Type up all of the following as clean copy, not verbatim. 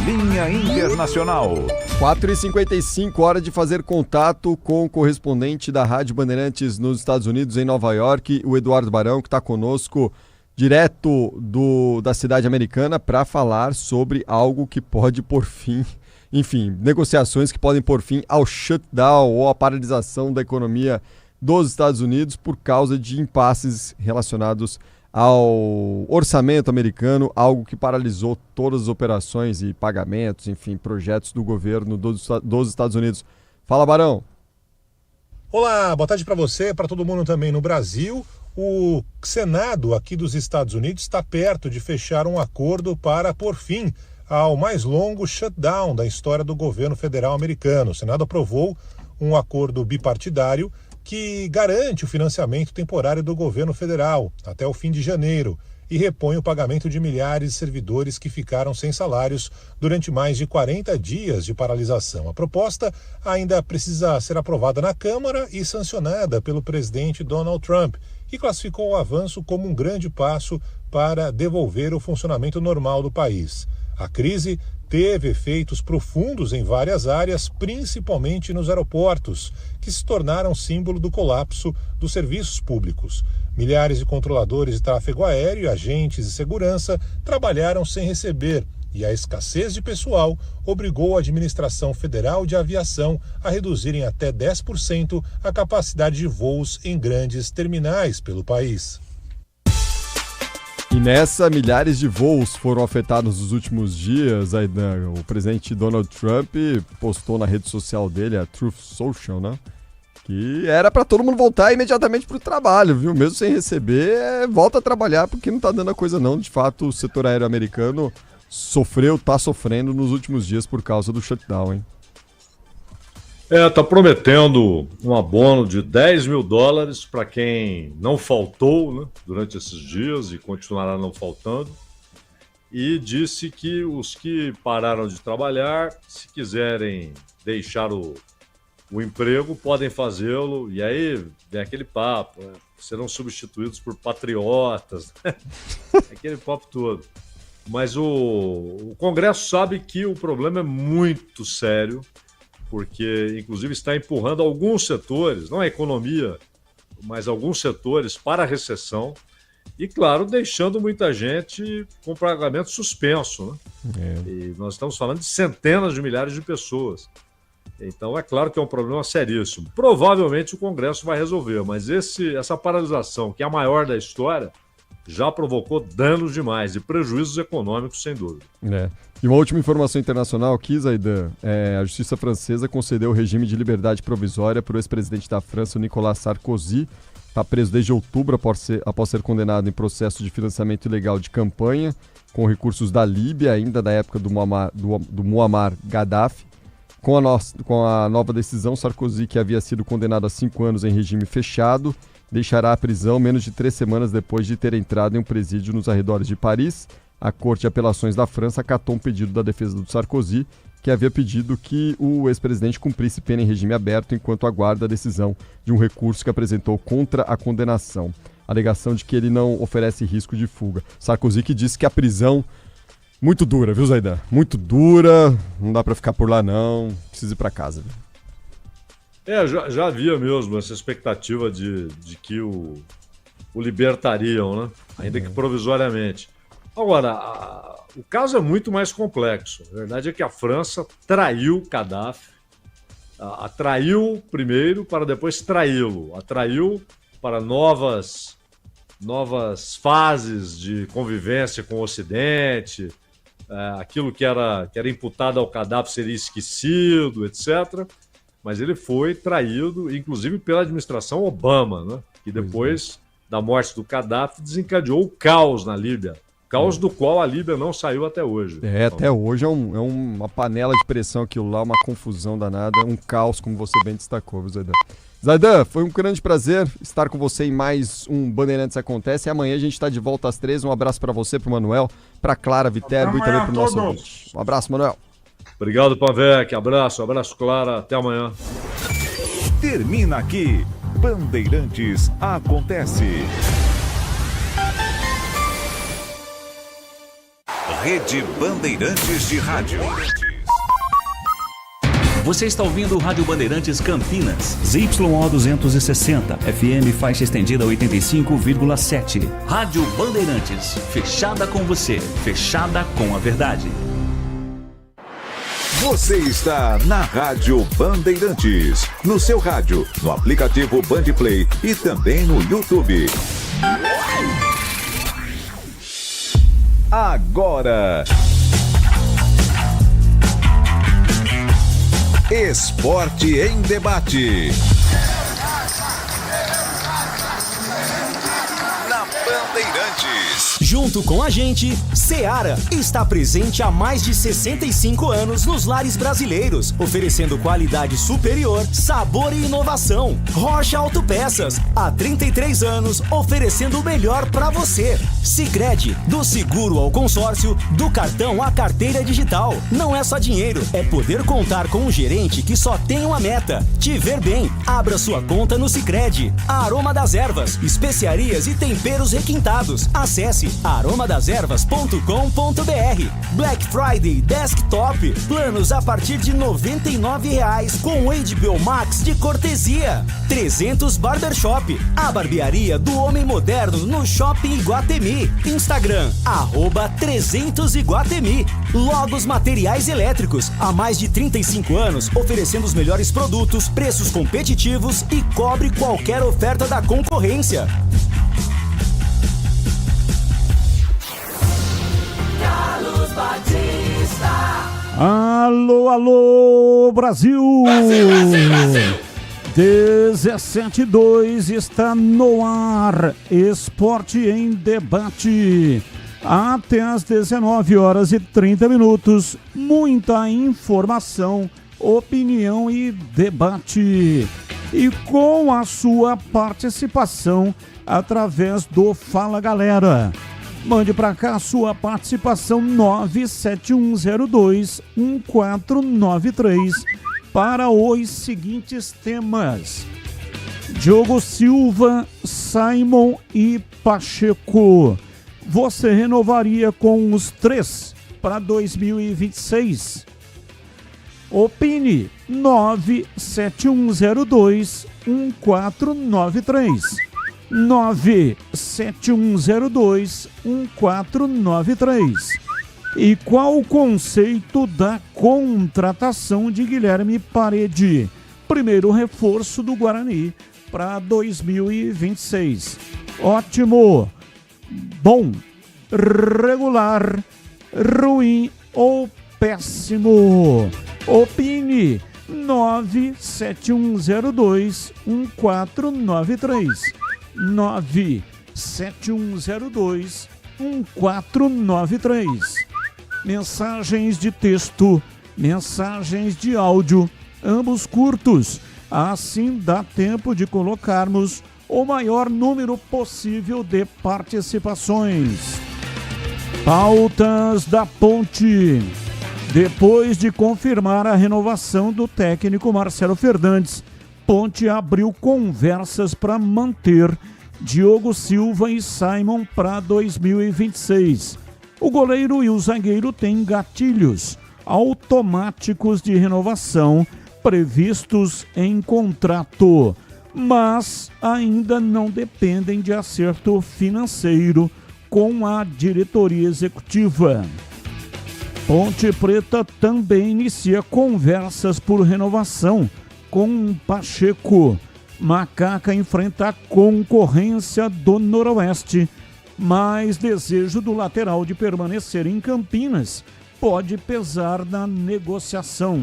Linha Internacional. 4h55, hora de fazer contato com o correspondente da Rádio Bandeirantes nos Estados Unidos, em Nova York, o Eduardo Barão, que está conosco direto da cidade americana para falar sobre algo que pode pôr fim, enfim, negociações que podem pôr fim ao shutdown ou à paralisação da economia dos Estados Unidos por causa de impasses relacionados ao orçamento americano, algo que paralisou todas as operações e pagamentos, enfim, projetos do governo dos Estados Unidos. Fala, Barão. Olá, boa tarde para você, para todo mundo também no Brasil. O Senado aqui dos Estados Unidos está perto de fechar um acordo para pôr fim ao mais longo shutdown da história do governo federal americano. O Senado aprovou um acordo bipartidário que garante o financiamento temporário do governo federal até o fim de janeiro e repõe o pagamento de milhares de servidores que ficaram sem salários durante mais de 40 dias de paralisação. A proposta ainda precisa ser aprovada na Câmara e sancionada pelo presidente Donald Trump, que classificou o avanço como um grande passo para devolver o funcionamento normal do país. A crise teve efeitos profundos em várias áreas, principalmente nos aeroportos, que se tornaram símbolo do colapso dos serviços públicos. Milhares de controladores de tráfego aéreo, agentes de segurança trabalharam sem receber, e a escassez de pessoal obrigou a Administração Federal de Aviação a reduzirem até 10% a capacidade de voos em grandes terminais pelo país. E nessa, milhares de voos foram afetados nos últimos dias. O presidente Donald Trump postou na rede social dele, a Truth Social, né? Que era para todo mundo voltar imediatamente para o trabalho, viu? Mesmo sem receber, volta a trabalhar porque não tá dando a coisa não. De fato, o setor aéreo americano tá sofrendo nos últimos dias por causa do shutdown, hein? Tá prometendo um abono de $10 mil para quem não faltou, né, durante esses dias e continuará não faltando. E disse que os que pararam de trabalhar, se quiserem deixar o emprego, podem fazê-lo. E aí vem aquele papo, né? Serão substituídos por patriotas, né? Aquele papo todo. Mas o Congresso sabe que o problema é muito sério, porque, inclusive, está empurrando alguns setores, não a economia, mas alguns setores para a recessão e, claro, deixando muita gente com pagamento suspenso, né? E nós estamos falando de centenas de milhares de pessoas. Então, é claro que é um problema seríssimo. Provavelmente o Congresso vai resolver, mas essa paralisação, que é a maior da história, já provocou danos demais e prejuízos econômicos, sem dúvida. E uma última informação internacional aqui, Zaidan. A justiça francesa concedeu o regime de liberdade provisória para o ex-presidente da França, Nicolas Sarkozy. Está preso desde outubro após ser condenado em processo de financiamento ilegal de campanha, com recursos da Líbia, ainda da época do Muammar Gaddafi. Com a nova decisão, Sarkozy, que havia sido condenado a 5 anos em regime fechado, deixará a prisão menos de 3 semanas depois de ter entrado em um presídio nos arredores de Paris. A Corte de Apelações da França acatou um pedido da defesa do Sarkozy, que havia pedido que o ex-presidente cumprisse pena em regime aberto enquanto aguarda a decisão de um recurso que apresentou contra a condenação. A alegação de que ele não oferece risco de fuga. Sarkozy que disse que a prisão muito dura, viu, Zaidan? Muito dura, não dá pra ficar por lá não, precisa ir pra casa, viu? Já havia mesmo essa expectativa de que o libertariam, né? Ainda que provisoriamente. Agora, o caso é muito mais complexo. A verdade é que a França traiu Gaddafi, atraiu primeiro para depois traí-lo, atraiu para novas fases de convivência com o Ocidente, aquilo que era imputado ao Gaddafi seria esquecido, etc., mas ele foi traído, inclusive pela administração Obama, né? Que depois da morte do Gaddafi desencadeou o caos na Líbia. Caos do qual a Líbia não saiu até hoje. Até hoje é uma panela de pressão aquilo lá, uma confusão danada, um caos, como você bem destacou, viu, Zaidan? Zaidan, foi um grande prazer estar com você em mais um Bandeirantes Acontece. E amanhã a gente está de volta às 13h. Um abraço para você, para o Manuel, para Clara Viterbo e também para o nosso ouvinte. Um abraço, Manuel. Obrigado, Pavec. Abraço, Clara. Até amanhã. Termina aqui. Bandeirantes Acontece. Rede Bandeirantes de Rádio. Você está ouvindo o Rádio Bandeirantes Campinas, ZYO 260, FM faixa estendida 85,7. Rádio Bandeirantes, fechada com você, fechada com a verdade. Você está na Rádio Bandeirantes, no seu rádio, no aplicativo Bandplay e também no YouTube. Agora, Esporte em Debate. Na Bandeirantes. Junto com a gente, Seara está presente há mais de 65 anos nos lares brasileiros, oferecendo qualidade superior, sabor e inovação. Rocha Autopeças, há 33 anos, oferecendo o melhor para você. Sicredi, do seguro ao consórcio, do cartão à carteira digital. Não é só dinheiro, é poder contar com um gerente que só tem uma meta: te ver bem. Abra sua conta no Sicredi. Aroma das Ervas, especiarias e temperos requintados. Acesse aromadaservas.com.br. Black Friday Desktop, planos a partir de R$ 99,00 com HBO Max de cortesia. 300 Barbershop, a barbearia do homem moderno no Shopping Iguatemi. Instagram, @300Iguatemi. Logos Materiais Elétricos, há mais de 35 anos, oferecendo os melhores produtos, preços competitivos e cobre qualquer oferta da concorrência. Alô, alô, Brasil! 17:02 está no ar, Esporte em Debate. Até às 19h30, muita informação, opinião e debate. E com a sua participação através do Fala Galera. Mande para cá a sua participação 971021493 para os seguintes temas: Diogo Silva, Simon e Pacheco. Você renovaria com os três para 2026? Opine 971021493. 971021493. E qual o conceito da contratação de Guilherme Parede, primeiro reforço do Guarani para 2026? Ótimo, bom, regular, ruim ou péssimo? Opine 971021493. 971021493. Mensagens de texto, mensagens de áudio, ambos curtos. Assim dá tempo de colocarmos o maior número possível de participações. Pautas da Ponte. Depois de confirmar a renovação do técnico Marcelo Fernandes, Ponte abriu conversas para manter Diogo Silva e Simon para 2026. O goleiro e o zagueiro têm gatilhos automáticos de renovação previstos em contrato, mas ainda não dependem de acerto financeiro com a diretoria executiva. Ponte Preta também inicia conversas por renovação com Pacheco. Macaca enfrenta a concorrência do Noroeste, mas desejo do lateral de permanecer em Campinas pode pesar na negociação.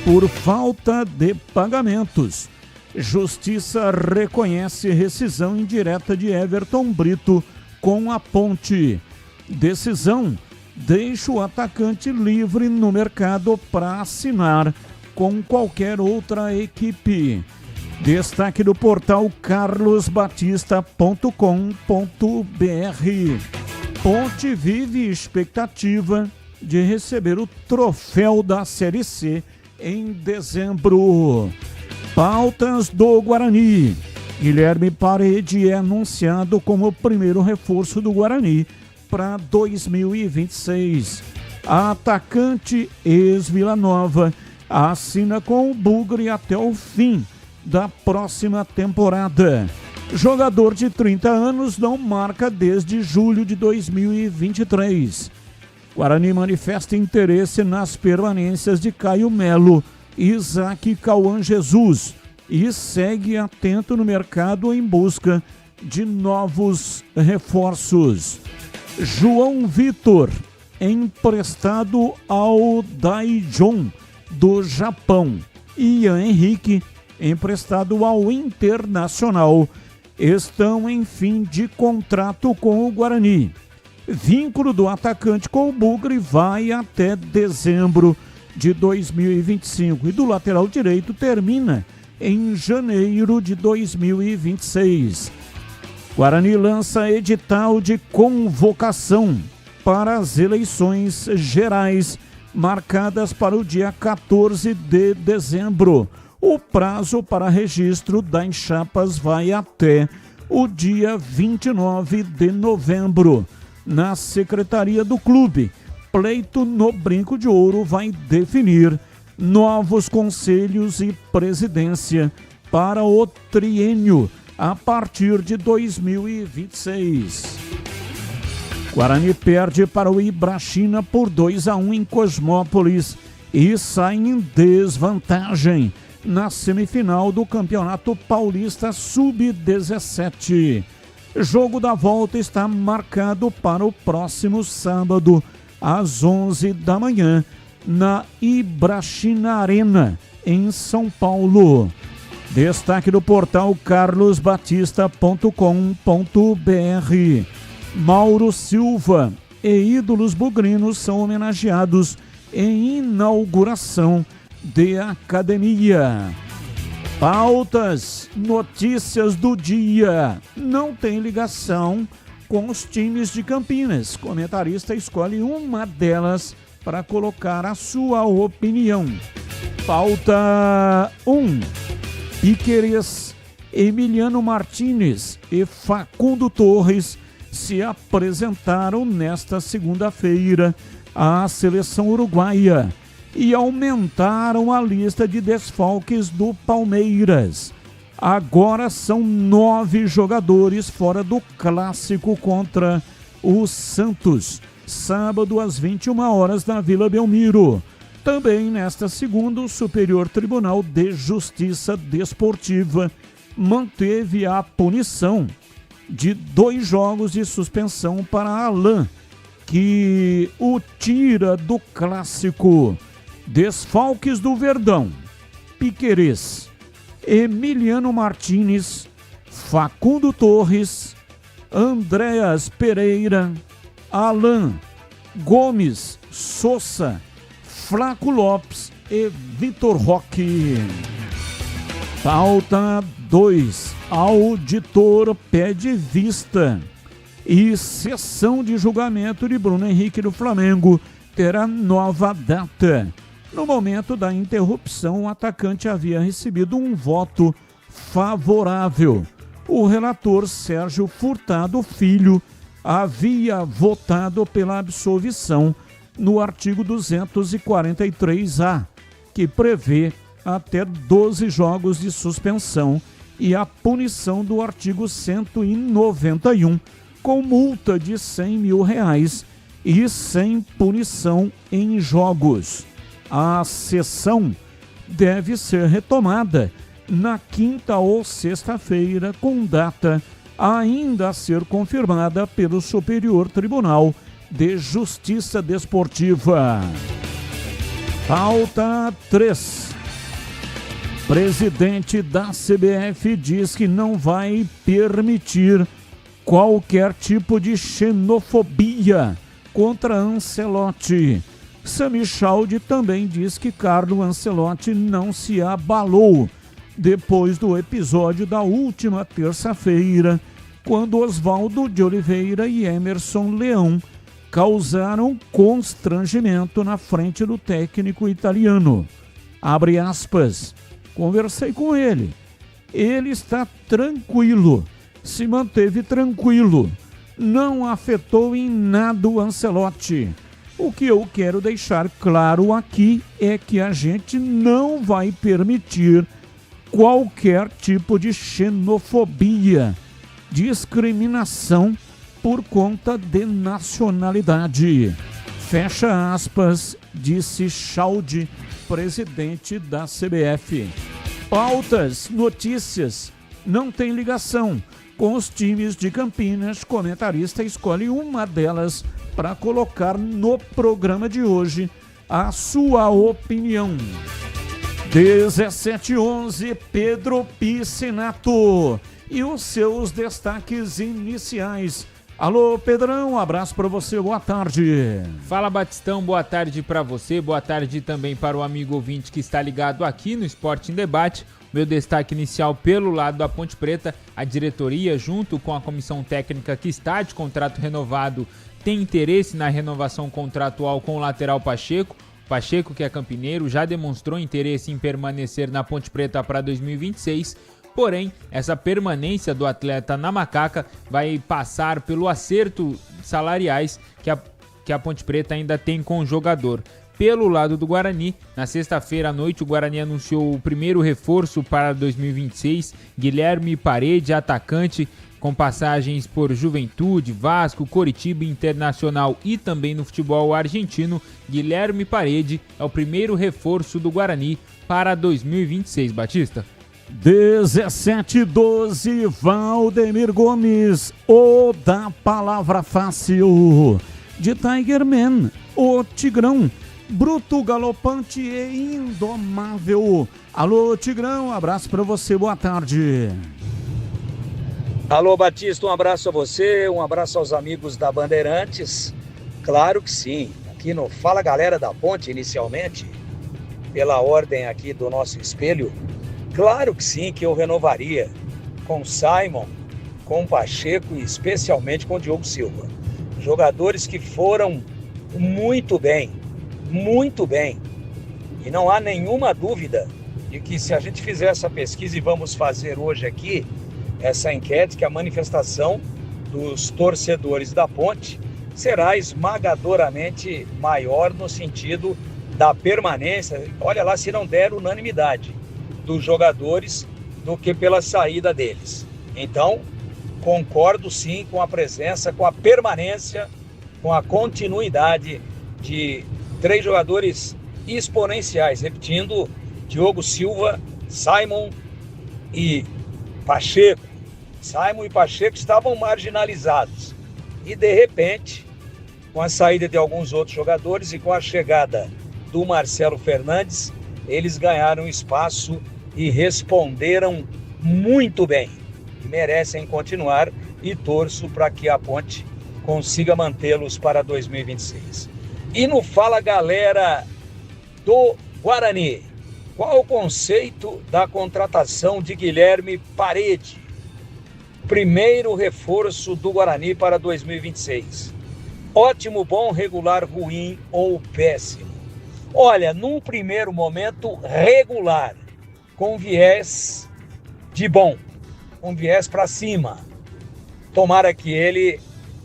Por falta de pagamentos, Justiça reconhece rescisão indireta de Everton Brito com a Ponte. Decisão deixa o atacante livre no mercado para assinar com qualquer outra equipe. Destaque do portal carlosbatista.com.br. Ponte vive expectativa de receber o troféu da Série C em dezembro. Pautas do Guarani. Guilherme Parede é anunciado como o primeiro reforço do Guarani para 2026. A atacante ex-Vila Nova assina com o Bugre até o fim da próxima temporada. Jogador de 30 anos não marca desde julho de 2023. Guarani manifesta interesse nas permanências de Caio Melo, Isaac e Cauã Jesus e segue atento no mercado em busca de novos reforços. João Vitor, emprestado ao Daejeon do Japão, e Ian Henrique, emprestado ao Internacional, estão em fim de contrato com o Guarani. Vínculo do atacante com o Bugre vai até dezembro de 2025 e do lateral direito termina em janeiro de 2026. Guarani lança edital de convocação para as eleições gerais marcadas para o dia 14 de dezembro. O prazo para registro das chapas vai até o dia 29 de novembro. Na secretaria do clube, pleito no Brinco de Ouro vai definir novos conselhos e presidência para o triênio a partir de 2026. Guarani perde para o Ibrachina por 2-1 em Cosmópolis e sai em desvantagem na semifinal do Campeonato Paulista Sub-17. Jogo da volta está marcado para o próximo sábado, às 11 da manhã, na Ibrachina Arena, em São Paulo. Destaque do portal carlosbatista.com.br. Mauro Silva e ídolos bugrinos são homenageados em inauguração de academia. Pautas, notícias do dia. Não tem ligação com os times de Campinas. Comentarista escolhe uma delas para colocar a sua opinião. Pauta 1. Piquerez, Emiliano Martínez e Facundo Torres se apresentaram nesta segunda-feira à seleção uruguaia e aumentaram a lista de desfalques do Palmeiras. Agora são 9 jogadores fora do clássico contra o Santos, sábado às 21 horas na Vila Belmiro. Também nesta segunda, o Superior Tribunal de Justiça Desportiva manteve a punição de 2 jogos de suspensão para Alain, que o tira do clássico. Desfalques do Verdão: Piquerez, Emiliano Martínez, Facundo Torres, Andréas Pereira, Alain, Gomes, Sousa, Flaco Lopes e Vitor Roque. Pauta 2. Auditor pede vista e sessão de julgamento de Bruno Henrique do Flamengo terá nova data. No momento da interrupção, o atacante havia recebido um voto favorável. O relator Sérgio Furtado Filho havia votado pela absolvição no artigo 243-A, que prevê até 12 jogos de suspensão e a punição do artigo 191, com multa de R$100 mil e sem punição em jogos. A sessão deve ser retomada na quinta ou sexta-feira, com data ainda a ser confirmada pelo Superior Tribunal de Justiça Desportiva. Pauta 3. Presidente da CBF diz que não vai permitir qualquer tipo de xenofobia contra Ancelotti. Sami Chaldi também diz que Carlo Ancelotti não se abalou depois do episódio da última terça-feira, quando Oswaldo de Oliveira e Emerson Leão causaram constrangimento na frente do técnico italiano. Abre aspas. Conversei com ele. Ele está tranquilo, se manteve tranquilo. não afetou em nada o Ancelotti. O que eu quero deixar claro aqui é que a gente não vai permitir qualquer tipo de xenofobia, discriminação por conta de nacionalidade. Fecha aspas, disse Chaldi, presidente da CBF. Pautas, notícias, não tem ligação com os times de Campinas. Comentarista escolhe uma delas para colocar no programa de hoje a sua opinião. 17h11, Pedro Piscinato e os seus destaques iniciais. Alô, Pedrão, um abraço para você, boa tarde. Fala, Batistão, boa tarde para você, boa tarde também para o amigo ouvinte que está ligado aqui no Esporte em Debate. Meu destaque inicial pelo lado da Ponte Preta, a diretoria, junto com a comissão técnica que está de contrato renovado, tem interesse na renovação contratual com o lateral Pacheco. Pacheco, que é campineiro, já demonstrou interesse em permanecer na Ponte Preta para 2026, porém, essa permanência do atleta na Macaca vai passar pelo acerto salariais que a Ponte Preta ainda tem com o jogador. Pelo lado do Guarani, na sexta-feira à noite, o Guarani anunciou o primeiro reforço para 2026, Guilherme Parede, atacante, com passagens por Juventude, Vasco, Coritiba, Internacional e também no futebol argentino. Guilherme Parede é o primeiro reforço do Guarani para 2026, Batista. 17h12, Valdemir Gomes, o da palavra fácil, de Tigerman, o Tigrão, bruto, galopante e indomável. Alô, Tigrão, um abraço para você, boa tarde. Alô, Batista, um abraço a você, um abraço aos amigos da Bandeirantes. Claro que sim, aqui no Fala Galera da Ponte, inicialmente, pela ordem aqui do nosso espelho, claro que sim, que eu renovaria com o Simon, com o Pacheco e especialmente com o Diogo Silva. Jogadores que foram muito bem. E não há nenhuma dúvida de que se a gente fizer essa pesquisa, e vamos fazer hoje aqui, essa enquete, que a manifestação dos torcedores da Ponte será esmagadoramente maior no sentido da permanência, olha lá se não der unanimidade, dos jogadores do que pela saída deles. Então, concordo sim com a presença, com a permanência, com a continuidade de 3 jogadores exponenciais, repetindo, Diogo Silva, Simon e Pacheco. Simon e Pacheco estavam marginalizados e de repente, com a saída de alguns outros jogadores e com a chegada do Marcelo Fernandes, eles ganharam espaço e responderam muito bem. Merecem continuar e torço para que a Ponte consiga mantê-los para 2026. E no Fala Galera do Guarani, qual o conceito da contratação de Guilherme Parede? Primeiro reforço do Guarani para 2026. Ótimo, bom, regular, ruim ou péssimo? Olha, num primeiro momento, regular, com viés de bom, com viés para cima. Tomara que ele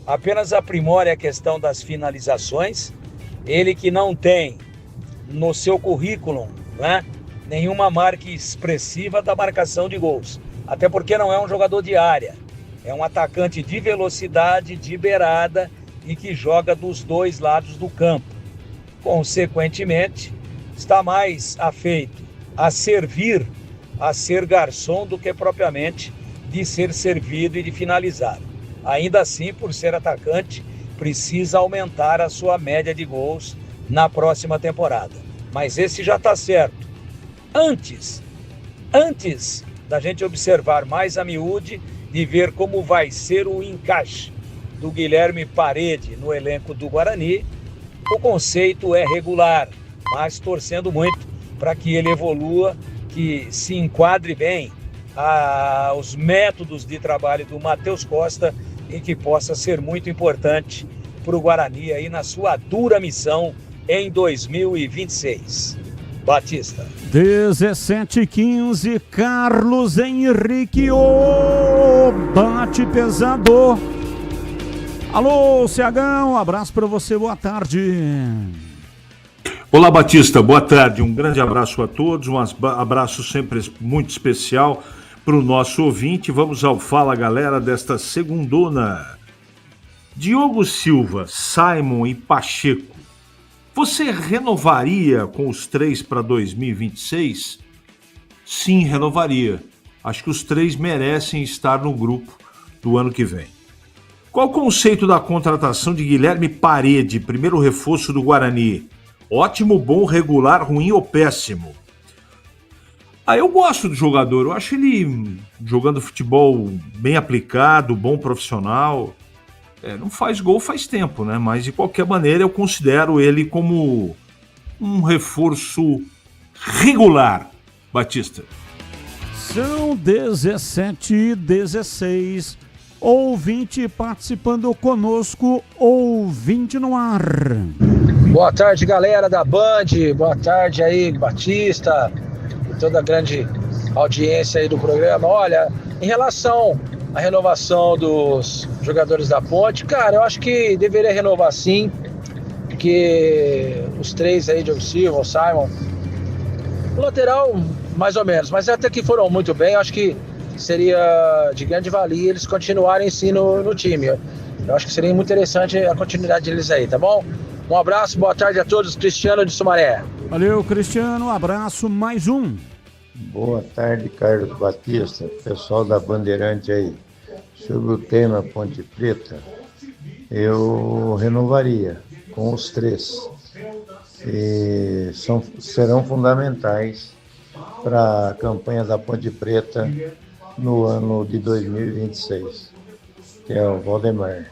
apenas aprimore a questão das finalizações, ele que não tem no seu currículo, né, nenhuma marca expressiva da marcação de gols, até porque não é um jogador de área, é um atacante de velocidade, de beirada e que joga dos 2 lados do campo. Consequentemente, está mais afeito a servir, a ser garçom, do que propriamente de ser servido e de finalizar. Ainda assim, por ser atacante, precisa aumentar a sua média de gols na próxima temporada. Mas esse já está certo. Antes da gente observar mais a miúde e ver como vai ser o encaixe do Guilherme Parede no elenco do Guarani, o conceito é regular, mas torcendo muito para que ele evolua, que se enquadre bem aos métodos de trabalho do Matheus Costa e que possa ser muito importante para o Guarani aí na sua dura missão em 2026. Batista. 17h15, Carlos Henrique, o bate pesado. Alô, Ciagão, um abraço para você, boa tarde. Olá, Batista, boa tarde. Um grande abraço a todos, um abraço sempre muito especial para o nosso ouvinte. Vamos ao Fala Galera desta segundona. Diogo Silva, Simon e Pacheco, você renovaria com os 3 para 2026? Sim, renovaria. Acho que os 3 merecem estar no grupo do ano que vem. Qual o conceito da contratação de Guilherme Parede, primeiro reforço do Guarani? Ótimo, bom, regular, ruim ou péssimo? Eu gosto do jogador, eu acho ele jogando futebol bem aplicado, bom profissional. Não faz gol faz tempo, né? Mas de qualquer maneira eu considero ele como um reforço regular, Batista. São 17h16. Ouvinte participando conosco, ouvinte no ar. Boa tarde, galera da Band. Boa tarde aí, Batista e toda a grande audiência aí do programa. Olha, em relação à renovação dos jogadores da Ponte, cara, eu acho que deveria renovar sim, porque os 3 aí, Diogo Silva, o Simon, o lateral mais ou menos, mas até que foram muito bem. Eu acho que seria de grande valia eles continuarem sim no time. Eu acho que seria muito interessante a continuidade deles aí, tá bom? Um abraço, boa tarde a todos, Cristiano de Sumaré. Valeu, Cristiano, um abraço, mais um. Boa tarde, Carlos Batista, pessoal da Bandeirante aí. Sobre o tema Ponte Preta, eu renovaria com os 3. E serão fundamentais para a campanha da Ponte Preta no ano de 2026, que é o Valdemar,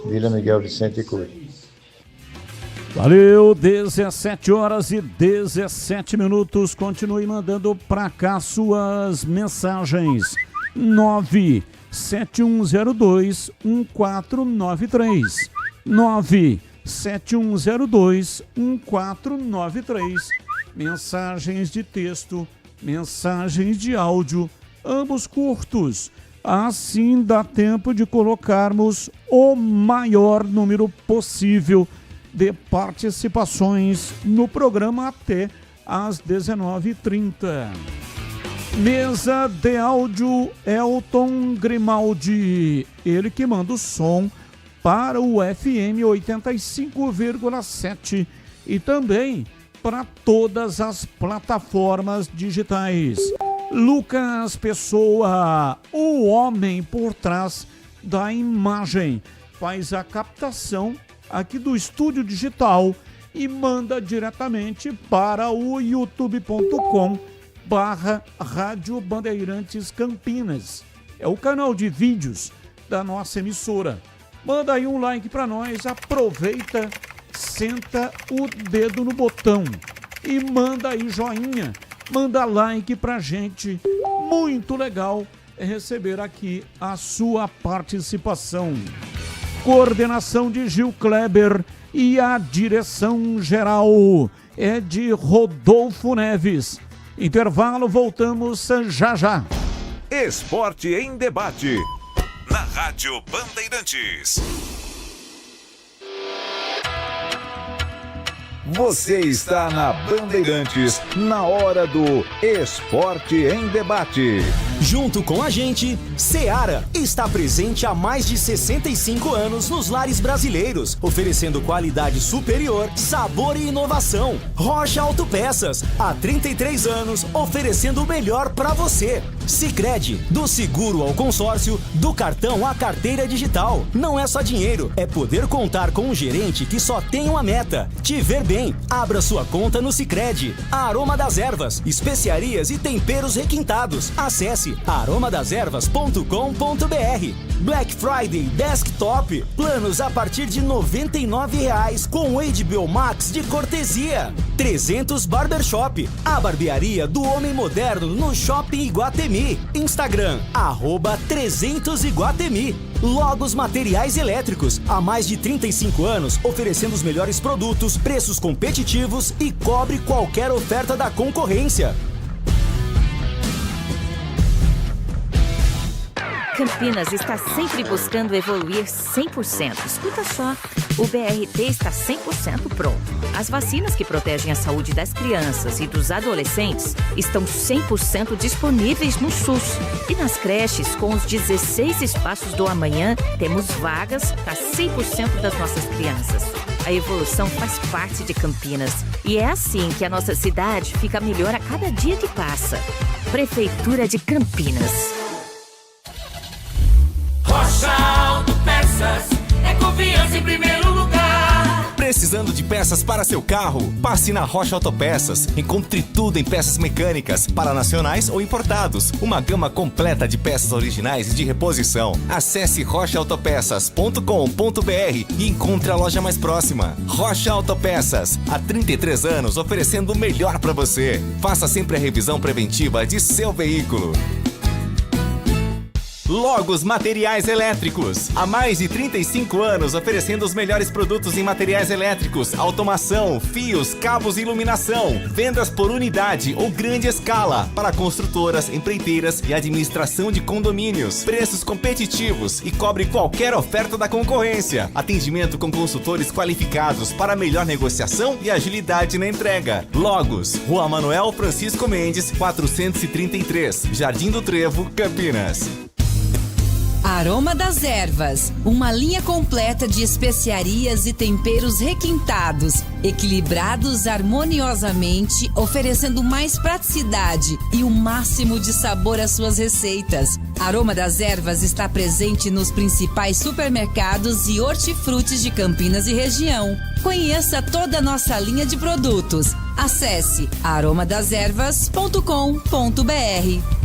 Vila Miguel Vicente Cruz. Valeu, 17h17. Continue mandando para cá suas mensagens. 971021493. 971021493. Mensagens de texto, mensagens de áudio, ambos curtos. Assim dá tempo de colocarmos o maior número possível de participações no programa até às 19h30. Mesa de áudio Elton Grimaldi, ele que manda o som para o FM 85,7 e também para todas as plataformas digitais. Lucas Pessoa, o homem por trás da imagem, faz a captação aqui do estúdio digital e manda diretamente para o youtube.com/Rádio Bandeirantes Campinas. É o canal de vídeos da nossa emissora. Manda aí um like para nós, aproveita, senta o dedo no botão e manda aí joinha, manda like pra gente. Muito legal é receber aqui a sua participação. Coordenação de Gil Kleber e a direção geral é de Rodolfo Neves. Intervalo, voltamos já já. Esporte em debate, na Rádio Bandeirantes. Você está na Bandeirantes, na hora do Esporte em Debate. Junto com a gente, Seara está presente há mais de 65 anos nos lares brasileiros, oferecendo qualidade superior, sabor e inovação. Rocha Autopeças, há 33 anos, oferecendo o melhor para você. Sicredi, do seguro ao consórcio, do cartão à carteira digital. Não é só dinheiro, é poder contar com um gerente que só tem uma meta: te ver bem. Abra sua conta no Sicredi. Aroma das Ervas, especiarias e temperos requintados. Acesse aromadaservas.com.br. Black Friday Desktop, planos a partir de R$ 99,00 com HBO Max de cortesia. 300 Barbershop, a barbearia do homem moderno no Shopping Iguatemi. Instagram, @300Iguatemi. Logos Materiais Elétricos, há mais de 35 anos, oferecendo os melhores produtos, preços competitivos e cobre qualquer oferta da concorrência. Campinas está sempre buscando evoluir 100%. Escuta só, o BRT está 100% pronto. As vacinas que protegem a saúde das crianças e dos adolescentes estão 100% disponíveis no SUS. E nas creches, com os 16 espaços do amanhã, temos vagas para 100% das nossas crianças. A evolução faz parte de Campinas e é assim que a nossa cidade fica melhor a cada dia que passa. Prefeitura de Campinas. Rocha Autopeças, é confiança em primeiro lugar. Precisando de peças para seu carro? Passe na Rocha Autopeças. Encontre tudo em peças mecânicas, para nacionais ou importados. Uma gama completa de peças originais e de reposição. Acesse rochaautopeças.com.br e encontre a loja mais próxima. Rocha Autopeças, há 33 anos oferecendo o melhor para você. Faça sempre a revisão preventiva de seu veículo. Logos Materiais Elétricos. Há mais de 35 anos oferecendo os melhores produtos em materiais elétricos, automação, fios, cabos e iluminação. Vendas por unidade ou grande escala para construtoras, empreiteiras e administração de condomínios. Preços competitivos e cobre qualquer oferta da concorrência. Atendimento com consultores qualificados para melhor negociação e agilidade na entrega. Logos, Rua Manuel Francisco Mendes, 433, Jardim do Trevo, Campinas. Aroma das Ervas, uma linha completa de especiarias e temperos requintados, equilibrados harmoniosamente, oferecendo mais praticidade e o máximo de sabor às suas receitas. Aroma das Ervas está presente nos principais supermercados e hortifrutis de Campinas e região. Conheça toda a nossa linha de produtos. Acesse aromadazervas.com.br.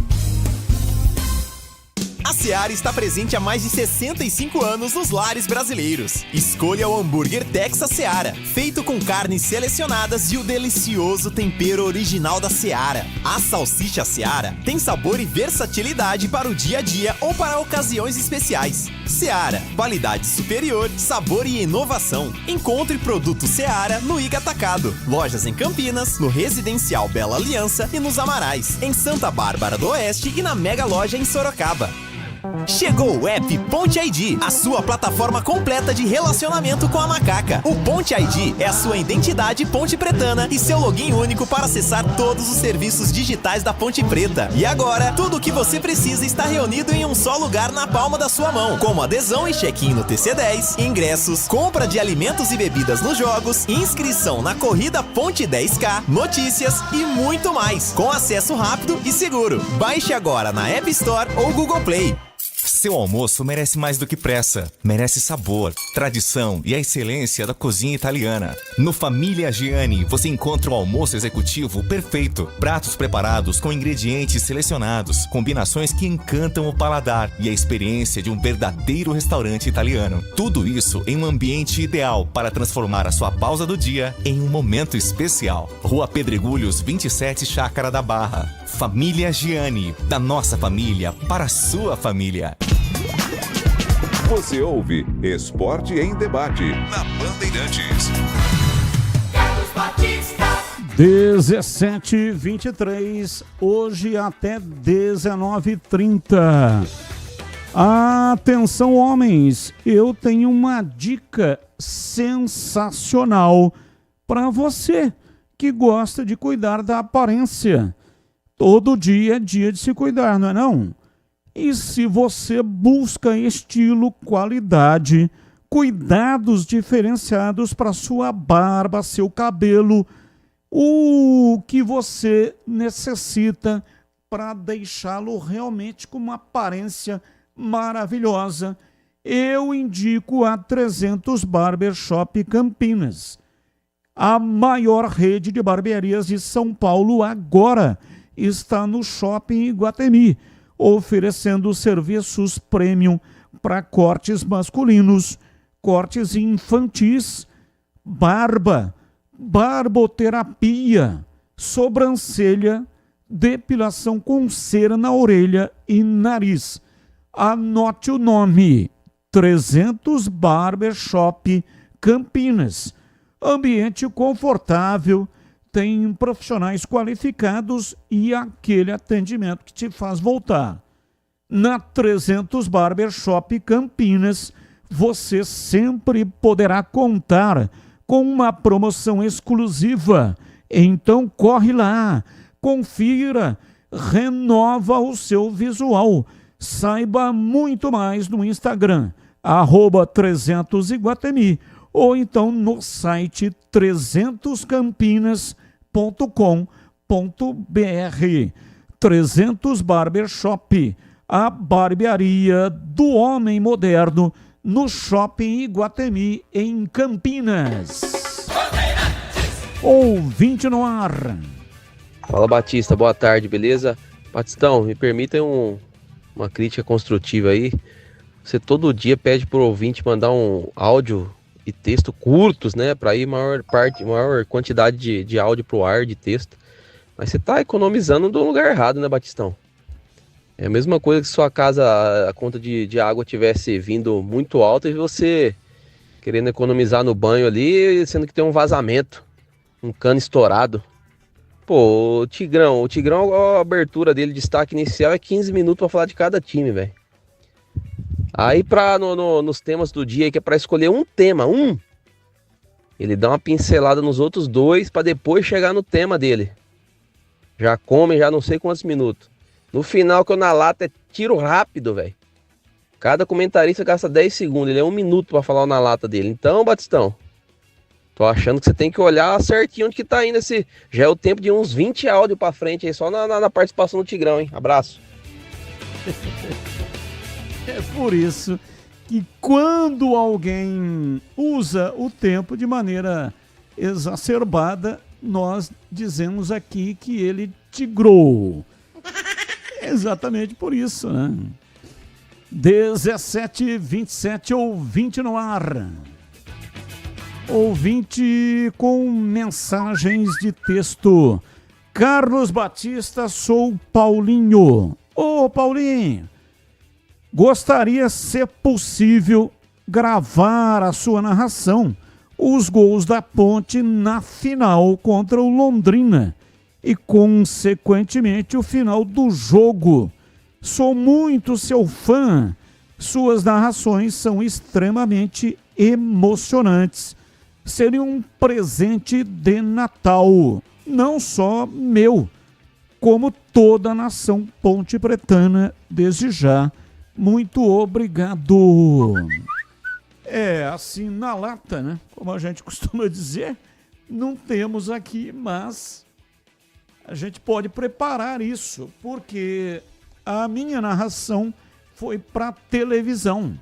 A Seara está presente há mais de 65 anos nos lares brasileiros. Escolha o hambúrguer Texas Seara, feito com carnes selecionadas e o delicioso tempero original da Seara. A salsicha Seara tem sabor e versatilidade para o dia a dia ou para ocasiões especiais. Seara, qualidade superior, sabor e inovação. Encontre produto Seara no Iga Atacado. Lojas em Campinas, no Residencial Bela Aliança e nos Amarais. Em Santa Bárbara do Oeste e na Mega Loja em Sorocaba. Chegou o app Ponte ID, a sua plataforma completa de relacionamento com a macaca. O Ponte ID é a sua identidade ponte pretana e seu login único para acessar todos os serviços digitais da Ponte Preta. E agora, tudo o que você precisa está reunido em um só lugar na palma da sua mão, como adesão e check-in no TC10, ingressos, compra de alimentos e bebidas nos jogos, inscrição na corrida Ponte 10K, notícias e muito mais, com acesso rápido e seguro. Baixe agora na App Store ou Google Play. Seu almoço merece mais do que pressa, merece sabor, tradição e a excelência da cozinha italiana. No Família Gianni você encontra o almoço executivo perfeito, pratos preparados com ingredientes selecionados, combinações que encantam o paladar e a experiência de um verdadeiro restaurante italiano. Tudo isso em um ambiente ideal para transformar a sua pausa do dia em um momento especial. Rua Pedregulhos 27, Chácara da Barra. Família Gianni, da nossa família para a sua família. Você ouve Esporte em Debate na Bandeirantes. 17h23, hoje até 19h30. Atenção, homens, eu tenho uma dica sensacional para você que gosta de cuidar da aparência. Todo dia é dia de se cuidar, não é não? E se você busca estilo, qualidade, cuidados diferenciados para sua barba, seu cabelo, o que você necessita para deixá-lo realmente com uma aparência maravilhosa, eu indico a 300 Barbershop Campinas, a maior rede de barbearias de São Paulo agora. Está no Shopping Iguatemi, oferecendo serviços premium para cortes masculinos, cortes infantis, barba, barboterapia, sobrancelha, depilação com cera na orelha e nariz. Anote o nome, 300 Barbershop Campinas. Ambiente confortável, tem profissionais qualificados e aquele atendimento que te faz voltar. Na 300 Barbershop Campinas, você sempre poderá contar com uma promoção exclusiva. Então corre lá, confira, renova o seu visual. Saiba muito mais no Instagram, @300iguatemi, ou então no site 300campinas.com.br. 300 Barbershop, a barbearia do homem moderno, no Shopping Iguatemi, em Campinas. Ouvinte no ar. Fala, Batista, boa tarde, beleza? Batistão, me permita uma crítica construtiva aí. Você todo dia pede pro ouvinte mandar um áudio e texto curtos, né? Para ir maior quantidade de áudio pro ar, de texto. Mas você tá economizando do lugar errado, né, Batistão? É a mesma coisa que sua casa, a conta de água tivesse vindo muito alta e você querendo economizar no banho ali, sendo que tem um vazamento, um cano estourado. Pô, o Tigrão, a abertura dele, destaque inicial é 15 minutos pra falar de cada time, velho. Aí nos temas do dia, que é pra escolher um tema, ele dá uma pincelada nos outros dois pra depois chegar no tema dele. Já come, já não sei quantos minutos. No final, que eu na lata é tiro rápido, velho. Cada comentarista gasta 10 segundos, ele é 1 minuto pra falar na lata dele. Então, Batistão, tô achando que você tem que olhar certinho onde que tá indo esse... Já é o tempo de uns 20 áudios pra frente aí, só na participação do Tigrão, hein? Abraço. É por isso que quando alguém usa o tempo de maneira exacerbada, nós dizemos aqui que ele tigrou. Exatamente por isso, né? 17h27, ouvinte no ar. Ouvinte com mensagens de texto. Carlos Batista, sou Paulinho. Ô, Paulinho, gostaria, se possível, gravar a sua narração, os gols da Ponte na final contra o Londrina e, consequentemente, o final do jogo. Sou muito seu fã. Suas narrações são extremamente emocionantes. Seria um presente de Natal, não só meu, como toda a nação pontepretana, desde já. Muito obrigado. É, assim, na lata, né? Como a gente costuma dizer, não temos aqui, mas a gente pode preparar isso, porque a minha narração foi para televisão.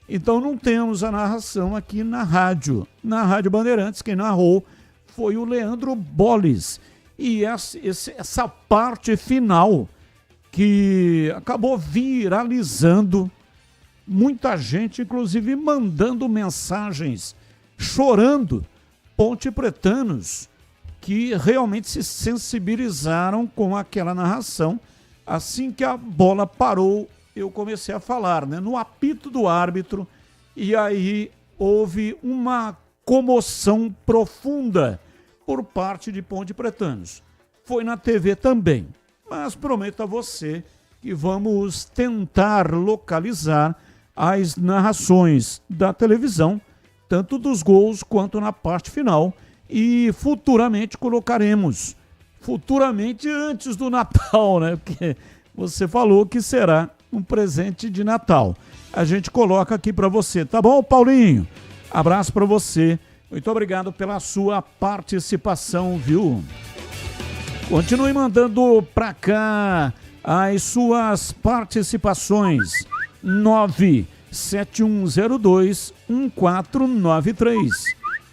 Então não temos a narração aqui na rádio. Na Rádio Bandeirantes, quem narrou foi o Leandro Bolles. E essa parte final que acabou viralizando, muita gente, inclusive, mandando mensagens, chorando, pontepretanos, que realmente se sensibilizaram com aquela narração. Assim que a bola parou, eu comecei a falar, né, no apito do árbitro, e aí houve uma comoção profunda por parte de pontepretanos. Foi na TV também, mas prometo a você que vamos tentar localizar as narrações da televisão, tanto dos gols quanto na parte final, e futuramente colocaremos, futuramente antes do Natal, né? Porque você falou que será um presente de Natal. A gente coloca aqui para você, tá bom, Paulinho? Abraço para você. Muito obrigado pela sua participação, viu? Continue mandando para cá as suas participações. 97102-1493.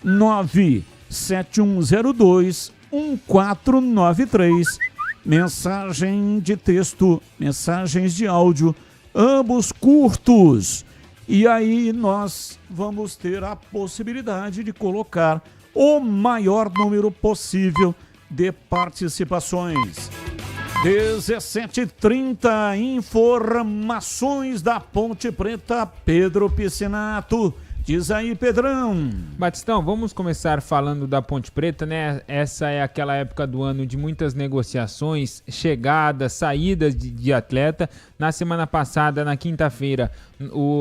97102-1493. Mensagem de texto, mensagens de áudio, ambos curtos. E aí nós vamos ter a possibilidade de colocar o maior número possível de participações. 17h30, informações da Ponte Preta, Pedro Piscinato. Diz aí, Pedrão. Batistão, vamos começar falando da Ponte Preta, né? Essa é aquela época do ano de muitas negociações, chegadas, saídas de atleta. Na semana passada, na quinta-feira,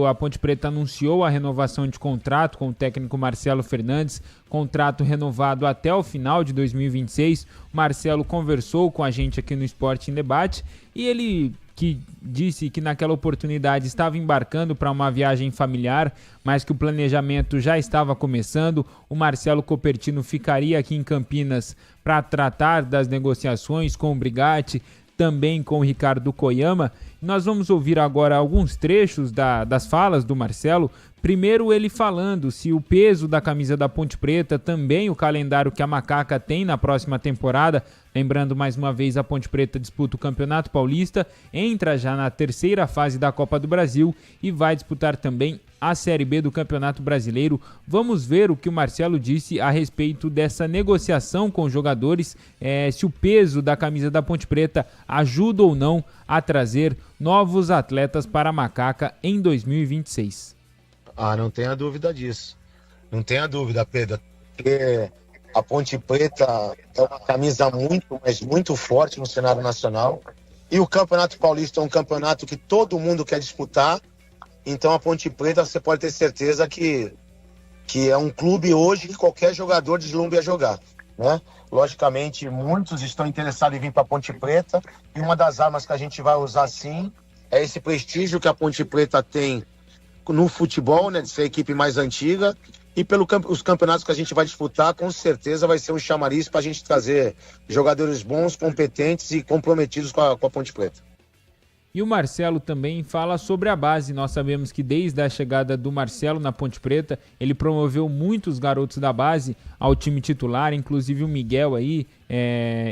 a Ponte Preta anunciou a renovação de contrato com o técnico Marcelo Fernandes, contrato renovado até o final de 2026. Marcelo conversou com a gente aqui no Esporte em Debate e ele que disse que naquela oportunidade estava embarcando para uma viagem familiar, mas que o planejamento já estava começando. O Marcelo Copertino ficaria aqui em Campinas para tratar das negociações com o Brigatti, também com o Ricardo Koyama. Nós vamos ouvir agora alguns trechos das falas do Marcelo. Primeiro ele falando se o peso da camisa da Ponte Preta, também o calendário que a Macaca tem na próxima temporada. Lembrando mais uma vez, a Ponte Preta disputa o Campeonato Paulista, entra já na terceira fase da Copa do Brasil e vai disputar também a Série B do Campeonato Brasileiro. Vamos ver o que o Marcelo disse a respeito dessa negociação com os jogadores, se o peso da camisa da Ponte Preta ajuda ou não a trazer novos atletas para a Macaca em 2026. Não tenha dúvida disso. Não tenha dúvida, Pedro. Porque a Ponte Preta é uma camisa muito, mas muito forte no cenário nacional. E o Campeonato Paulista é um campeonato que todo mundo quer disputar. Então a Ponte Preta, você pode ter certeza que é um clube hoje que qualquer jogador deslumbra a jogar, né? Logicamente, muitos estão interessados em vir para a Ponte Preta. E uma das armas que a gente vai usar, sim, é esse prestígio que a Ponte Preta tem no futebol, né, de ser a equipe mais antiga, e pelos campeonatos que a gente vai disputar, com certeza vai ser um chamariz para a gente trazer jogadores bons, competentes e comprometidos com a Ponte Preta. E o Marcelo também fala sobre a base. Nós sabemos que desde a chegada do Marcelo na Ponte Preta, ele promoveu muitos garotos da base ao time titular, inclusive o Miguel aí,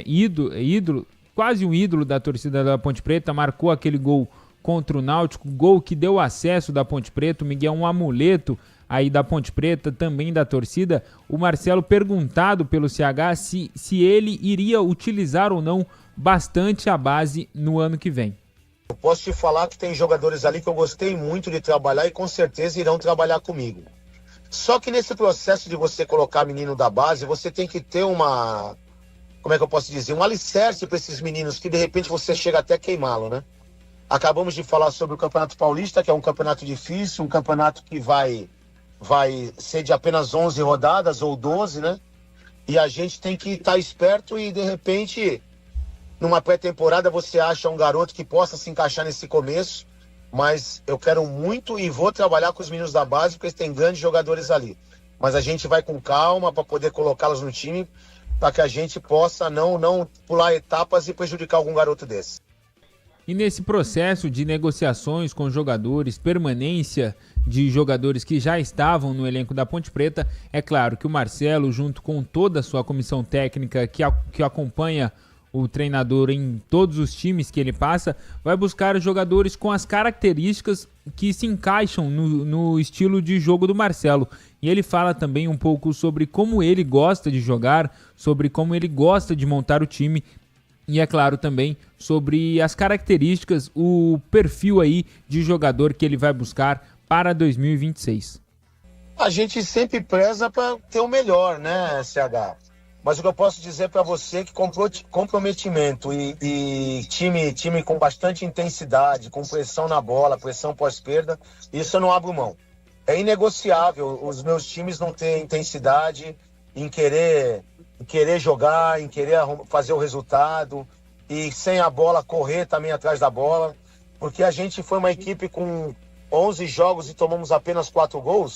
ídolo, quase um ídolo da torcida da Ponte Preta, marcou aquele gol contra o Náutico, gol que deu acesso da Ponte Preta. O Miguel é um amuleto aí da Ponte Preta, também da torcida. O Marcelo, perguntado pelo CH se ele iria utilizar ou não bastante a base no ano que vem. Eu posso te falar que tem jogadores ali que eu gostei muito de trabalhar e com certeza irão trabalhar comigo. Só que nesse processo de você colocar menino da base, você tem que ter uma, como é que eu posso dizer, um alicerce para esses meninos que de repente você chega até a queimá-lo, né? Acabamos de falar sobre o Campeonato Paulista, que é um campeonato difícil, um campeonato que vai ser de apenas 11 rodadas ou 12, né? E a gente tem que estar esperto e, de repente, numa pré-temporada você acha um garoto que possa se encaixar nesse começo, mas eu quero muito e vou trabalhar com os meninos da base, porque eles têm grandes jogadores ali. Mas a gente vai com calma para poder colocá-los no time, para que a gente possa não pular etapas e prejudicar algum garoto desse. E nesse processo de negociações com jogadores, permanência de jogadores que já estavam no elenco da Ponte Preta, é claro que o Marcelo, junto com toda a sua comissão técnica que acompanha o treinador em todos os times que ele passa, vai buscar jogadores com as características que se encaixam no estilo de jogo do Marcelo. E ele fala também um pouco sobre como ele gosta de jogar, sobre como ele gosta de montar o time. E é claro também sobre as características, o perfil aí de jogador que ele vai buscar para 2026. A gente sempre preza para ter o melhor, né, CH? Mas o que eu posso dizer para você é que comprometimento e time com bastante intensidade, com pressão na bola, pressão pós-perda, isso eu não abro mão. É inegociável os meus times não terem intensidade em querer jogar, em querer fazer o resultado e sem a bola correr também atrás da bola, porque a gente foi uma equipe com 11 jogos e tomamos apenas 4 gols,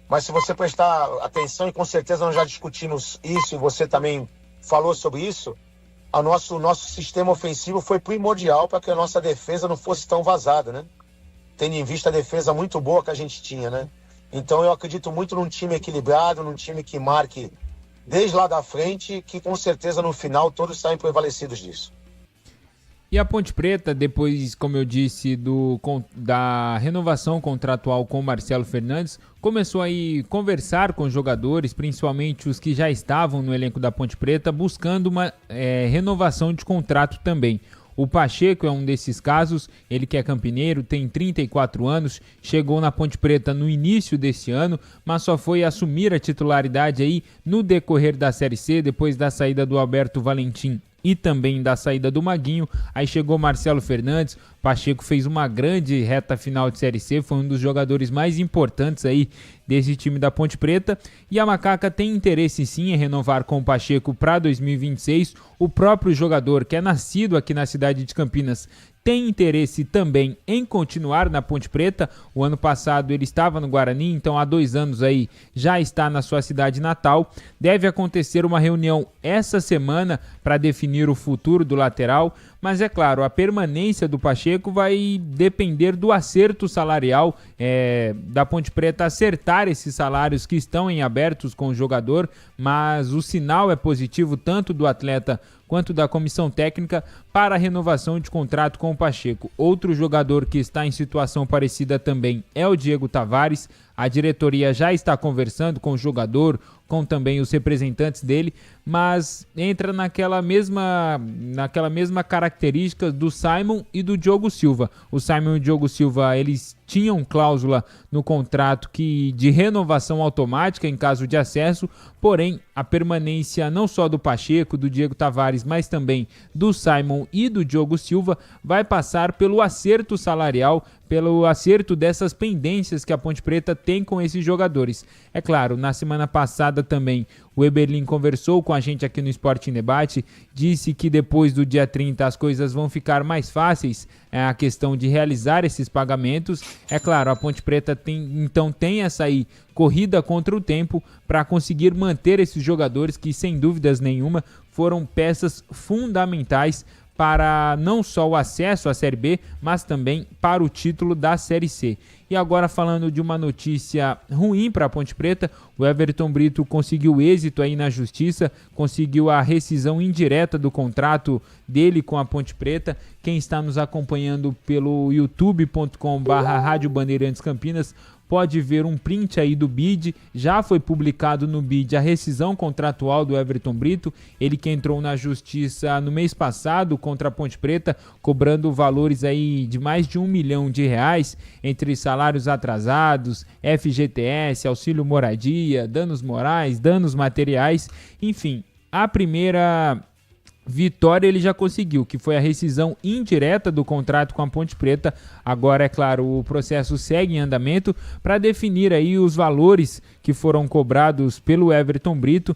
mas se você prestar atenção, e com certeza nós já discutimos isso e você também falou sobre isso, o nosso sistema ofensivo foi primordial para que a nossa defesa não fosse tão vazada, né? Tendo em vista a defesa muito boa que a gente tinha, né? Então eu acredito muito num time equilibrado, num time que marque desde lá da frente, que com certeza no final todos saem prevalecidos disso. E a Ponte Preta, depois, como eu disse, da renovação contratual com o Marcelo Fernandes, começou aí conversar com os jogadores, principalmente os que já estavam no elenco da Ponte Preta, buscando uma renovação de contrato também. O Pacheco é um desses casos, ele que é campineiro, tem 34 anos, chegou na Ponte Preta no início desse ano, mas só foi assumir a titularidade aí no decorrer da Série C, depois da saída do Alberto Valentim e também da saída do Maguinho. Aí chegou Marcelo Fernandes. Pacheco fez uma grande reta final de Série C, foi um dos jogadores mais importantes aí desse time da Ponte Preta, e a Macaca tem interesse sim em renovar com o Pacheco para 2026. O próprio jogador, que é nascido aqui na cidade de Campinas, tem interesse também em continuar na Ponte Preta. O ano passado ele estava no Guarani, então há 2 anos aí já está na sua cidade natal. Deve acontecer uma reunião essa semana para definir o futuro do lateral, mas é claro, a permanência do Pacheco vai depender do acerto salarial, da Ponte Preta acertar esses salários que estão em abertos com o jogador, mas o sinal é positivo tanto do atleta quanto da comissão técnica para a renovação de contrato com o Pacheco. Outro jogador que está em situação parecida também é o Diego Tavares. A diretoria já está conversando com o jogador, com também os representantes dele, mas entra naquela mesma característica do Simon e do Diogo Silva. O Simon e o Diogo Silva, eles tinham cláusula no contrato de renovação automática em caso de acesso, porém a permanência não só do Pacheco, do Diego Tavares, mas também do Simon e do Diogo Silva vai passar pelo acerto salarial, pelo acerto dessas pendências que a Ponte Preta tem com esses jogadores. É claro, na semana passada também o Eberlin conversou com a gente aqui no Esporte em Debate, disse que depois do dia 30 as coisas vão ficar mais fáceis, a questão de realizar esses pagamentos. É claro, a Ponte Preta tem essa aí corrida contra o tempo para conseguir manter esses jogadores que, sem dúvidas nenhuma, foram peças fundamentais para não só o acesso à Série B, mas também para o título da Série C. E agora, falando de uma notícia ruim para a Ponte Preta, o Everton Brito conseguiu êxito aí na justiça, conseguiu a rescisão indireta do contrato dele com a Ponte Preta. Quem está nos acompanhando pelo youtube.com/Rádio Bandeirantes Campinas pode ver um print aí do BID. Já foi publicado no BID a rescisão contratual do Everton Brito, ele que entrou na justiça no mês passado contra a Ponte Preta, cobrando valores aí de mais de R$1 milhão, entre salários atrasados, FGTS, auxílio moradia, danos morais, danos materiais, enfim. A primeira vitória ele já conseguiu, que foi a rescisão indireta do contrato com a Ponte Preta. Agora, é claro, o processo segue em andamento para definir aí os valores que foram cobrados pelo Everton Brito,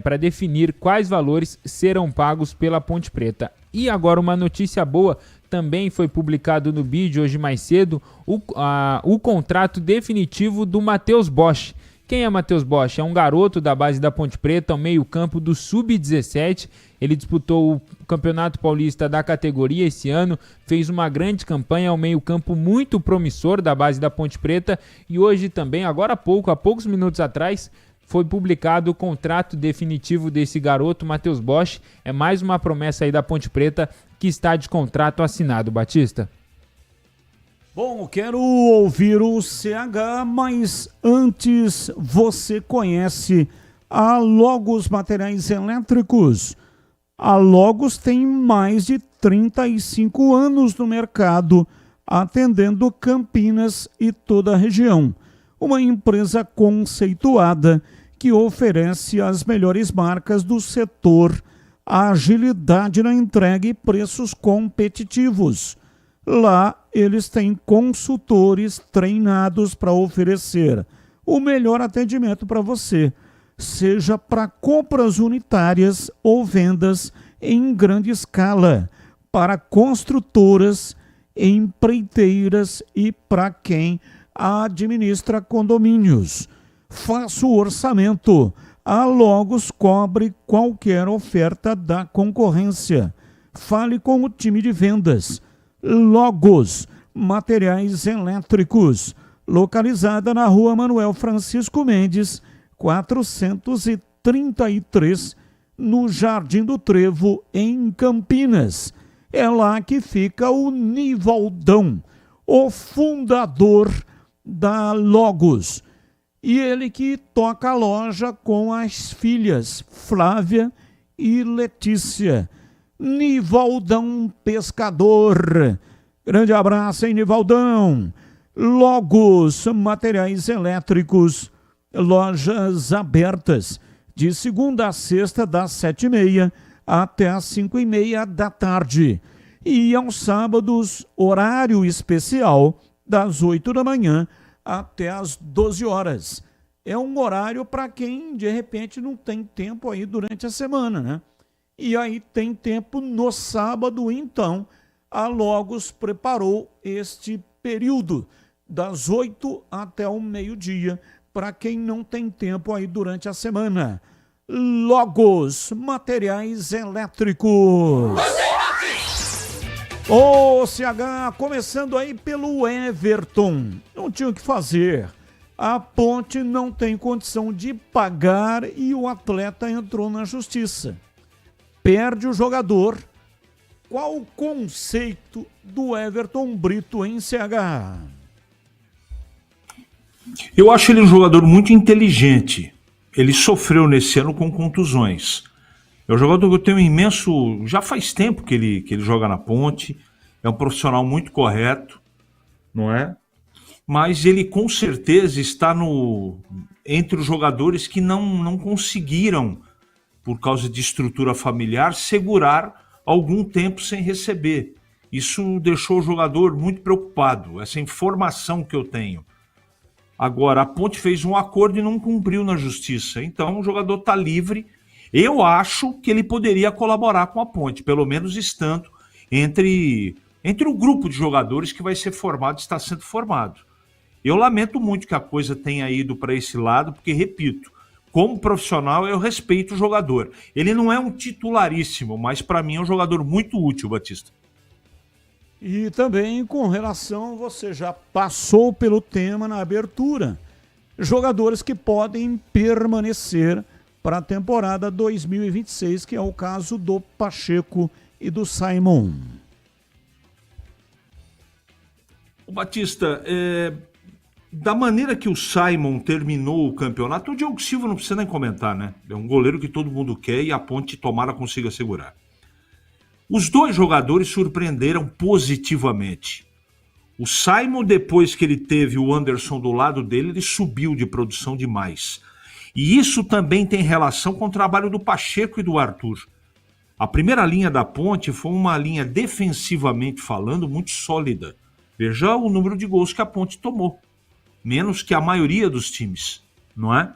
para definir quais valores serão pagos pela Ponte Preta. E agora uma notícia boa, também foi publicado no BID hoje mais cedo, o contrato definitivo do Matheus Bosch. Quem é Matheus Bosch? É um garoto da base da Ponte Preta, ao meio-campo do Sub-17. Ele disputou o Campeonato Paulista da categoria esse ano, fez uma grande campanha, ao meio-campo muito promissor da base da Ponte Preta. E hoje também, agora há poucos minutos atrás, foi publicado o contrato definitivo desse garoto, Matheus Bosch. É mais uma promessa aí da Ponte Preta que está de contrato assinado, Batista. Bom, quero ouvir o CH, mas antes você conhece a Logos Materiais Elétricos. A Logos tem mais de 35 anos no mercado, atendendo Campinas e toda a região. Uma empresa conceituada que oferece as melhores marcas do setor, a agilidade na entrega e preços competitivos. Lá, eles têm consultores treinados para oferecer o melhor atendimento para você, seja para compras unitárias ou vendas em grande escala, para construtoras, empreiteiras e para quem administra condomínios. Faça o orçamento. A Logos cobre qualquer oferta da concorrência. Fale com o time de vendas. Logos Materiais Elétricos, localizada na Rua Manuel Francisco Mendes, 433, no Jardim do Trevo, em Campinas. É lá que fica o Nivaldão, o fundador da Logos. E ele que toca a loja com as filhas Flávia e Letícia. Nivaldão Pescador. Grande abraço, hein, Nivaldão. Logos Materiais Elétricos, lojas abertas de segunda a sexta das 7h30 até as 5h30 da tarde. E aos sábados, horário especial das 8 da manhã até as 12 horas. É um horário para quem, de repente, não tem tempo aí durante a semana, né? E aí tem tempo no sábado, então, a Logos preparou este período das 8 até o meio-dia, para quem não tem tempo aí durante a semana. Logos Materiais Elétricos. Ô, CH, começando aí pelo Everton. Não tinha o que fazer. A Ponte não tem condição de pagar e o atleta entrou na justiça. Perde o jogador. Qual o conceito do Everton Brito em CH? Eu acho ele um jogador muito inteligente. Ele sofreu nesse ano com contusões. É um jogador que eu tenho imenso... Já faz tempo que ele joga na Ponte. É um profissional muito correto, não é? Mas ele com certeza está entre os jogadores que não conseguiram, por causa de estrutura familiar, segurar algum tempo sem receber. Isso deixou o jogador muito preocupado, essa informação que eu tenho. Agora, a Ponte fez um acordo e não cumpriu na justiça, então o jogador está livre. Eu acho que ele poderia colaborar com a Ponte, pelo menos estando entre o grupo de jogadores que vai ser formado, está sendo formado. Eu lamento muito que a coisa tenha ido para esse lado, porque, repito, como profissional eu respeito o jogador. Ele não é um titularíssimo, mas para mim é um jogador muito útil, Batista. E também com relação, você já passou pelo tema na abertura, jogadores que podem permanecer para a temporada 2026, que é o caso do Pacheco e do Simon. O Batista, da maneira que o Simon terminou o campeonato, o Diogo Silva não precisa nem comentar, né? É um goleiro que todo mundo quer e a Ponte tomara consiga segurar. Os dois jogadores surpreenderam positivamente. O Simon, depois que ele teve o Anderson do lado dele, ele subiu de produção demais. E isso também tem relação com o trabalho do Pacheco e do Arthur. A primeira linha da Ponte foi uma linha defensivamente falando muito sólida. Veja o número de gols que a Ponte tomou. Menos que a maioria dos times, não é?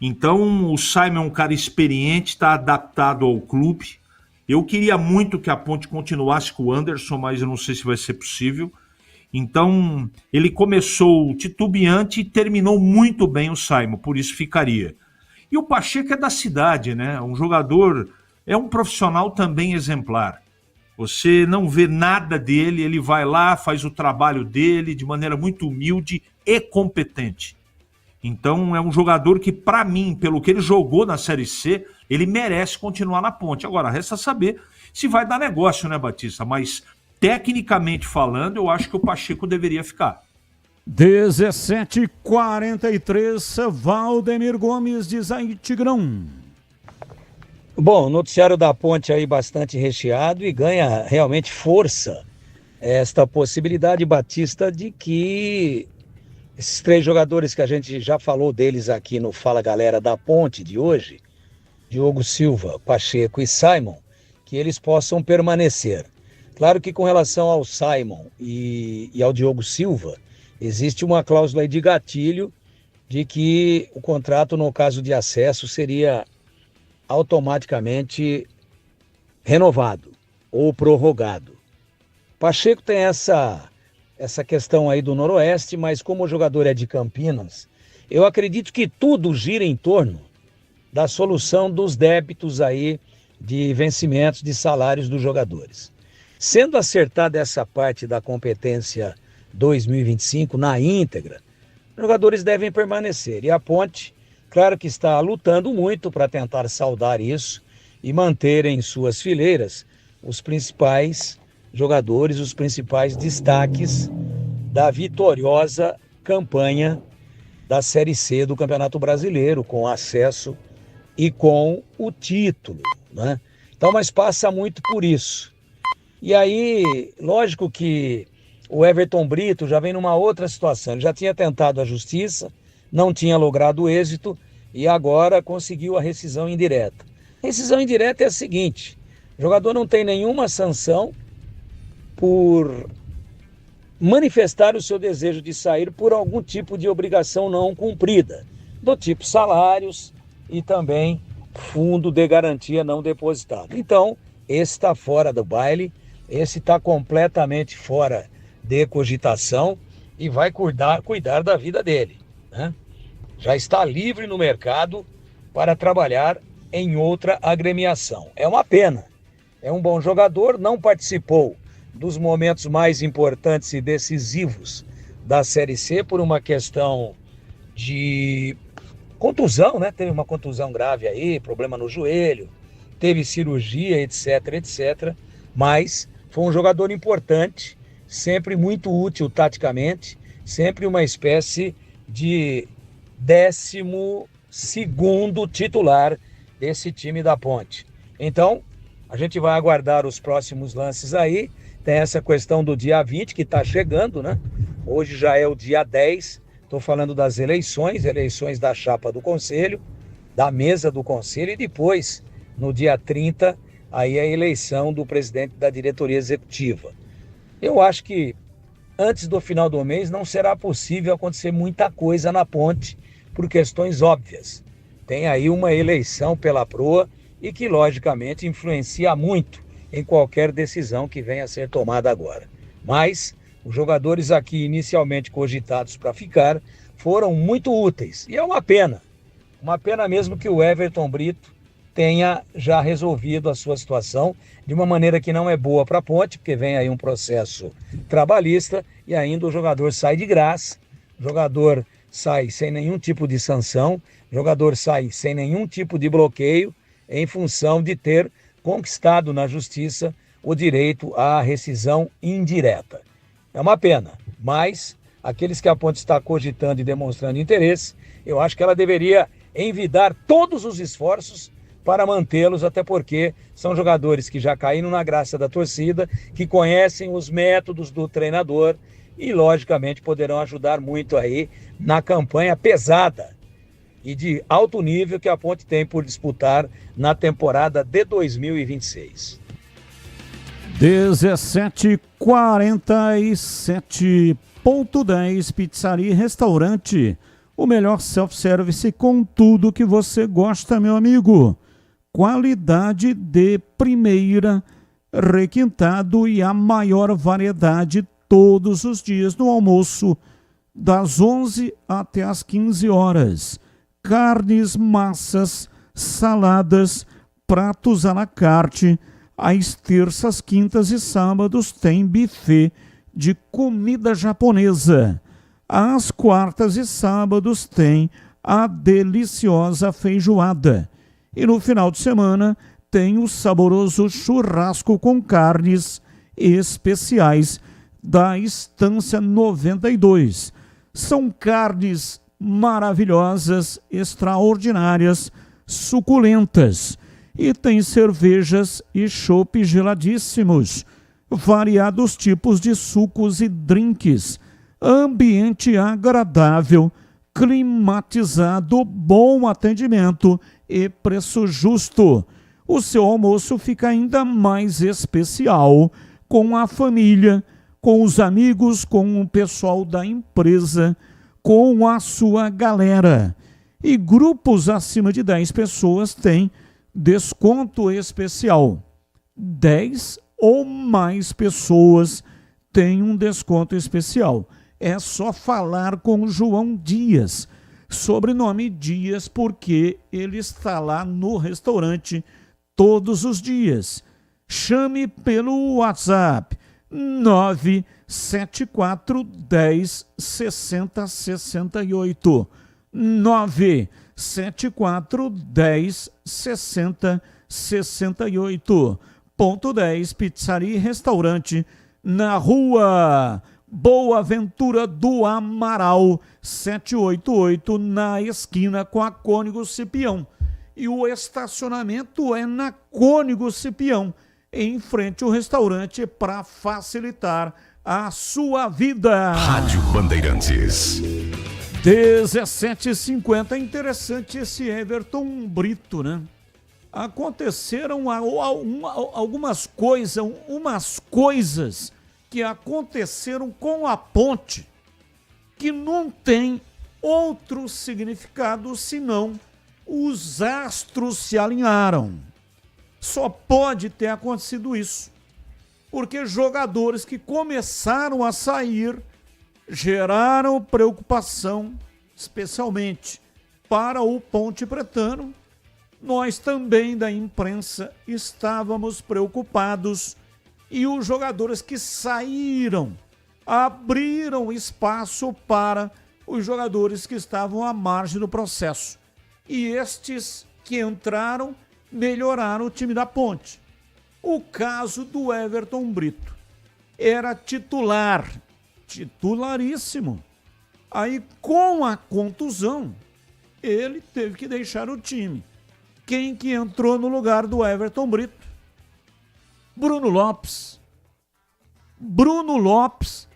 Então o Simon é um cara experiente, está adaptado ao clube. Eu queria muito que a Ponte continuasse com o Anderson, mas eu não sei se vai ser possível. Então, ele começou titubeante e terminou muito bem o Simon, por isso ficaria. E o Pacheco é da cidade, né? Um jogador, é um profissional também exemplar. Você não vê nada dele, ele vai lá, faz o trabalho dele de maneira muito humilde e competente. Então, é um jogador que, para mim, pelo que ele jogou na Série C, ele merece continuar na Ponte. Agora, resta saber se vai dar negócio, né, Batista? Mas, tecnicamente falando, eu acho que o Pacheco deveria ficar. 17h43, Valdemir Gomes diz aí, Tigrão. Bom, o noticiário da Ponte aí bastante recheado e ganha realmente força esta possibilidade, Batista, de que esses três jogadores que a gente já falou deles aqui no Fala Galera da Ponte de hoje, Diogo Silva, Pacheco e Simon, que eles possam permanecer. Claro que com relação ao Simon e ao Diogo Silva, existe uma cláusula aí de gatilho de que o contrato, no caso de acesso, seria automaticamente renovado ou prorrogado. Pacheco tem essa questão aí do Noroeste, mas como o jogador é de Campinas, eu acredito que tudo gira em torno da solução dos débitos aí de vencimentos de salários dos jogadores. Sendo acertada essa parte da competência 2025 na íntegra, os jogadores devem permanecer. E a Ponte, claro que está lutando muito para tentar saldar isso e manter em suas fileiras os principais jogadores, os principais destaques da vitoriosa campanha da Série C do Campeonato Brasileiro, com acesso e com o título, né? Então, mas passa muito por isso. E aí, lógico que o Everton Brito já vem numa outra situação. Ele já tinha tentado a justiça, não tinha logrado êxito e agora conseguiu a rescisão indireta. Rescisão indireta é a seguinte: o jogador não tem nenhuma sanção por manifestar o seu desejo de sair por algum tipo de obrigação não cumprida, do tipo salários e também fundo de garantia não depositado. Então, esse está fora do baile, esse está completamente fora de cogitação e vai cuidar da vida dele, né? Já está livre no mercado para trabalhar em outra agremiação. É uma pena, é um bom jogador, não participou dos momentos mais importantes e decisivos da Série C por uma questão de contusão, né? Teve uma contusão grave aí, problema no joelho, teve cirurgia, etc, etc. Mas foi um jogador importante, sempre muito útil taticamente, sempre uma espécie de 12º titular desse time da Ponte. Então, a gente vai aguardar os próximos lances aí. Tem essa questão do dia 20 que está chegando, né? Hoje já é o dia 10, estou falando das eleições da chapa do Conselho, da mesa do Conselho, e depois, no dia 30, aí a eleição do presidente da diretoria executiva. Eu acho que antes do final do mês não será possível acontecer muita coisa na Ponte, por questões óbvias. Tem aí uma eleição pela proa e que, logicamente, influencia muito em qualquer decisão que venha a ser tomada agora. Mas os jogadores aqui inicialmente cogitados para ficar foram muito úteis. E é uma pena mesmo que o Everton Brito tenha já resolvido a sua situação de uma maneira que não é boa para a Ponte, porque vem aí um processo trabalhista e ainda o jogador sai de graça, o jogador sai sem nenhum tipo de sanção, o jogador sai sem nenhum tipo de bloqueio em função de ter conquistado na justiça o direito à rescisão indireta. É uma pena, mas aqueles que a Ponte está cogitando e demonstrando interesse, eu acho que ela deveria envidar todos os esforços para mantê-los, até porque são jogadores que já caíram na graça da torcida, que conhecem os métodos do treinador e, logicamente, poderão ajudar muito aí na campanha pesada e de alto nível que a Ponte tem por disputar na temporada de 2026. 17:47.10 Pizzaria e Restaurante. O melhor self-service com tudo que você gosta, meu amigo. Qualidade de primeira, requintado e a maior variedade todos os dias no almoço, das 11 até as 15 horas. Carnes, massas, saladas, pratos à la carte. Às terças, quintas e sábados tem buffet de comida japonesa. Às quartas e sábados tem a deliciosa feijoada. E no final de semana tem o saboroso churrasco com carnes especiais da Estância 92. São carnes maravilhosas, extraordinárias, suculentas. E tem cervejas e chopp geladíssimos, variados tipos de sucos e drinks, ambiente agradável, climatizado, bom atendimento e preço justo. O seu almoço fica ainda mais especial com a família, com os amigos, com o pessoal da empresa, com a sua galera. E grupos acima de 10 pessoas têm desconto especial. 10 ou mais pessoas têm um desconto especial. É só falar com o João Dias, sobrenome Dias, porque ele está lá no restaurante todos os dias. Chame pelo WhatsApp 974 10 60 68. 974 10 60 68. Ponto 10, Pizzaria e Restaurante, na rua Boa Ventura do Amaral, 788, na esquina com a Cônigo Cipião. e o estacionamento é na Cônigo Cipião, em frente ao restaurante, para facilitar a sua vida. Rádio Bandeirantes. 17h50, interessante esse Everton Brito, né? Aconteceram algumas coisas que aconteceram com a Ponte que não tem outro significado senão os astros se alinharam. Só pode ter acontecido isso, porque jogadores que começaram a sair geraram preocupação, especialmente para o Ponte Pretano. Nós também da imprensa estávamos preocupados e os jogadores que saíram abriram espaço para os jogadores que estavam à margem do processo. E estes que entraram melhoraram o time da Ponte. O caso do Everton Brito. Era titular, titularíssimo. Aí, com a contusão, ele teve que deixar o time. Quem que entrou no lugar do Everton Brito? Bruno Lopes. Bruno Lopes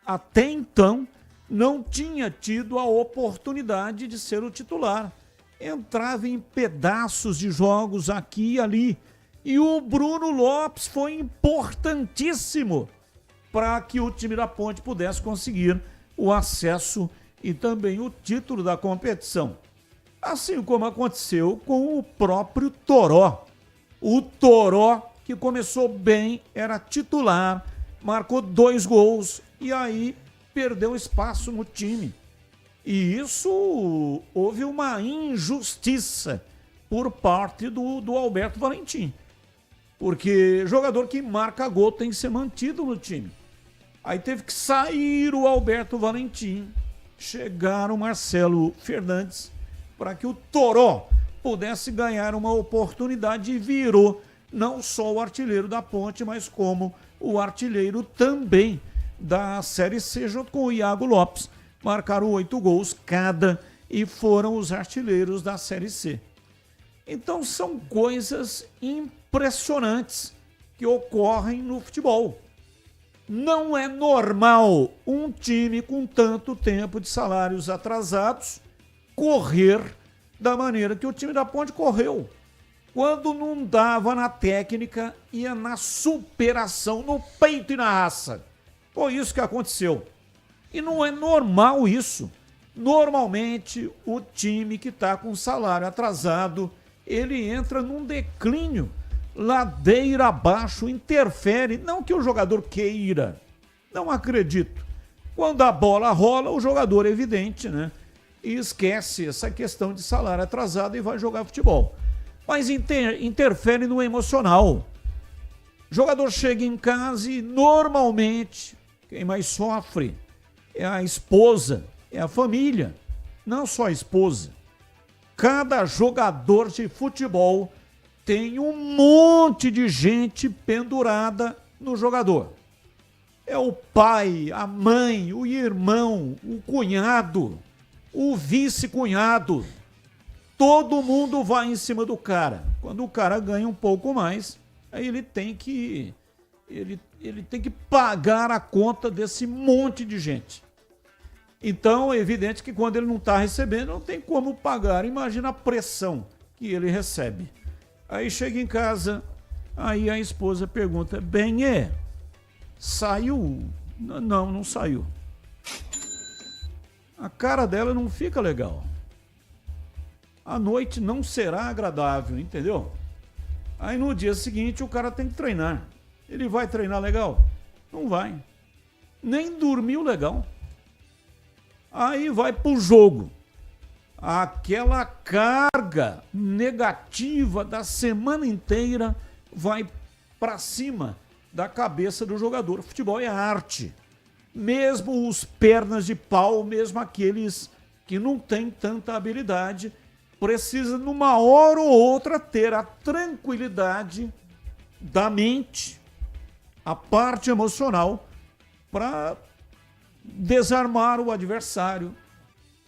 até então, não tinha tido a oportunidade de ser o titular. Entrava em pedaços de jogos aqui e ali. E o Bruno Lopes foi importantíssimo para que o time da Ponte pudesse conseguir o acesso e também o título da competição. Assim como aconteceu com o próprio Toró. O Toró, que começou bem, era titular, marcou 2 gols e aí perdeu espaço no time. E isso houve uma injustiça por parte do Alberto Valentim. Porque jogador que marca gol tem que ser mantido no time. Aí teve que sair o Alberto Valentim, chegar o Marcelo Fernandes, para que o Toró pudesse ganhar uma oportunidade e virou não só o artilheiro da Ponte, mas como o artilheiro também da Série C, junto com o Iago Lopes. Marcaram 8 gols cada e foram os artilheiros da Série C. Então são coisas impressionantes que ocorrem no futebol. Não é normal um time com tanto tempo de salários atrasados correr da maneira que o time da Ponte correu. Quando não dava na técnica, ia na superação, no peito e na raça. Foi isso que aconteceu. E não é normal isso. Normalmente, o time que está com salário atrasado, ele entra num declínio, ladeira abaixo, interfere. Não que o jogador queira, não acredito. Quando a bola rola, o jogador é evidente, né? E esquece essa questão de salário atrasado e vai jogar futebol. Mas interfere no emocional. O jogador chega em casa e normalmente quem mais sofre é a esposa, é a família, não só a esposa. Cada jogador de futebol tem um monte de gente pendurada no jogador. É o pai, a mãe, o irmão, o cunhado, o vice-cunhado. Todo mundo vai em cima do cara. Quando o cara ganha um pouco mais, aí ele tem que pagar a conta desse monte de gente. Então é evidente que quando ele não está recebendo, não tem como pagar. Imagina a pressão que ele recebe. Aí chega em casa, aí a esposa pergunta: Benê, saiu? Não saiu. A cara dela não fica legal. A noite não será agradável, entendeu? Aí no dia seguinte o cara tem que treinar. Ele vai treinar legal? Não vai. Nem dormiu legal. Aí vai pro jogo. Aquela carga negativa da semana inteira vai para cima da cabeça do jogador. Futebol é arte. Mesmo os pernas de pau, mesmo aqueles que não têm tanta habilidade, precisa numa hora ou outra ter a tranquilidade da mente, a parte emocional, para desarmar o adversário,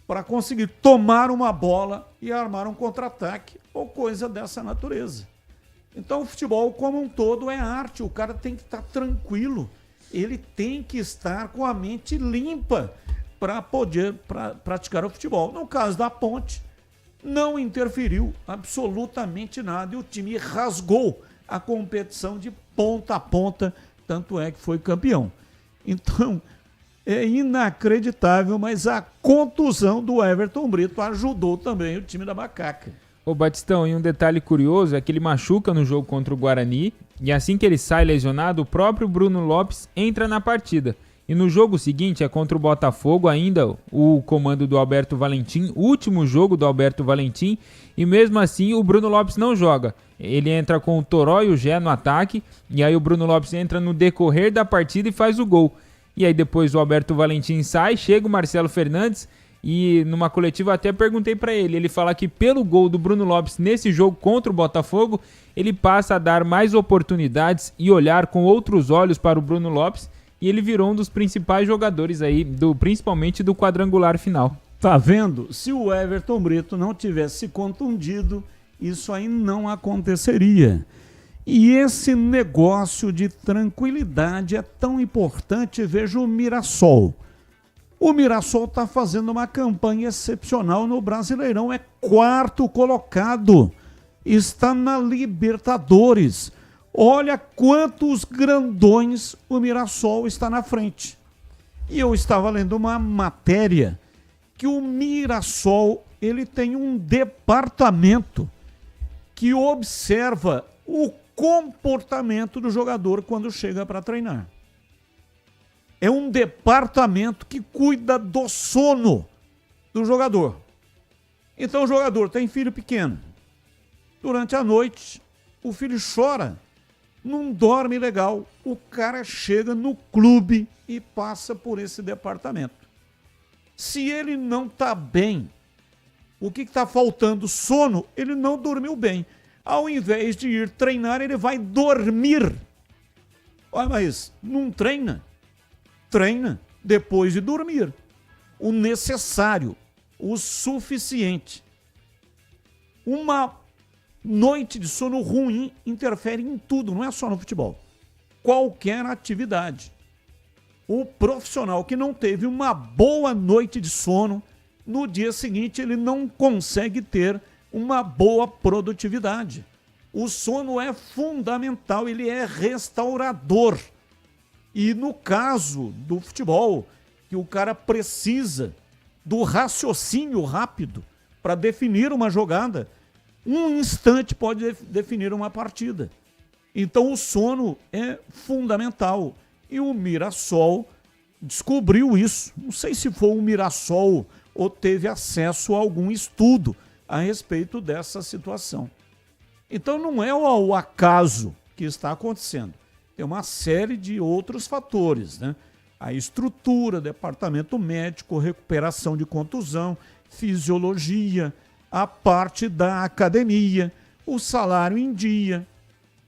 para conseguir tomar uma bola e armar um contra-ataque ou coisa dessa natureza. Então o futebol como um todo é arte, o cara tem que estar tranquilo, ele tem que estar com a mente limpa para poder praticar o futebol. No caso da Ponte, não interferiu absolutamente nada e o time rasgou a competição de ponta a ponta, tanto é que foi campeão. Então, é inacreditável, mas a contusão do Everton Brito ajudou também o time da Macaca. Ô Batistão, e um detalhe curioso é que ele machuca no jogo contra o Guarani e assim que ele sai lesionado, o próprio Bruno Lopes entra na partida. E no jogo seguinte, é contra o Botafogo, ainda o comando do Alberto Valentim, último jogo do Alberto Valentim, e mesmo assim o Bruno Lopes não joga. Ele entra com o Toró e o Gé no ataque, e aí o Bruno Lopes entra no decorrer da partida e faz o gol. E aí depois o Alberto Valentim sai, chega o Marcelo Fernandes, e numa coletiva até perguntei pra ele, ele fala que pelo gol do Bruno Lopes nesse jogo contra o Botafogo, ele passa a dar mais oportunidades e olhar com outros olhos para o Bruno Lopes, e ele virou um dos principais jogadores aí, principalmente do quadrangular final. Tá vendo? Se o Everton Brito não tivesse se contundido, isso aí não aconteceria. E esse negócio de tranquilidade é tão importante. Veja o Mirassol. O Mirassol está fazendo uma campanha excepcional no Brasileirão, é 4º colocado, está na Libertadores. Olha quantos grandões o Mirassol está na frente. E eu estava lendo uma matéria que o Mirassol, ele tem um departamento que observa o comportamento do jogador quando chega para treinar. É um departamento que cuida do sono do jogador. Então o jogador tem filho pequeno. Durante a noite, o filho chora, não dorme legal. O cara chega no clube e passa por esse departamento. Se ele não está bem, o que está faltando? Sono, ele não dormiu bem. Ao invés de ir treinar, ele vai dormir. Olha, mas não treina? Treina depois de dormir. O necessário, o suficiente. Uma noite de sono ruim interfere em tudo, não é só no futebol. Qualquer atividade. O profissional que não teve uma boa noite de sono, no dia seguinte ele não consegue ter uma boa produtividade. O sono é fundamental, ele é restaurador. E no caso do futebol, que o cara precisa do raciocínio rápido para definir uma jogada, um instante pode definir uma partida. Então o sono é fundamental. E o Mirassol descobriu isso. Não sei se foi o Mirassol ou teve acesso a algum estudo a respeito dessa situação. Então não é o acaso que está acontecendo. Tem uma série de outros fatores, né? A estrutura, departamento médico, recuperação de contusão, fisiologia, a parte da academia, o salário em dia.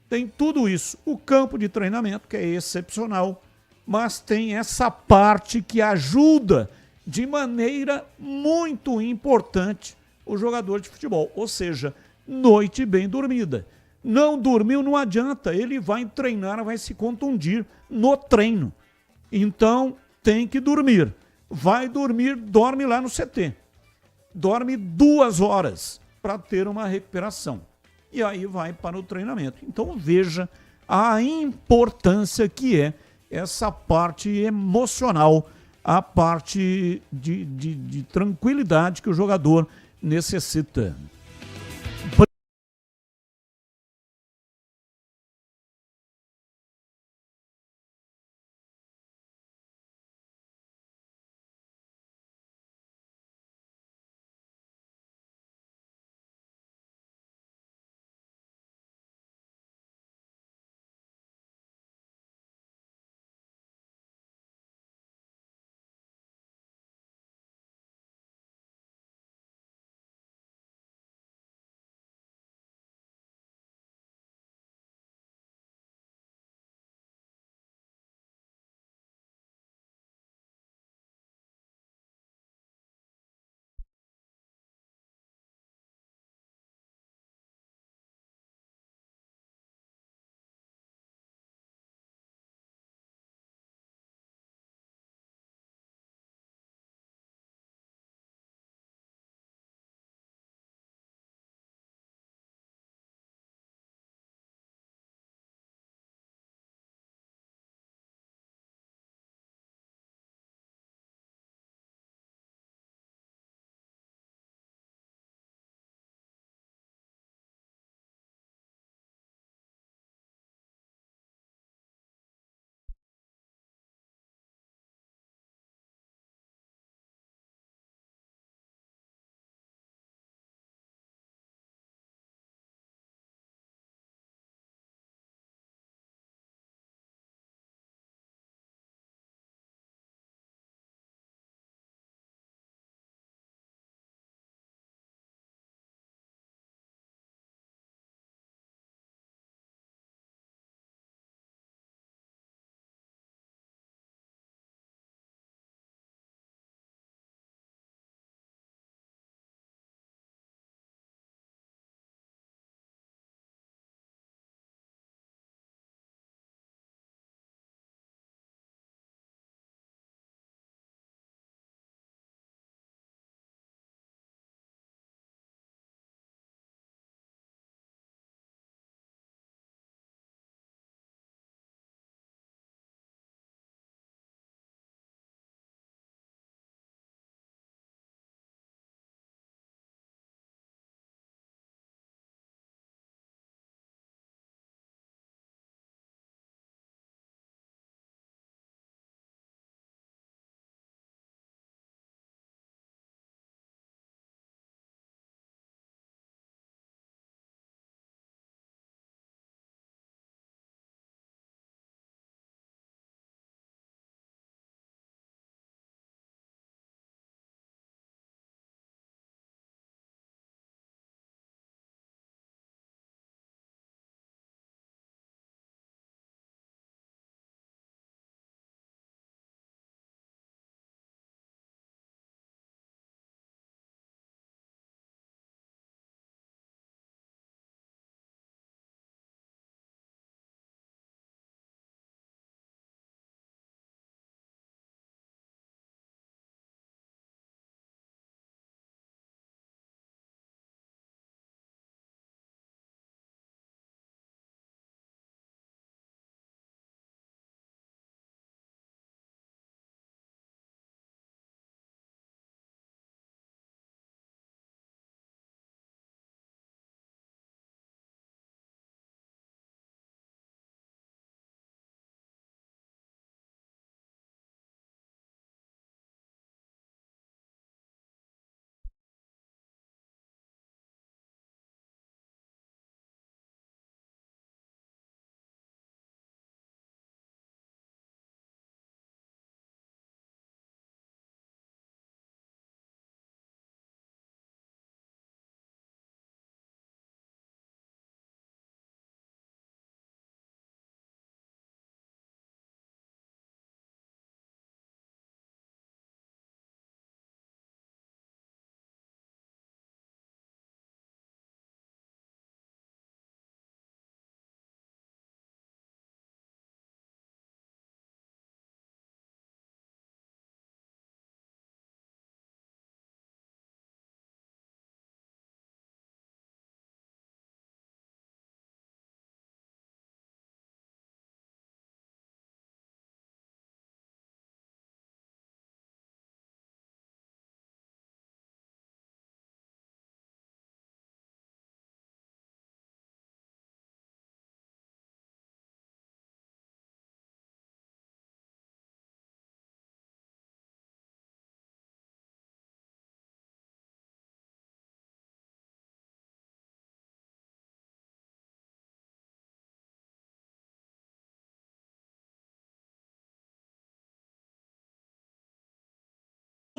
Tem tudo isso. O campo de treinamento, que é excepcional, mas tem essa parte que ajuda de maneira muito importante o jogador de futebol. Ou seja, noite bem dormida. Não dormiu, não adianta. Ele vai treinar, vai se contundir no treino. Então, tem que dormir. Vai dormir, dorme lá no CT. Dorme 2 horas para ter uma recuperação. E aí vai para o treinamento. Então, veja a importância que é essa parte emocional, a parte de tranquilidade que o jogador necessita.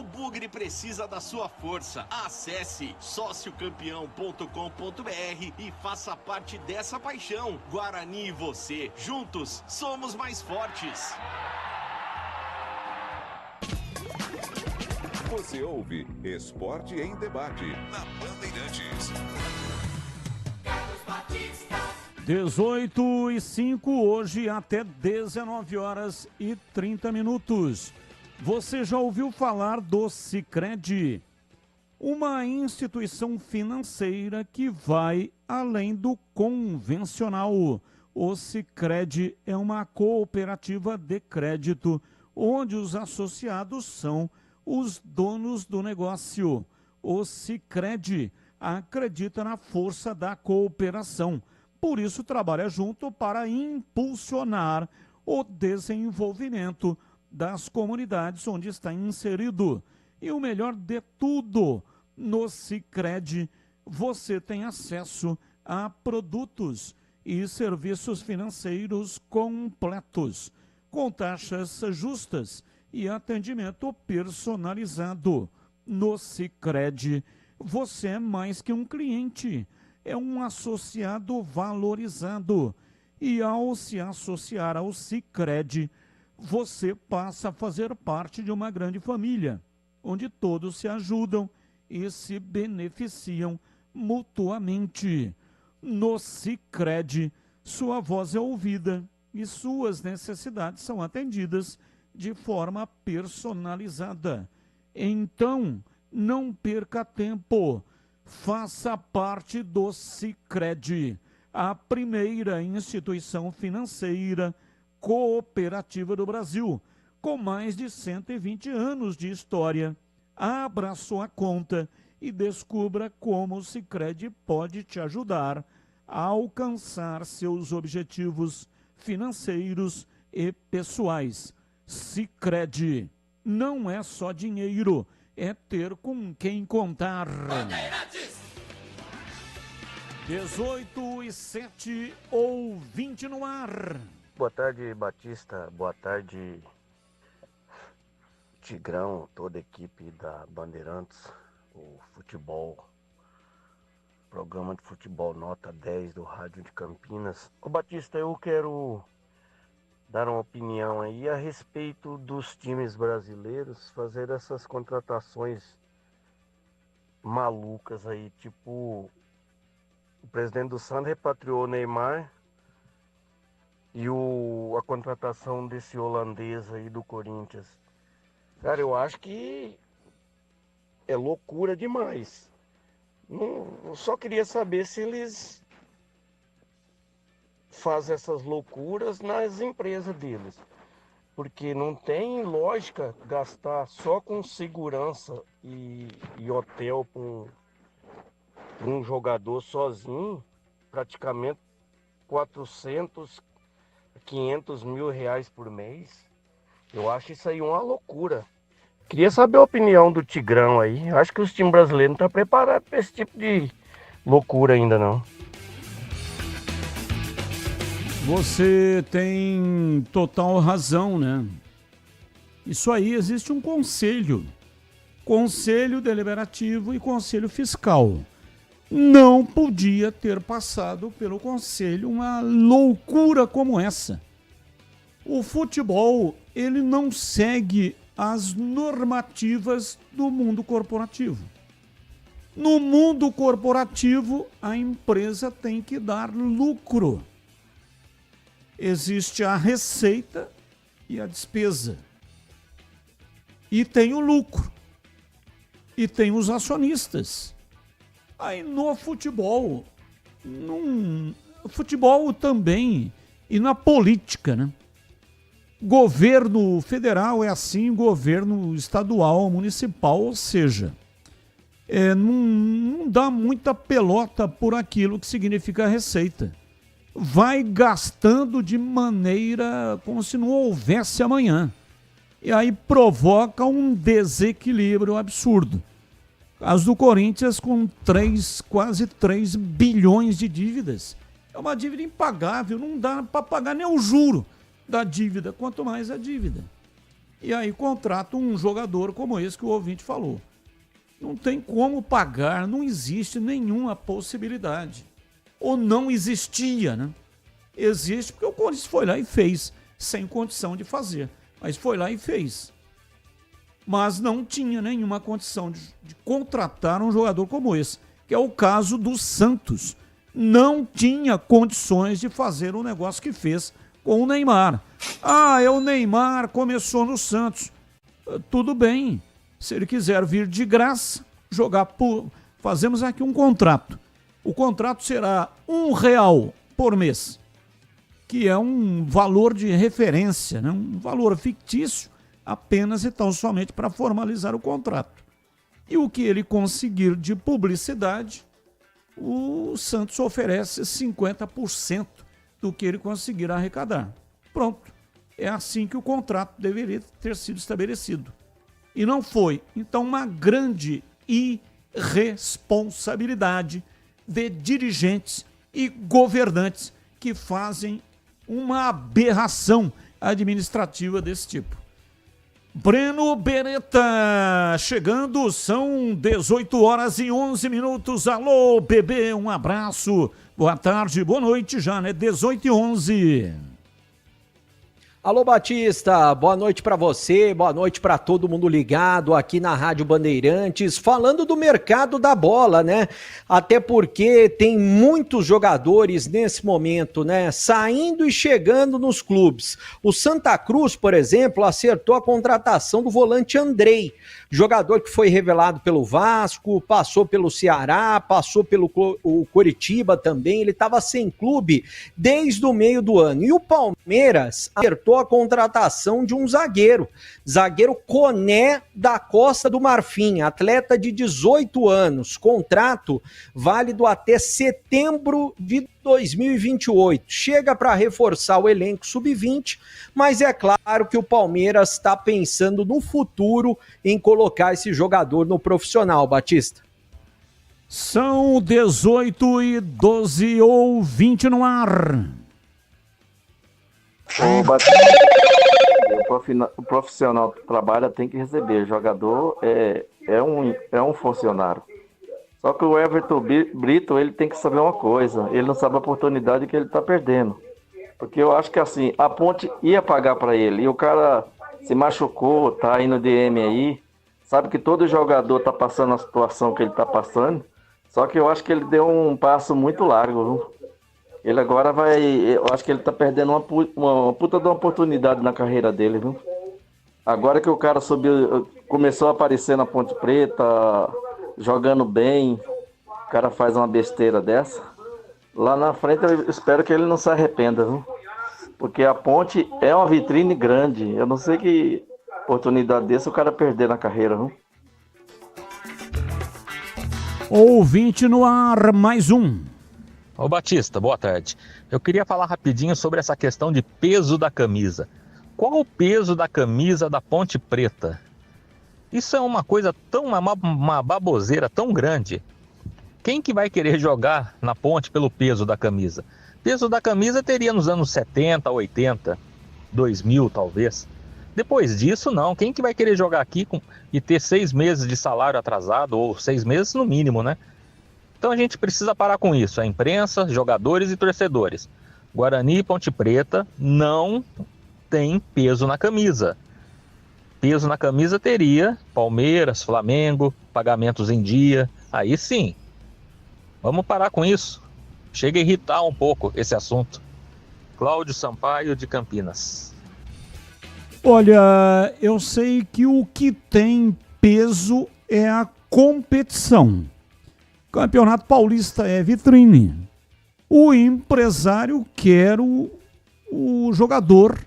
O Bugre precisa da sua força. Acesse sociocampeão.com.br e faça parte dessa paixão. Guarani e você, juntos, somos mais fortes. Você ouve Esporte em Debate na Bandeirantes. 18h05, hoje até 19h30. Você já ouviu falar do Sicredi? Uma instituição financeira que vai além do convencional. O Sicredi é uma cooperativa de crédito, onde os associados são os donos do negócio. O Sicredi acredita na força da cooperação. Por isso, trabalha junto para impulsionar o desenvolvimento das comunidades onde está inserido. E o melhor de tudo, no Sicredi você tem acesso a produtos e serviços financeiros completos, com taxas justas e atendimento personalizado. No Sicredi você é mais que um cliente, é um associado valorizado. E ao se associar ao Sicredi, você passa a fazer parte de uma grande família, onde todos se ajudam e se beneficiam mutuamente. No Sicredi, sua voz é ouvida e suas necessidades são atendidas de forma personalizada. Então, não perca tempo. Faça parte do Sicredi, a primeira instituição financeira cooperativa do Brasil, com mais de 120 anos de história. Abra sua conta e descubra como o Sicredi pode te ajudar a alcançar seus objetivos financeiros e pessoais. Sicredi não é só dinheiro, é ter com quem contar. 18h07, ouvinte no ar. Boa tarde, Batista. Boa tarde, Tigrão, toda a equipe da Bandeirantes, o futebol, programa de futebol nota 10 do Rádio de Campinas. Ô Batista, eu quero dar uma opinião aí a respeito dos times brasileiros fazer essas contratações malucas aí, tipo, o presidente do Santos repatriou o Neymar e a contratação desse holandês aí do Corinthians. Cara, eu acho que é loucura demais. Eu só queria saber se eles fazem essas loucuras nas empresas deles. Porque não tem lógica gastar só com segurança e hotel para um jogador sozinho, praticamente 400, 500 mil reais por mês. Eu acho isso aí uma loucura. Queria saber a opinião do Tigrão aí. Acho que os times brasileiros não estão preparados para esse tipo de loucura ainda não. Você tem total razão, né? Isso aí, existe um conselho deliberativo e conselho fiscal. Não podia ter passado pelo conselho uma loucura como essa. O futebol, ele não segue as normativas do mundo corporativo. No mundo corporativo, a empresa tem que dar lucro. Existe a receita e a despesa. E tem o lucro. E tem os acionistas. Aí no futebol, futebol também, e na política, né? Governo federal é assim, governo estadual, municipal, ou seja, não dá muita pelota por aquilo que significa receita. Vai gastando de maneira como se não houvesse amanhã. E aí provoca um desequilíbrio absurdo. Caso do Corinthians com quase 3 bilhões de dívidas. É uma dívida impagável, não dá para pagar nem o juro da dívida, quanto mais a dívida. E aí contrata um jogador como esse que o ouvinte falou. Não tem como pagar, não existe nenhuma possibilidade. Ou não existia, né? Existe porque o Corinthians foi lá e fez, sem condição de fazer. Mas foi lá e fez. Mas não tinha nenhuma condição de contratar um jogador como esse, que é o caso do Santos. Não tinha condições de fazer o negócio que fez com o Neymar. O Neymar começou no Santos. Tudo bem. Se ele quiser vir de graça, jogar por... Fazemos aqui um contrato. O contrato será R$1 por mês, que é um valor de referência, né? Um valor fictício, apenas e tão somente para formalizar o contrato. E o que ele conseguir de publicidade, o Santos oferece 50% do que ele conseguir arrecadar. Pronto. É assim que o contrato deveria ter sido estabelecido. E não foi. Então, uma grande irresponsabilidade de dirigentes e governantes que fazem uma aberração administrativa desse tipo. Breno Beretta chegando, são 18h11. Alô, bebê, um abraço. Boa tarde, boa noite já, né? 18h11. Alô, Batista, boa noite para você, boa noite para todo mundo ligado aqui na Rádio Bandeirantes, falando do mercado da bola, né? Até porque tem muitos jogadores nesse momento, né? Saindo e chegando nos clubes. O Santa Cruz, por exemplo, acertou a contratação do volante Andrei, jogador que foi revelado pelo Vasco, passou pelo Ceará, passou pelo Coritiba também, ele estava sem clube desde o meio do ano. E o Palmeiras acertou a contratação de um zagueiro Coné da Costa do Marfim, atleta de 18 anos, contrato válido até setembro de 2028. Chega para reforçar o elenco sub-20, mas é claro que o Palmeiras está pensando no futuro em colocar esse jogador no profissional, Batista. São 18h12 ou 20 no ar. O profissional que trabalha tem que receber. O jogador é um funcionário. Só que o Everton Brito, ele tem que saber uma coisa. Ele não sabe a oportunidade que ele está perdendo. Porque eu acho que assim, a Ponte ia pagar para ele. E o cara se machucou, tá aí no DM aí. Sabe que todo jogador tá passando a situação que ele tá passando. Só que eu acho que ele deu um passo muito largo, viu? Ele agora eu acho que ele tá perdendo uma puta de uma oportunidade na carreira dele, viu? Agora que o cara subiu, começou a aparecer na Ponte Preta, jogando bem, o cara faz uma besteira dessa. Lá na frente eu espero que ele não se arrependa, viu? Porque a Ponte é uma vitrine grande. Eu não sei que oportunidade dessa o cara perder na carreira, viu? Ouvinte no ar, mais um. Ô Batista, boa tarde. Eu queria falar rapidinho sobre essa questão de peso da camisa. Qual o peso da camisa da Ponte Preta? Isso é uma coisa tão, uma baboseira tão grande. Quem que vai querer jogar na Ponte pelo peso da camisa? Peso da camisa teria nos anos 70, 80, 2000 talvez. Depois disso não, quem que vai querer jogar aqui e ter 6 meses de salário atrasado, ou 6 meses no mínimo, né? Então a gente precisa parar com isso, a imprensa, jogadores e torcedores. Guarani e Ponte Preta não tem peso na camisa. Peso na camisa teria Palmeiras, Flamengo, pagamentos em dia, aí sim. Vamos parar com isso. Chega a irritar um pouco esse assunto. Cláudio Sampaio, de Campinas. Olha, eu sei que o que tem peso é a competição. Campeonato Paulista é vitrine. O empresário quer o jogador,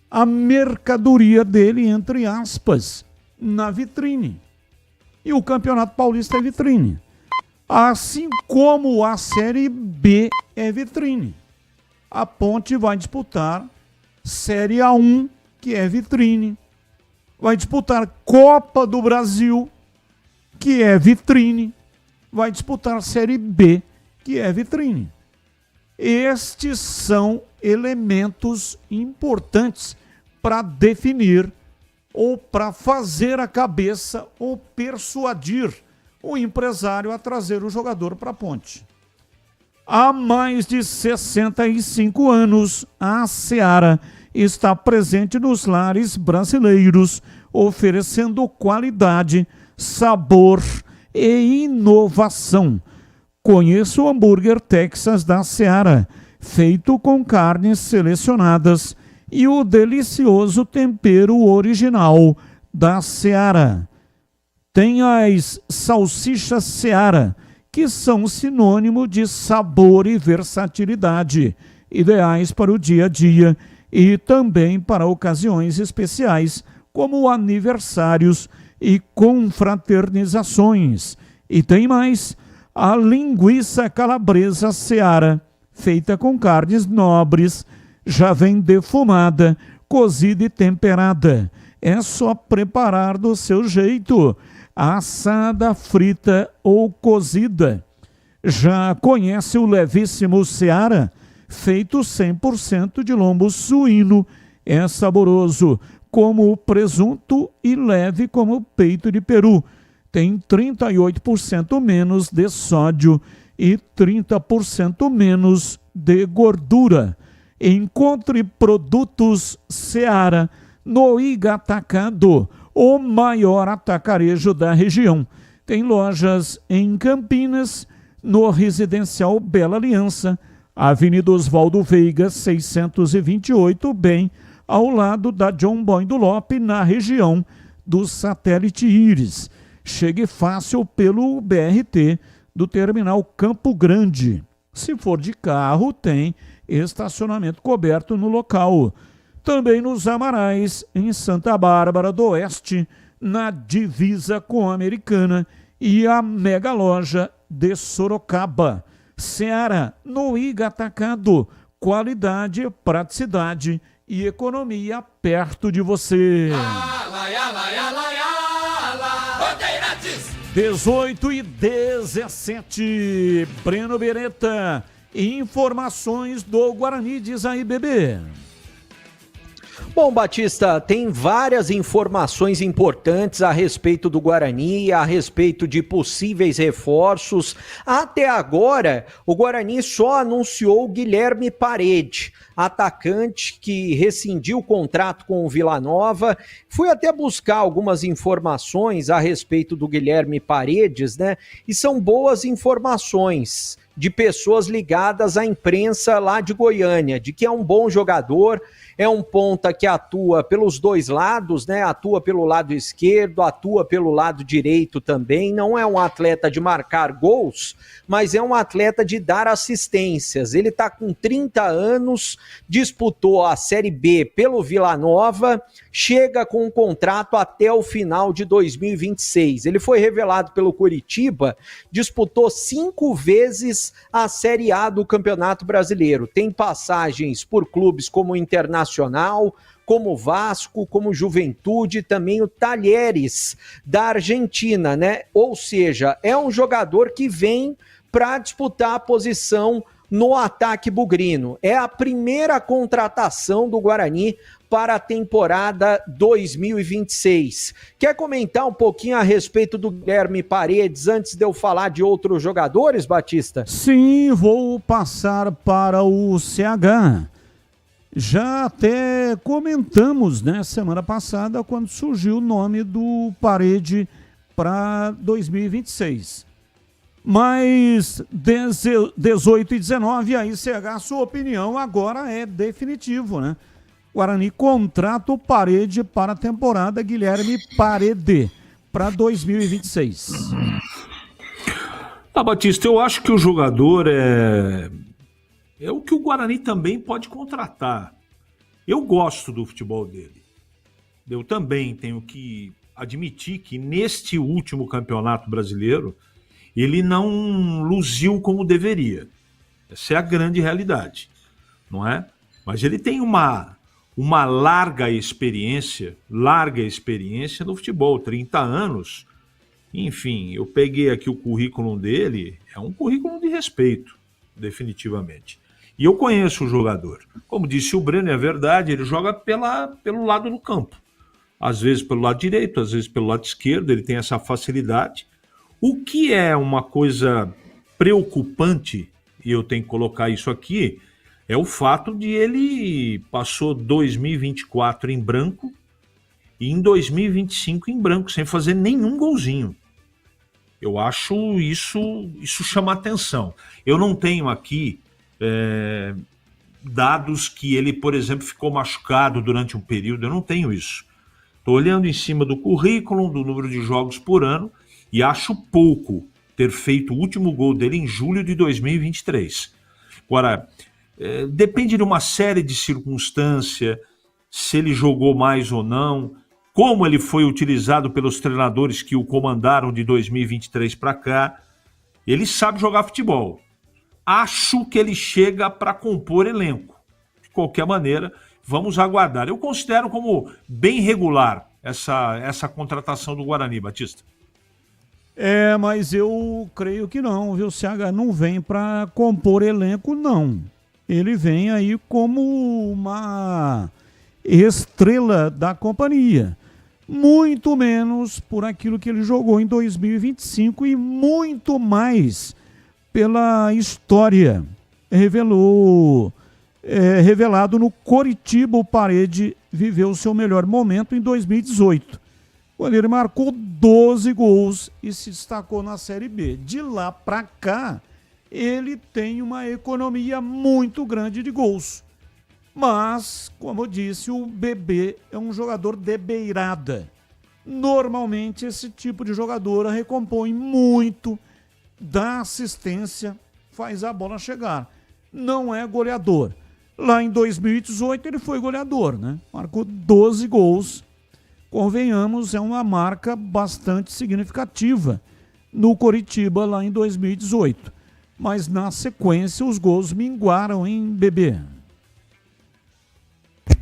a mercadoria dele, entre aspas, na vitrine. E o Campeonato Paulista é vitrine. Assim como a Série B é vitrine. A Ponte vai disputar Série A1, que é vitrine. Vai disputar Copa do Brasil, que é vitrine. Vai disputar Série B, que é vitrine. Estes são elementos importantes para definir ou para fazer a cabeça ou persuadir o empresário a trazer o jogador para a Ponte. Há mais de 65 anos, a Seara está presente nos lares brasileiros, oferecendo qualidade, sabor e inovação. Conheça o hambúrguer Texas da Seara, feito com carnes selecionadas e o delicioso tempero original da Seara. Tem as salsichas Seara, que são sinônimo de sabor e versatilidade, ideais para o dia a dia e também para ocasiões especiais, como aniversários e confraternizações. E tem mais, a linguiça calabresa Seara, feita com carnes nobres, já vem defumada, cozida e temperada. É só preparar do seu jeito, assada, frita ou cozida. Já conhece o levíssimo Seara? Feito 100% de lombo suíno. É saboroso como o presunto e leve como o peito de peru. Tem 38% menos de sódio e 30% menos de gordura. Encontre produtos Seara no Igatacado, o maior atacarejo da região. Tem lojas em Campinas, no Residencial Bela Aliança, Avenida Oswaldo Veiga, 628, bem ao lado da John Boy do Lope, na região do Satélite Íris. Chegue fácil pelo BRT do Terminal Campo Grande. Se for de carro, tem estacionamento coberto no local. Também nos Amarais, em Santa Bárbara do Oeste, na divisa com a Americana, e a mega loja de Sorocaba. Seara, no Igatacado, qualidade, praticidade e economia perto de você. 18h17, Breno Beretta, informações do Guarani, diz aí, bebê. Bom, Batista, tem várias informações importantes a respeito do Guarani, a respeito de possíveis reforços. Até agora, o Guarani só anunciou o Guilherme Parede, atacante que rescindiu o contrato com o Vila Nova. Fui até buscar algumas informações a respeito do Guilherme Paredes, né? E são boas informações de pessoas ligadas à imprensa lá de Goiânia, de que é um bom jogador, é um ponta que atua pelos dois lados, né? Atua pelo lado esquerdo, atua pelo lado direito também. Não é um atleta de marcar gols, mas é um atleta de dar assistências. Ele está com 30 anos, disputou a Série B pelo Vila Nova, chega com um contrato até o final de 2026. Ele foi revelado pelo Coritiba, disputou 5 vezes a Série A do Campeonato Brasileiro. Tem passagens por clubes como o Internacional, como Vasco, como Juventude, também o Talheres da Argentina, né? Ou seja, é um jogador que vem para disputar a posição no ataque bugrino. É a primeira contratação do Guarani para a temporada 2026. Quer comentar um pouquinho a respeito do Guilherme Paredes antes de eu falar de outros jogadores, Batista? Sim, vou passar para o CH. Já até comentamos, né, semana passada, quando surgiu o nome do Parede para 2026. Mas 18 e 19, aí, CH, sua opinião agora é definitivo, né? Guarani contrata o Parede para a temporada Guilherme Parede para 2026. Batista, eu acho que o jogador é o que o Guarani também pode contratar. Eu gosto do futebol dele. Eu também tenho que admitir que neste último campeonato brasileiro ele não luziu como deveria. Essa é a grande realidade, não é? Mas ele tem uma larga experiência no futebol, 30 anos. Enfim, eu peguei aqui o currículo dele, é um currículo de respeito, definitivamente. E eu conheço o jogador. Como disse o Breno, é verdade, ele joga pelo lado do campo. Às vezes pelo lado direito, às vezes pelo lado esquerdo, ele tem essa facilidade. O que é uma coisa preocupante, e eu tenho que colocar isso aqui, é o fato de ele passou 2024 em branco e em 2025 em branco, sem fazer nenhum golzinho. Eu acho isso chama atenção. Eu não tenho aqui dados que ele, por exemplo, ficou machucado durante um período, eu não tenho isso. Estou olhando em cima do currículo, do número de jogos por ano, e acho pouco ter feito o último gol dele em julho de 2023. Agora, depende de uma série de circunstâncias, se ele jogou mais ou não, como ele foi utilizado pelos treinadores que o comandaram de 2023 para cá. Ele sabe jogar futebol. Acho que ele chega para compor elenco. De qualquer maneira, vamos aguardar. Eu considero como bem regular essa contratação do Guarani, Batista. Mas eu creio que não, viu? O CH não vem para compor elenco, não. Ele vem aí como uma estrela da companhia. Muito menos por aquilo que ele jogou em 2025 e muito mais pela história. Revelado no Coritiba, o Parede viveu o seu melhor momento em 2018. Quando ele marcou 12 gols e se destacou na Série B. De lá para cá, ele tem uma economia muito grande de gols. Mas, como eu disse, o Bebê é um jogador de beirada. Normalmente, esse tipo de jogador recompõe muito, dá assistência, faz a bola chegar. Não é goleador. Lá em 2018, ele foi goleador, né? Marcou 12 gols. Convenhamos, é uma marca bastante significativa no Coritiba lá em 2018. Mas, na sequência, os gols minguaram em Bebê.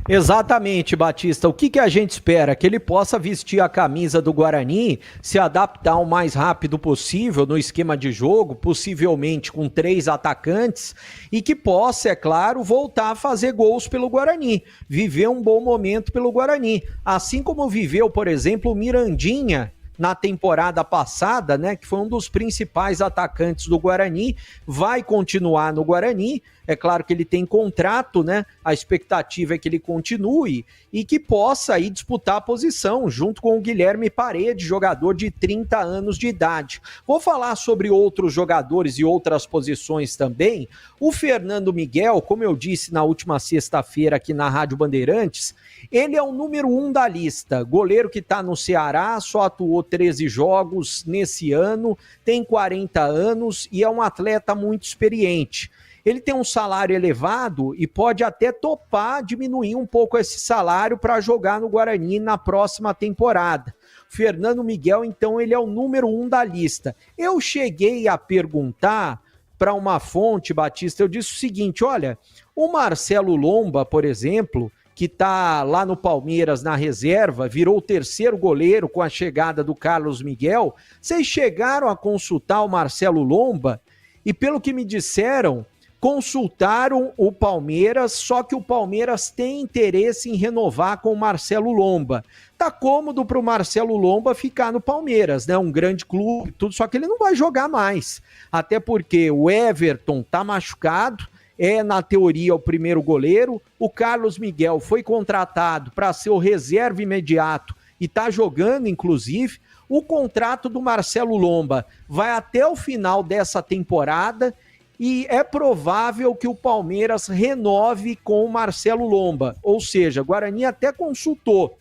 Exatamente, Batista. O que a gente espera? Que ele possa vestir a camisa do Guarani, se adaptar o mais rápido possível no esquema de jogo, possivelmente com 3 atacantes, e que possa, é claro, voltar a fazer gols pelo Guarani, viver um bom momento pelo Guarani. Assim como viveu, por exemplo, o Mirandinha na temporada passada, né, que foi um dos principais atacantes do Guarani, vai continuar no Guarani. É claro que ele tem contrato, né? A expectativa é que ele continue e que possa aí disputar a posição junto com o Guilherme Parede, jogador de 30 anos de idade. Vou falar sobre outros jogadores e outras posições também. O Fernando Miguel, como eu disse na última sexta-feira aqui na Rádio Bandeirantes, ele é o número 1 da lista. Goleiro que está no Ceará, só atuou 13 jogos nesse ano, tem 40 anos e é um atleta muito experiente. Ele tem um salário elevado e pode até topar diminuir um pouco esse salário para jogar no Guarani na próxima temporada. Fernando Miguel, então, ele é o número 1 da lista. Eu cheguei a perguntar para uma fonte, Batista, eu disse o seguinte, olha, o Marcelo Lomba, por exemplo, que está lá no Palmeiras na reserva, virou o terceiro goleiro com a chegada do Carlos Miguel, vocês chegaram a consultar o Marcelo Lomba e, pelo que me disseram, consultaram o Palmeiras, só que o Palmeiras tem interesse em renovar com o Marcelo Lomba. Tá cômodo para o Marcelo Lomba ficar no Palmeiras, né? Um grande clube, tudo, só que ele não vai jogar mais. Até porque o Everton tá machucado, é na teoria o primeiro goleiro, o Carlos Miguel foi contratado para ser o reserva imediato e tá jogando, inclusive. O contrato do Marcelo Lomba vai até o final dessa temporada e é provável que o Palmeiras renove com o Marcelo Lomba, ou seja, o Guarani até consultou,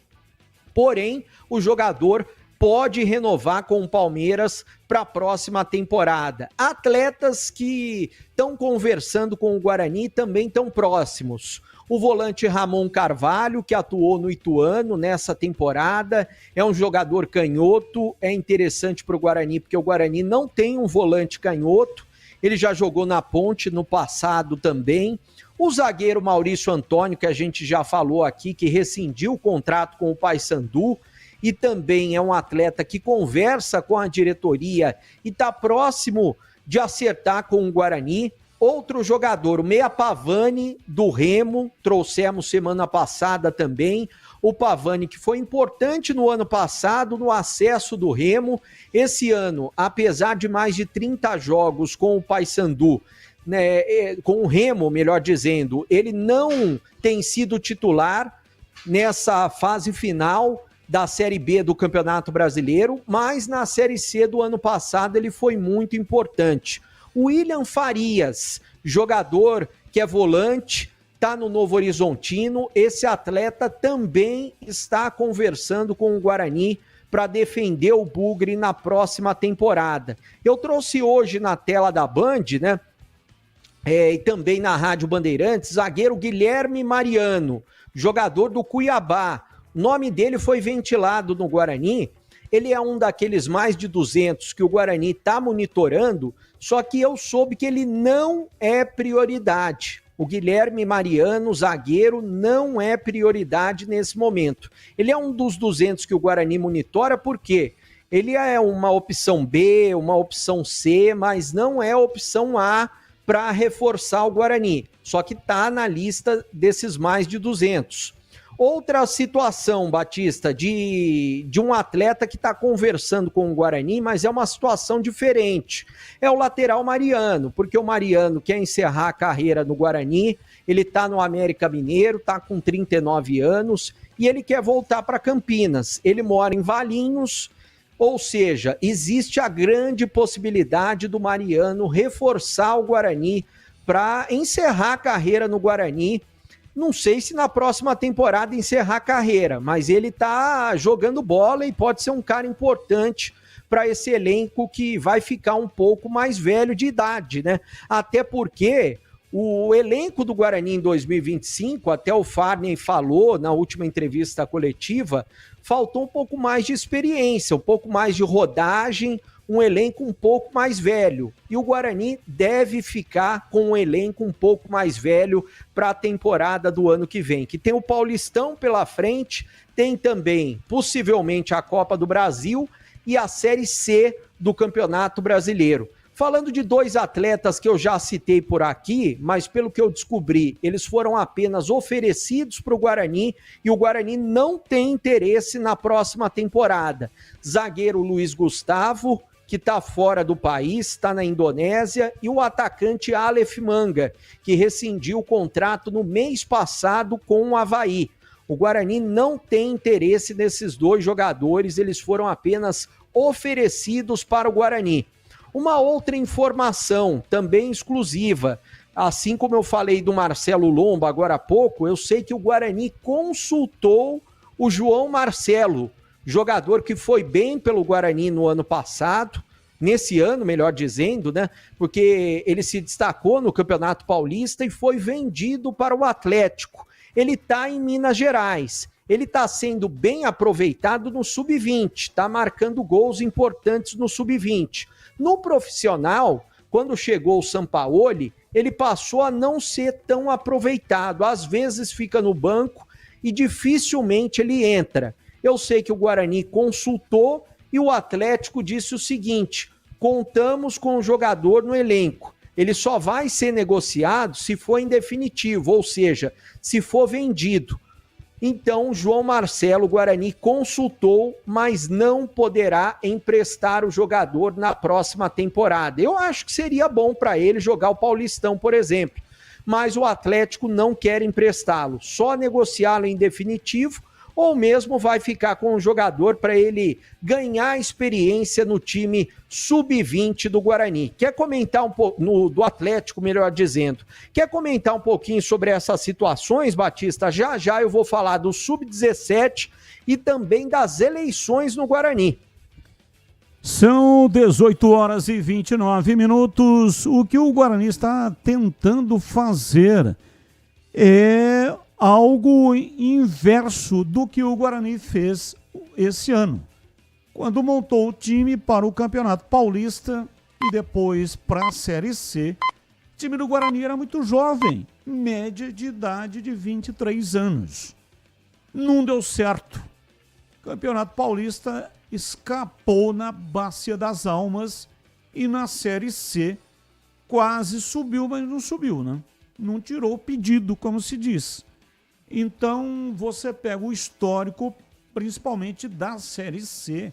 porém o jogador pode renovar com o Palmeiras para a próxima temporada. Atletas que estão conversando com o Guarani também estão próximos. O volante Ramon Carvalho, que atuou no Ituano nessa temporada, é um jogador canhoto, é interessante para o Guarani, porque o Guarani não tem um volante canhoto. Ele já jogou na Ponte no passado também. O zagueiro Maurício Antônio, que a gente já falou aqui, que rescindiu o contrato com o Paysandu e também é um atleta que conversa com a diretoria e está próximo de acertar com o Guarani. Outro jogador, o Meia Pavani, do Remo, trouxemos semana passada também. O Pavani, que foi importante no ano passado, no acesso do Remo. Esse ano, apesar de mais de 30 jogos com o Paysandu, né, com o Remo, melhor dizendo, ele não tem sido titular nessa fase final da Série B do Campeonato Brasileiro, mas na Série C do ano passado ele foi muito importante. O William Farias, jogador que é volante, está no Novo Horizontino. Esse atleta também está conversando com o Guarani para defender o Bugre na próxima temporada. Eu trouxe hoje na tela da Band, né? E também na Rádio Bandeirantes, zagueiro Guilherme Mariano, jogador do Cuiabá. O nome dele foi ventilado no Guarani. Ele é um daqueles mais de 200 que o Guarani está monitorando, só que eu soube que ele não é prioridade. O Guilherme Mariano, zagueiro, não é prioridade nesse momento. Ele é um dos 200 que o Guarani monitora, porque ele é uma opção B, uma opção C, mas não é a opção A para reforçar o Guarani. Só que está na lista desses mais de 200. Outra situação, Batista, de um atleta que está conversando com o Guarani, mas é uma situação diferente. É o lateral Mariano, porque o Mariano quer encerrar a carreira no Guarani, ele está no América Mineiro, está com 39 anos, e ele quer voltar para Campinas. Ele mora em Valinhos, ou seja, existe a grande possibilidade do Mariano reforçar o Guarani para encerrar a carreira no Guarani. Não sei se na próxima temporada encerrar a carreira, mas ele tá jogando bola e pode ser um cara importante para esse elenco que vai ficar um pouco mais velho de idade, né? Até porque o elenco do Guarani em 2025, até o Farney falou na última entrevista coletiva, faltou um pouco mais de experiência, um pouco mais de rodagem, um elenco um pouco mais velho. E o Guarani deve ficar com um elenco um pouco mais velho para a temporada do ano que vem, que tem o Paulistão pela frente, tem também, possivelmente, a Copa do Brasil e a Série C do Campeonato Brasileiro. Falando de dois atletas que eu já citei por aqui, mas pelo que eu descobri, eles foram apenas oferecidos para o Guarani e o Guarani não tem interesse na próxima temporada. Zagueiro Luiz Gustavo, que está fora do país, está na Indonésia, e o atacante Aleph Manga, que rescindiu o contrato no mês passado com o Avaí. O Guarani não tem interesse nesses dois jogadores, eles foram apenas oferecidos para o Guarani. Uma outra informação, também exclusiva, assim como eu falei do Marcelo Lomba agora há pouco, eu sei que o Guarani consultou o João Marcelo, jogador que foi bem pelo Guarani no ano passado, nesse ano, melhor dizendo, né? Porque ele se destacou no Campeonato Paulista e foi vendido para o Atlético. Ele está em Minas Gerais. Ele está sendo bem aproveitado no Sub-20, está marcando gols importantes no Sub-20. No profissional, quando chegou o Sampaoli, ele passou a não ser tão aproveitado. Às vezes fica no banco e dificilmente ele entra. Eu sei que o Guarani consultou e o Atlético disse o seguinte: contamos com o jogador no elenco. Ele só vai ser negociado se for em definitivo, ou seja, se for vendido. Então, João Marcelo, o Guarani consultou, mas não poderá emprestar o jogador na próxima temporada. Eu acho que seria bom para ele jogar o Paulistão, por exemplo, mas o Atlético não quer emprestá-lo, só negociá-lo em definitivo, ou mesmo vai ficar com o jogador para ele ganhar experiência no time sub-20 do Guarani. Quer comentar um pouco, do Atlético, melhor dizendo, quer comentar um pouquinho sobre essas situações, Batista? Já já eu vou falar do sub-17 e também das eleições no Guarani. São 18 horas e 29 minutos. O que o Guarani está tentando fazer é algo inverso do que o Guarani fez esse ano, quando montou o time para o Campeonato Paulista e depois para a Série C. O time do Guarani era muito jovem, média de idade de 23 anos. Não deu certo. O Campeonato Paulista escapou na Bacia das Almas e na Série C quase subiu, mas não subiu, né? Não tirou o pedido, como se diz. Então, você pega o histórico, principalmente da Série C.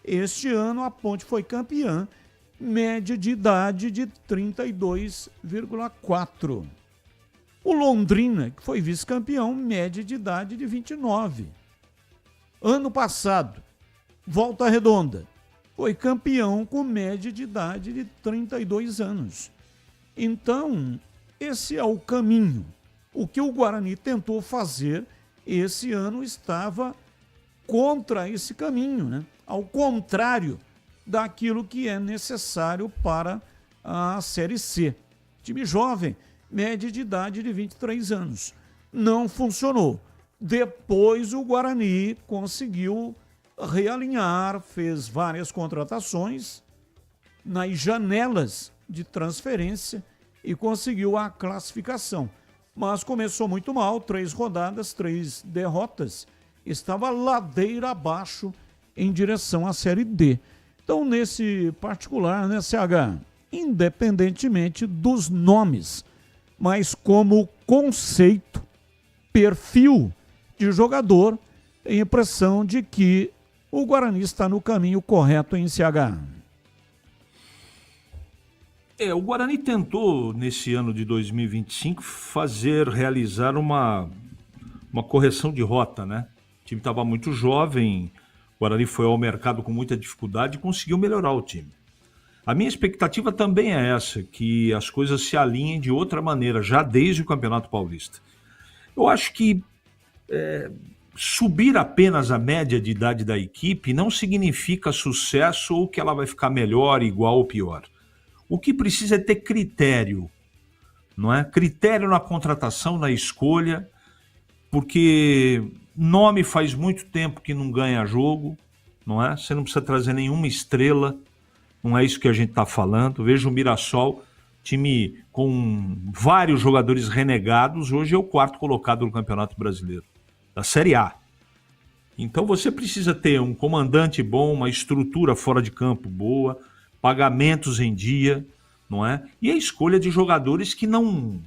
Este ano, a Ponte foi campeã, média de idade de 32,4. O Londrina, que foi vice-campeão, média de idade de 29. Ano passado, Volta Redonda, foi campeão com média de idade de 32 anos. Então, esse é o caminho. O que o Guarani tentou fazer esse ano estava contra esse caminho, né? Ao contrário daquilo que é necessário para a Série C. Time jovem, média de idade de 23 anos. Não funcionou. Depois o Guarani conseguiu realinhar, fez várias contratações nas janelas de transferência e conseguiu a classificação. Mas começou muito mal, 3 rodadas, 3 derrotas. Estava ladeira abaixo em direção à Série D. Então, nesse particular, né, CH, independentemente dos nomes, mas como conceito, perfil de jogador, tem a impressão de que o Guarani está no caminho correto em CH. O Guarani tentou, nesse ano de 2025, realizar uma correção de rota, né? O time estava muito jovem, o Guarani foi ao mercado com muita dificuldade e conseguiu melhorar o time. A minha expectativa também é essa, que as coisas se alinhem de outra maneira, já desde o Campeonato Paulista. Eu acho que subir apenas a média de idade da equipe não significa sucesso ou que ela vai ficar melhor, igual ou pior. O que precisa é ter critério, não é? Critério na contratação, na escolha, porque nome faz muito tempo que não ganha jogo, não é? Você não precisa trazer nenhuma estrela, não é isso que a gente está falando. Veja o Mirassol, time com vários jogadores renegados, hoje é o 4º colocado no Campeonato Brasileiro, da Série A. Então você precisa ter um comandante bom, uma estrutura fora de campo boa, pagamentos em dia, não é? E a escolha de jogadores que não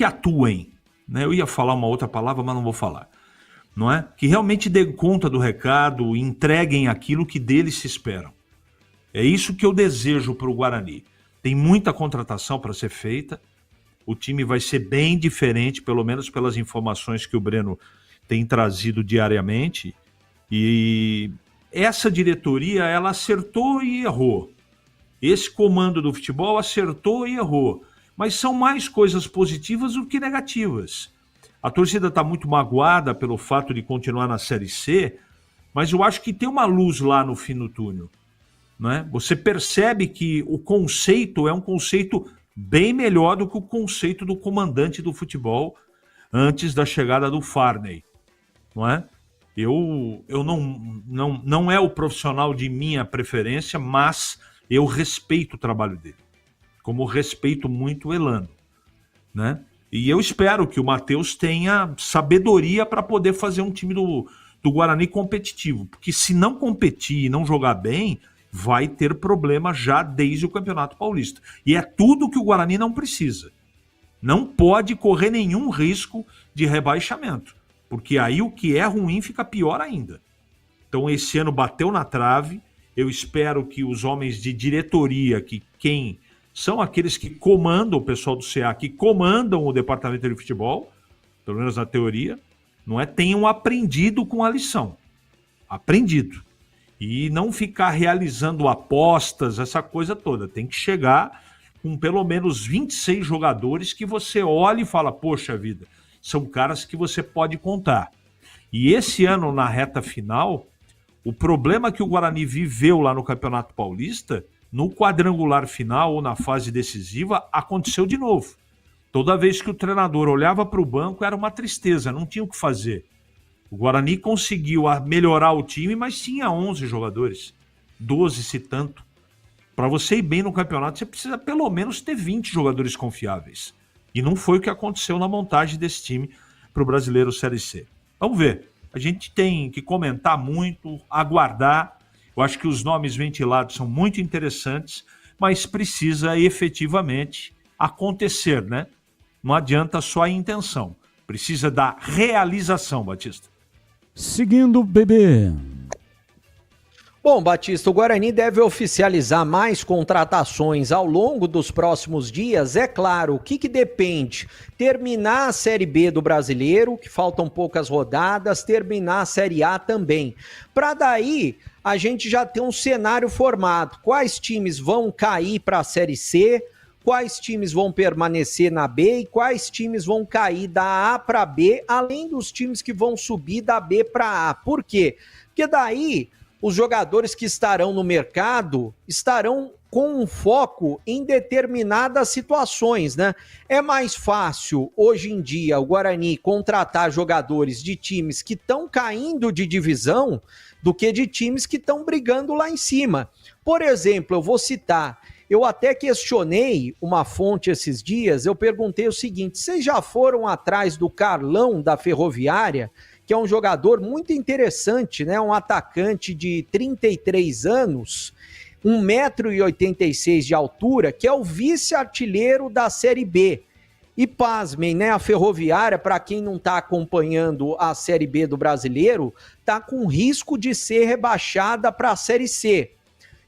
atuem, né? Eu ia falar uma outra palavra, mas não vou falar, não é? Que realmente dê conta do recado, entreguem aquilo que deles se esperam. É isso que eu desejo para o Guarani. Tem muita contratação para ser feita, o time vai ser bem diferente, pelo menos pelas informações que o Breno tem trazido diariamente, e essa diretoria, ela acertou e errou. Esse comando do futebol acertou e errou. Mas são mais coisas positivas do que negativas. A torcida está muito magoada pelo fato de continuar na Série C, mas eu acho que tem uma luz lá no fim do túnel, não é? Você percebe que o conceito é um conceito bem melhor do que o conceito do comandante do futebol antes da chegada do Farney, não é? Eu não é o profissional de minha preferência, mas eu respeito o trabalho dele, como respeito muito o Elano, né? E eu espero que o Matheus tenha sabedoria para poder fazer um time do Guarani competitivo, porque se não competir e não jogar bem, vai ter problema já desde o Campeonato Paulista. E é tudo que o Guarani não precisa. Não pode correr nenhum risco de rebaixamento, porque aí o que é ruim fica pior ainda. Então esse ano bateu na trave, eu espero que os homens de diretoria, que quem são aqueles que comandam, o pessoal do CA, que comandam o departamento de futebol, pelo menos na teoria, não é, tenham aprendido com a lição. Aprendido. E não ficar realizando apostas, essa coisa toda. Tem que chegar com pelo menos 26 jogadores que você olha e fala, poxa vida, são caras que você pode contar. E esse ano, na reta final, o problema que o Guarani viveu lá no Campeonato Paulista, no quadrangular final ou na fase decisiva, aconteceu de novo. Toda vez que o treinador olhava para o banco, era uma tristeza, não tinha o que fazer. O Guarani conseguiu melhorar o time, mas tinha 11 jogadores, 12 se tanto. Para você ir bem no campeonato, você precisa pelo menos ter 20 jogadores confiáveis. E não foi o que aconteceu na montagem desse time para o Brasileiro Série C. Vamos ver. A gente tem que comentar muito, aguardar. Eu acho que os nomes ventilados são muito interessantes, mas precisa efetivamente acontecer, né? Não adianta só a intenção, precisa da realização, Batista. Seguindo, bebê. Bom, Batista, o Guarani deve oficializar mais contratações ao longo dos próximos dias. É claro, o que depende? Terminar a Série B do Brasileiro, que faltam poucas rodadas, terminar a Série A também. Para daí, a gente já ter um cenário formado. Quais times vão cair para a Série C, quais times vão permanecer na B e quais times vão cair da A para B, além dos times que vão subir da B para A. Por quê? Porque daí os jogadores que estarão no mercado estarão com um foco em determinadas situações, né? É mais fácil, hoje em dia, o Guarani contratar jogadores de times que estão caindo de divisão do que de times que estão brigando lá em cima. Por exemplo, eu vou citar, eu até questionei uma fonte esses dias, eu perguntei o seguinte: vocês já foram atrás do Carlão da Ferroviária, que é um jogador muito interessante, né? Um atacante de 33 anos, 1,86 m de altura, que é o vice-artilheiro da Série B. E pasmem, né? A Ferroviária, para quem não está acompanhando a Série B do Brasileiro, está com risco de ser rebaixada para a Série C.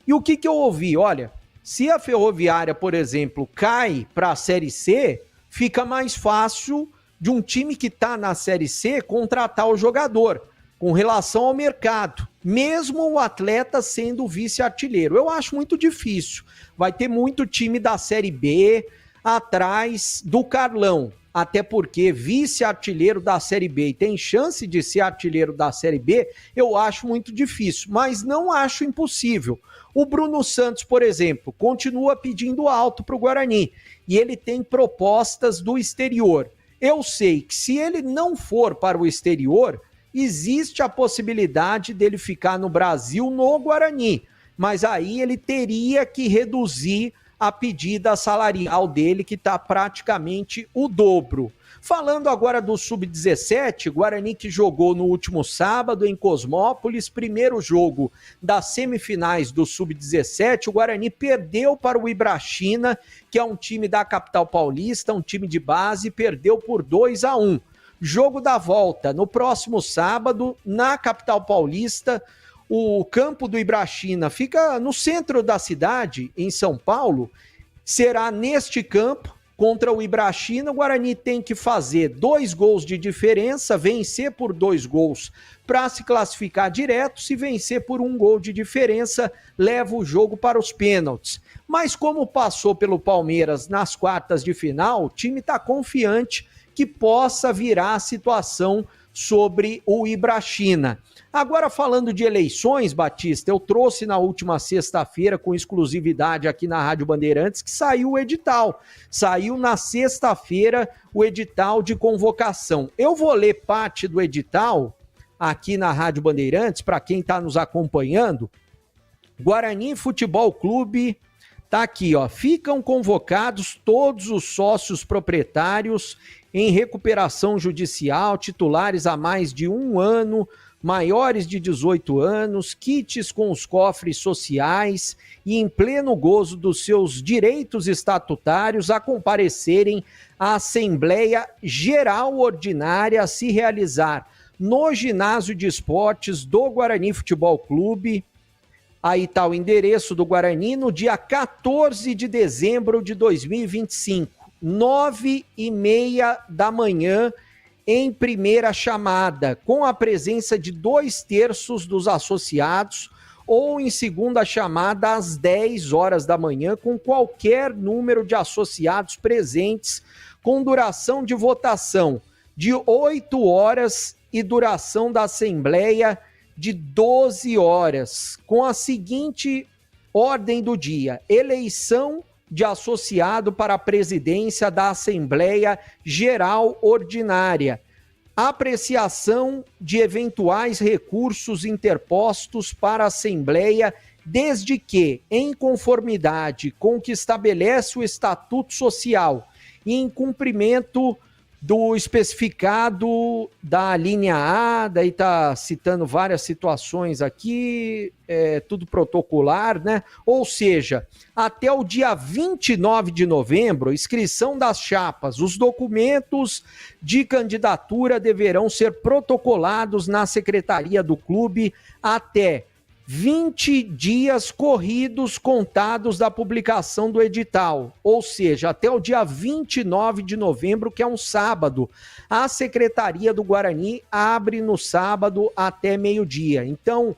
E o que eu ouvi? Olha, se a Ferroviária, por exemplo, cai para a Série C, fica mais fácil de um time que está na Série C contratar o jogador com relação ao mercado, mesmo o atleta sendo vice-artilheiro. Eu acho muito difícil. Vai ter muito time da Série B atrás do Carlão, até porque vice-artilheiro da Série B e tem chance de ser artilheiro da Série B, eu acho muito difícil, mas não acho impossível. O Bruno Santos, por exemplo, continua pedindo alto para o Guarani e ele tem propostas do exterior. Eu sei que se ele não for para o exterior, existe a possibilidade dele ficar no Brasil no Guarani, mas aí ele teria que reduzir a pedida salarial dele, que está praticamente o dobro. Falando agora do Sub-17, Guarani que jogou no último sábado em Cosmópolis, primeiro jogo das semifinais do Sub-17, o Guarani perdeu para o Ibrachina, que é um time da capital paulista, um time de base, perdeu por 2-1. Jogo da volta, no próximo sábado, na capital paulista. O campo do Ibrachina fica no centro da cidade, em São Paulo. Será neste campo, contra o Ibrachina. O Guarani tem que fazer 2 gols de diferença, vencer por 2 gols para se classificar direto. Se vencer por 1 gol de diferença, leva o jogo para os pênaltis. Mas como passou pelo Palmeiras nas quartas de final, o time está confiante que possa virar a situação sobre o Ibrachina. Agora, falando de eleições, Batista, eu trouxe na última sexta-feira, com exclusividade aqui na Rádio Bandeirantes, que saiu o edital. Saiu na sexta-feira o edital de convocação. Eu vou ler parte do edital aqui na Rádio Bandeirantes, para quem está nos acompanhando. Guarani Futebol Clube, tá aqui, ó. Ficam convocados todos os sócios proprietários em recuperação judicial, titulares há mais de 1 ano, maiores de 18 anos, kits com os cofres sociais e em pleno gozo dos seus direitos estatutários a comparecerem à Assembleia Geral Ordinária a se realizar no Ginásio de Esportes do Guarani Futebol Clube. Aí está o endereço do Guarani, no dia 14 de dezembro de 2025, 9h30 da manhã, em primeira chamada, com a presença de 2/3 dos associados, ou em segunda chamada, às 10 horas da manhã, com qualquer número de associados presentes, com duração de votação de 8 horas e duração da Assembleia de 12 horas, com a seguinte ordem do dia: eleição de associado para a presidência da Assembleia Geral Ordinária, apreciação de eventuais recursos interpostos para a Assembleia, desde que, em conformidade com o que estabelece o Estatuto Social e em cumprimento do especificado da linha A, daí tá citando várias situações aqui, tudo protocolar, né? Ou seja, até o dia 29 de novembro, inscrição das chapas, os documentos de candidatura deverão ser protocolados na secretaria do clube até 20 dias corridos contados da publicação do edital, ou seja, até o dia 29 de novembro, que é um sábado. A Secretaria do Guarani abre no sábado até meio-dia. Então,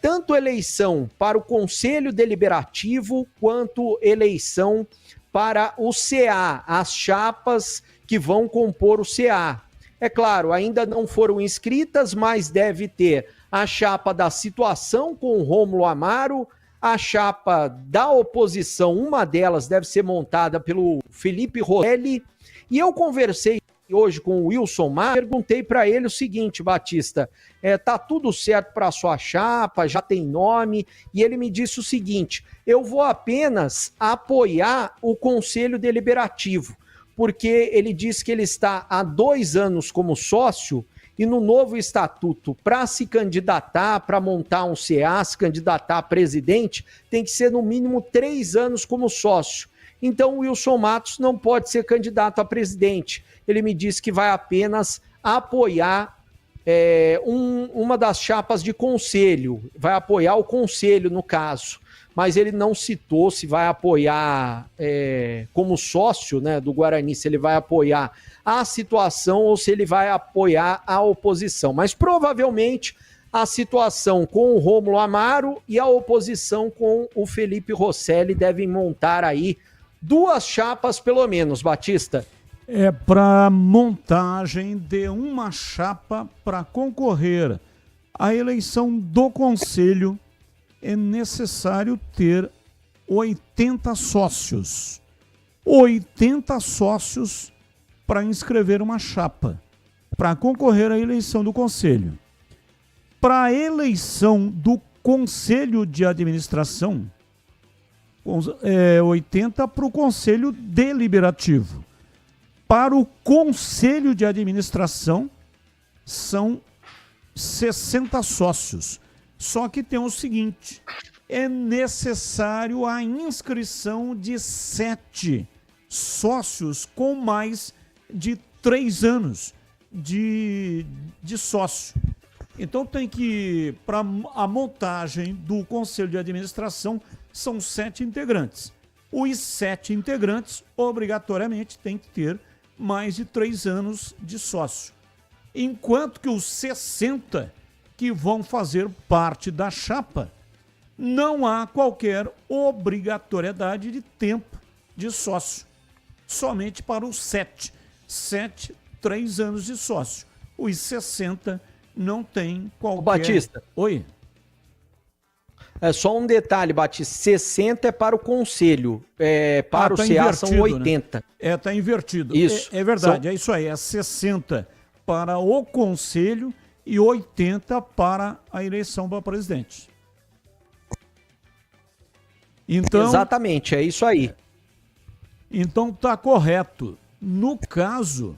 tanto eleição para o Conselho Deliberativo, quanto eleição para o CA, as chapas que vão compor o CA. É claro, ainda não foram inscritas, mas deve ter a chapa da situação com o Rômulo Amaro, a chapa da oposição, uma delas deve ser montada pelo Felipe Rosselli, e eu conversei hoje com o Wilson Mar, perguntei para ele o seguinte, Batista, tá tudo certo para a sua chapa, já tem nome, e ele me disse o seguinte, eu vou apenas apoiar o Conselho Deliberativo, porque ele disse que ele está há 2 anos como sócio, e no novo estatuto, para se candidatar, para montar um CA, se candidatar a presidente, tem que ser no mínimo 3 anos como sócio. Então o Wilson Matos não pode ser candidato a presidente. Ele me disse que vai apenas apoiar uma das chapas de conselho, vai apoiar o conselho no caso, mas ele não citou se vai apoiar como sócio, né, do Guarani, se ele vai apoiar a situação ou se ele vai apoiar a oposição. Mas provavelmente a situação com o Rômulo Amaro e a oposição com o Felipe Rosselli devem montar aí 2 chapas pelo menos, Batista. É para montagem de uma chapa para concorrer à eleição do Conselho é necessário ter 80 sócios. 80 sócios para inscrever uma chapa, para concorrer à eleição do Conselho. Para a eleição do Conselho de Administração, 80 para o Conselho Deliberativo. Para o Conselho de Administração, são 60 sócios. Só que tem o seguinte, é necessário a inscrição de 7 sócios com mais de 3 anos de sócio. Então tem que, para a montagem do Conselho de Administração, são 7 integrantes. Os 7 integrantes, obrigatoriamente, têm que ter mais de 3 anos de sócio. Enquanto que os 60 que vão fazer parte da chapa, não há qualquer obrigatoriedade de tempo de sócio. Somente para os 7. 3 anos de sócio. Os 60 não tem qualquer... Batista. Oi? É só um detalhe, Batista. 60 é para o conselho. Para o CA são 80. Né? Tá invertido. Isso. É verdade, é isso aí. É 60 para o conselho e 80 para a eleição para presidente. Então, exatamente, é isso aí. Então tá correto. No caso,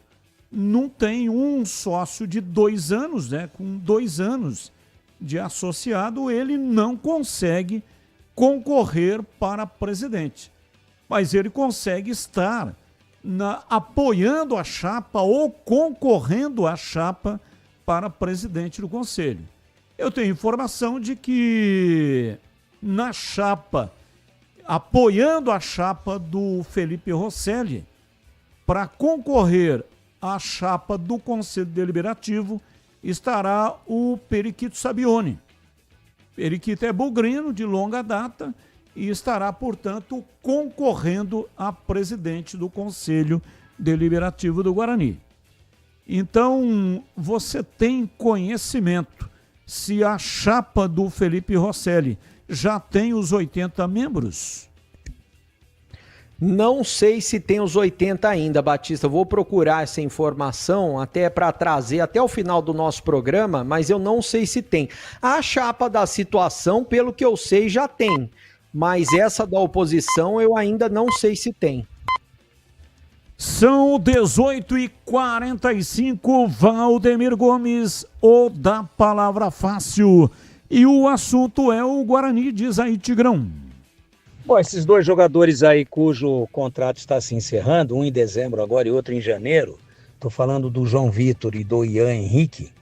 não tem um sócio de 2 anos, né? Com 2 anos de associado, ele não consegue concorrer para presidente. Mas ele consegue estar apoiando a chapa ou concorrendo à chapa para presidente do conselho. Eu tenho informação de que na chapa, apoiando a chapa do Felipe Rosselli, para concorrer à chapa do Conselho Deliberativo, estará o Periquito Sabione. Periquito é bugrino, de longa data, e estará, portanto, concorrendo a presidente do Conselho Deliberativo do Guarani. Então, você tem conhecimento se a chapa do Felipe Rosselli já tem os 80 membros? Não sei se tem os 80 ainda, Batista. Vou procurar essa informação até para trazer até o final do nosso programa, mas eu não sei se tem. A chapa da situação, pelo que eu sei, já tem. Mas essa da oposição eu ainda não sei se tem. São 18h45, Valdemir Gomes, o da Palavra Fácil. E o assunto é o Guarani, diz aí, Tigrão. Bom, esses dois jogadores aí cujo contrato está se encerrando, um em dezembro agora e outro em janeiro, estou falando do João Vitor e do Ian Henrique,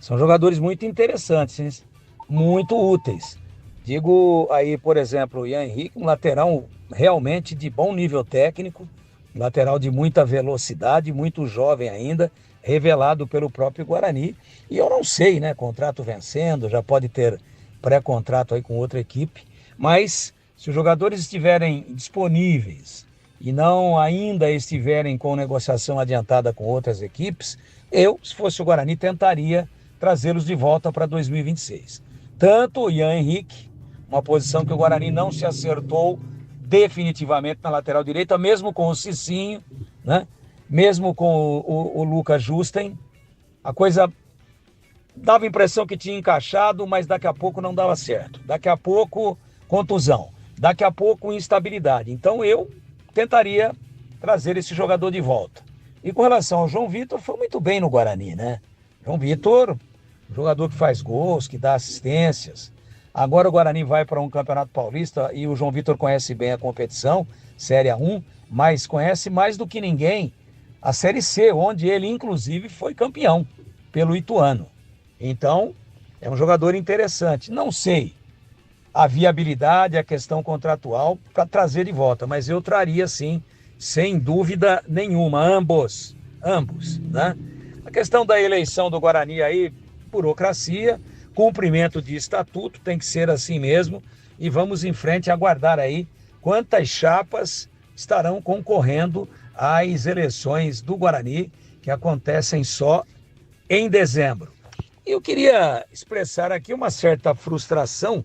são jogadores muito interessantes, muito úteis. Digo aí, por exemplo, o Ian Henrique, um lateral realmente de bom nível técnico, lateral de muita velocidade, muito jovem ainda, revelado pelo próprio Guarani. E eu não sei, né, contrato vencendo, já pode ter pré-contrato aí com outra equipe, mas se os jogadores estiverem disponíveis e não ainda estiverem com negociação adiantada com outras equipes, eu, se fosse o Guarani, tentaria trazê-los de volta para 2026. Tanto o Ian Henrique, uma posição que o Guarani não se acertou definitivamente na lateral direita, mesmo com o Cicinho, né? Mesmo com o Lucas Justen, a coisa dava a impressão que tinha encaixado, mas daqui a pouco não dava certo. Daqui a pouco, contusão. Daqui a pouco, instabilidade. Então eu tentaria trazer esse jogador de volta. E com relação ao João Vitor, foi muito bem no Guarani, né? João Vitor, jogador que faz gols, que dá assistências. Agora o Guarani vai para um Campeonato Paulista e o João Vitor conhece bem a competição, Série A1, mas conhece mais do que ninguém a Série C, onde ele inclusive foi campeão pelo Ituano. Então, é um jogador interessante. Não sei a viabilidade, a questão contratual para trazer de volta, mas eu traria sim, sem dúvida nenhuma, ambos, né? A questão da eleição do Guarani aí, burocracia, cumprimento de estatuto, tem que ser assim mesmo, e vamos em frente aguardar aí quantas chapas estarão concorrendo às eleições do Guarani, que acontecem só em dezembro. Eu queria expressar aqui uma certa frustração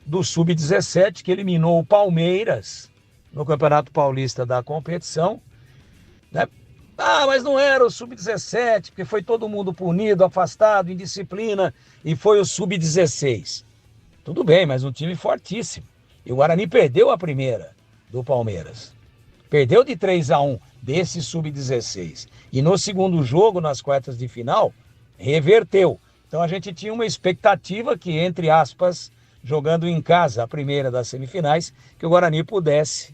do Sub-17, que eliminou o Palmeiras no Campeonato Paulista da competição, né? Ah, mas não era o Sub-17, porque foi todo mundo punido, afastado, indisciplina, e foi o Sub-16. Tudo bem, mas um time fortíssimo. E o Guarani perdeu a primeira do Palmeiras. Perdeu de 3-1 desse Sub-16. E no segundo jogo, nas quartas de final, reverteu. Então a gente tinha uma expectativa que, entre aspas, jogando em casa a primeira das semifinais, que o Guarani pudesse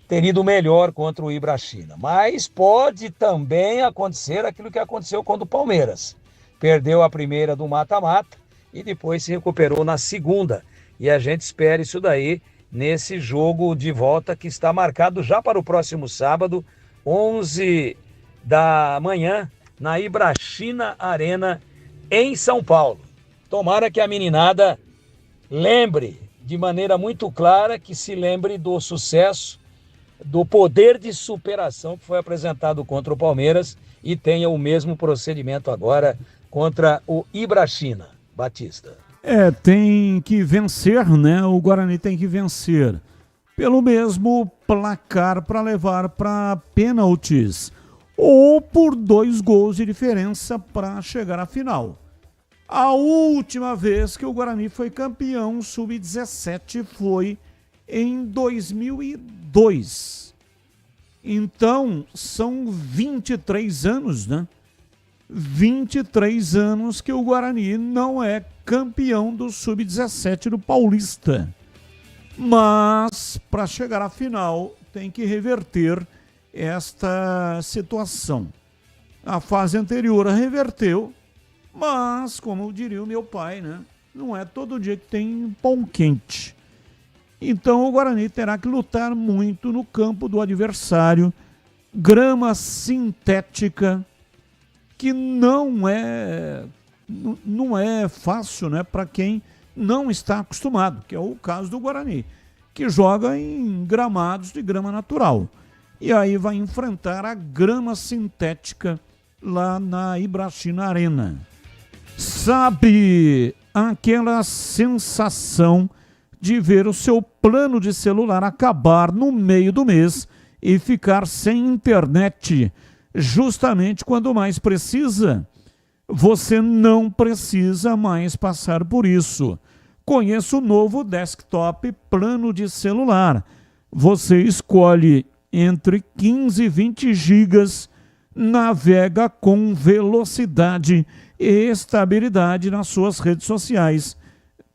ter ido melhor contra o Ibrachina. Mas pode também acontecer aquilo que aconteceu contra o Palmeiras. Perdeu a primeira do mata-mata e depois se recuperou na segunda. E a gente espera isso daí nesse jogo de volta que está marcado já para o próximo sábado, 11 da manhã, na Ibrachina Arena, em São Paulo. Tomara que a meninada lembre de maneira muito clara, que se lembre do sucesso, do poder de superação que foi apresentado contra o Palmeiras e tenha o mesmo procedimento agora contra o Ibrachina. Batista. Tem que vencer, né? O Guarani tem que vencer pelo mesmo placar para levar para pênaltis ou por 2 gols de diferença para chegar à final. A última vez que o Guarani foi campeão sub-17 foi em 2002. Então, são 23 anos, né? 23 anos que o Guarani não é campeão do sub-17 do Paulista. Mas, para chegar à final, tem que reverter esta situação. A fase anterior reverteu, mas, como diria o meu pai, né? Não é todo dia que tem pão quente. Então o Guarani terá que lutar muito no campo do adversário, grama sintética, que não é fácil, né, para quem não está acostumado, que é o caso do Guarani, que joga em gramados de grama natural. E aí vai enfrentar a grama sintética lá na Ibrachina Arena. Sabe aquela sensação de ver o seu plano de celular acabar no meio do mês e ficar sem internet justamente quando mais precisa? Você não precisa mais passar por isso. Conheça o novo desktop plano de celular. Você escolhe entre 15 e 20 gigas, navega com velocidade e estabilidade nas suas redes sociais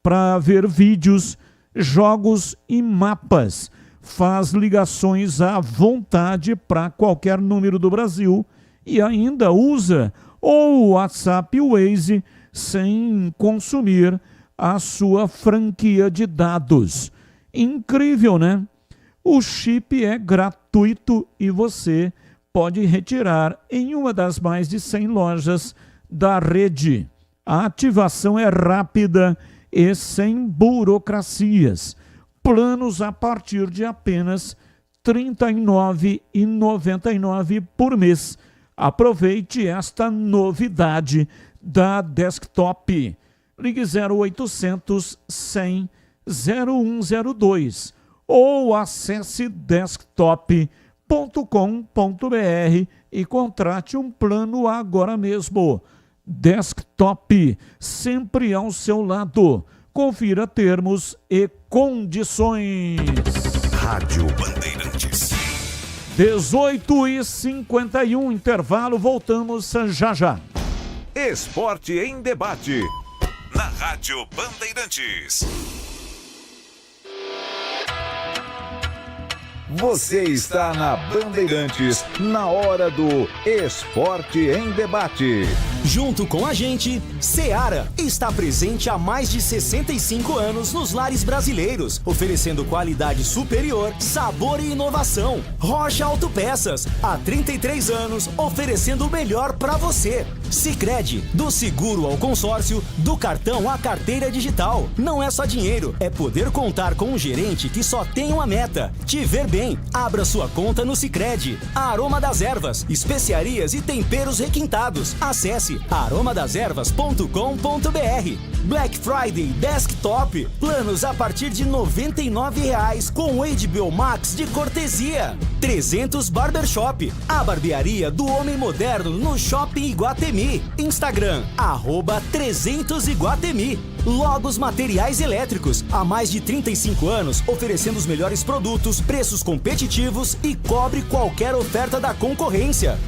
para ver vídeos, jogos e mapas. Faz ligações à vontade para qualquer número do Brasil e ainda usa o WhatsApp e o Waze sem consumir a sua franquia de dados. Incrível, né? O chip é gratuito e você pode retirar em uma das mais de 100 lojas da rede. A ativação é rápida e sem burocracias. Planos a partir de apenas R$ 39,99 por mês. Aproveite esta novidade da Desktop. Ligue 0800 100 0102 ou acesse desktop.com.br e contrate um plano agora mesmo. Desktop, sempre ao seu lado. Confira termos e condições. Rádio Bandeirantes. 18h51, intervalo, voltamos já já. Esporte em debate. Na Rádio Bandeirantes. Você está na Bandeirantes, na hora do Esporte em Debate. Junto com a gente, Seara está presente há mais de 65 anos nos lares brasileiros, oferecendo qualidade superior, sabor e inovação. Rocha Autopeças, há 33 anos, oferecendo o melhor para você. Sicredi, do seguro ao consórcio, do cartão à carteira digital. Não é só dinheiro, é poder contar com um gerente que só tem uma meta: te ver bem. Abra sua conta no Sicredi. Aroma das Ervas, especiarias e temperos requintados. Acesse aromadaservas.com.br. Black Friday Desktop, planos a partir de R$ 99,00 com HBO Max de cortesia. 300 Barbershop, a barbearia do homem moderno no Shopping Iguatemi. Instagram, @300Iguatemi. Logos Materiais Elétricos, há mais de 35 anos, oferecendo os melhores produtos, preços competitivos e cobre qualquer oferta da concorrência.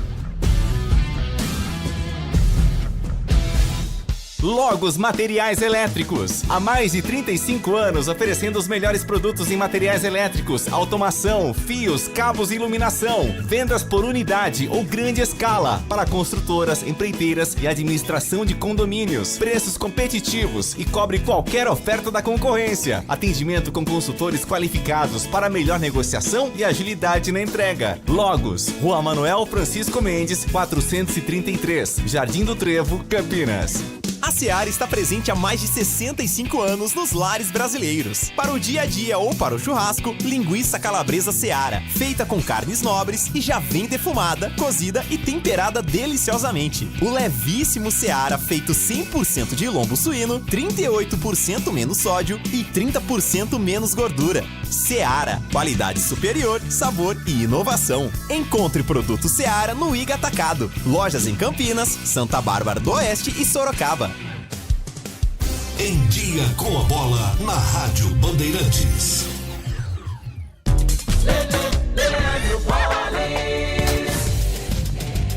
Logos Materiais Elétricos. Há mais de 35 anos oferecendo os melhores produtos em materiais elétricos, automação, fios, cabos e iluminação. Vendas por unidade ou grande escala para construtoras, empreiteiras e administração de condomínios. Preços competitivos e cobre qualquer oferta da concorrência. Atendimento com consultores qualificados para melhor negociação e agilidade na entrega. Logos, Rua Manuel Francisco Mendes, 433, Jardim do Trevo, Campinas. A Seara está presente há mais de 65 anos nos lares brasileiros. Para o dia a dia ou para o churrasco, linguiça calabresa Seara, feita com carnes nobres e já vem defumada, cozida e temperada deliciosamente. O levíssimo Seara, feito 100% de lombo suíno, 38% menos sódio e 30% menos gordura. Seara, qualidade superior, sabor e inovação. Encontre produto Seara no Iga Atacado. Lojas em Campinas, Santa Bárbara do Oeste e Sorocaba. Em Dia com a Bola, na Rádio Bandeirantes.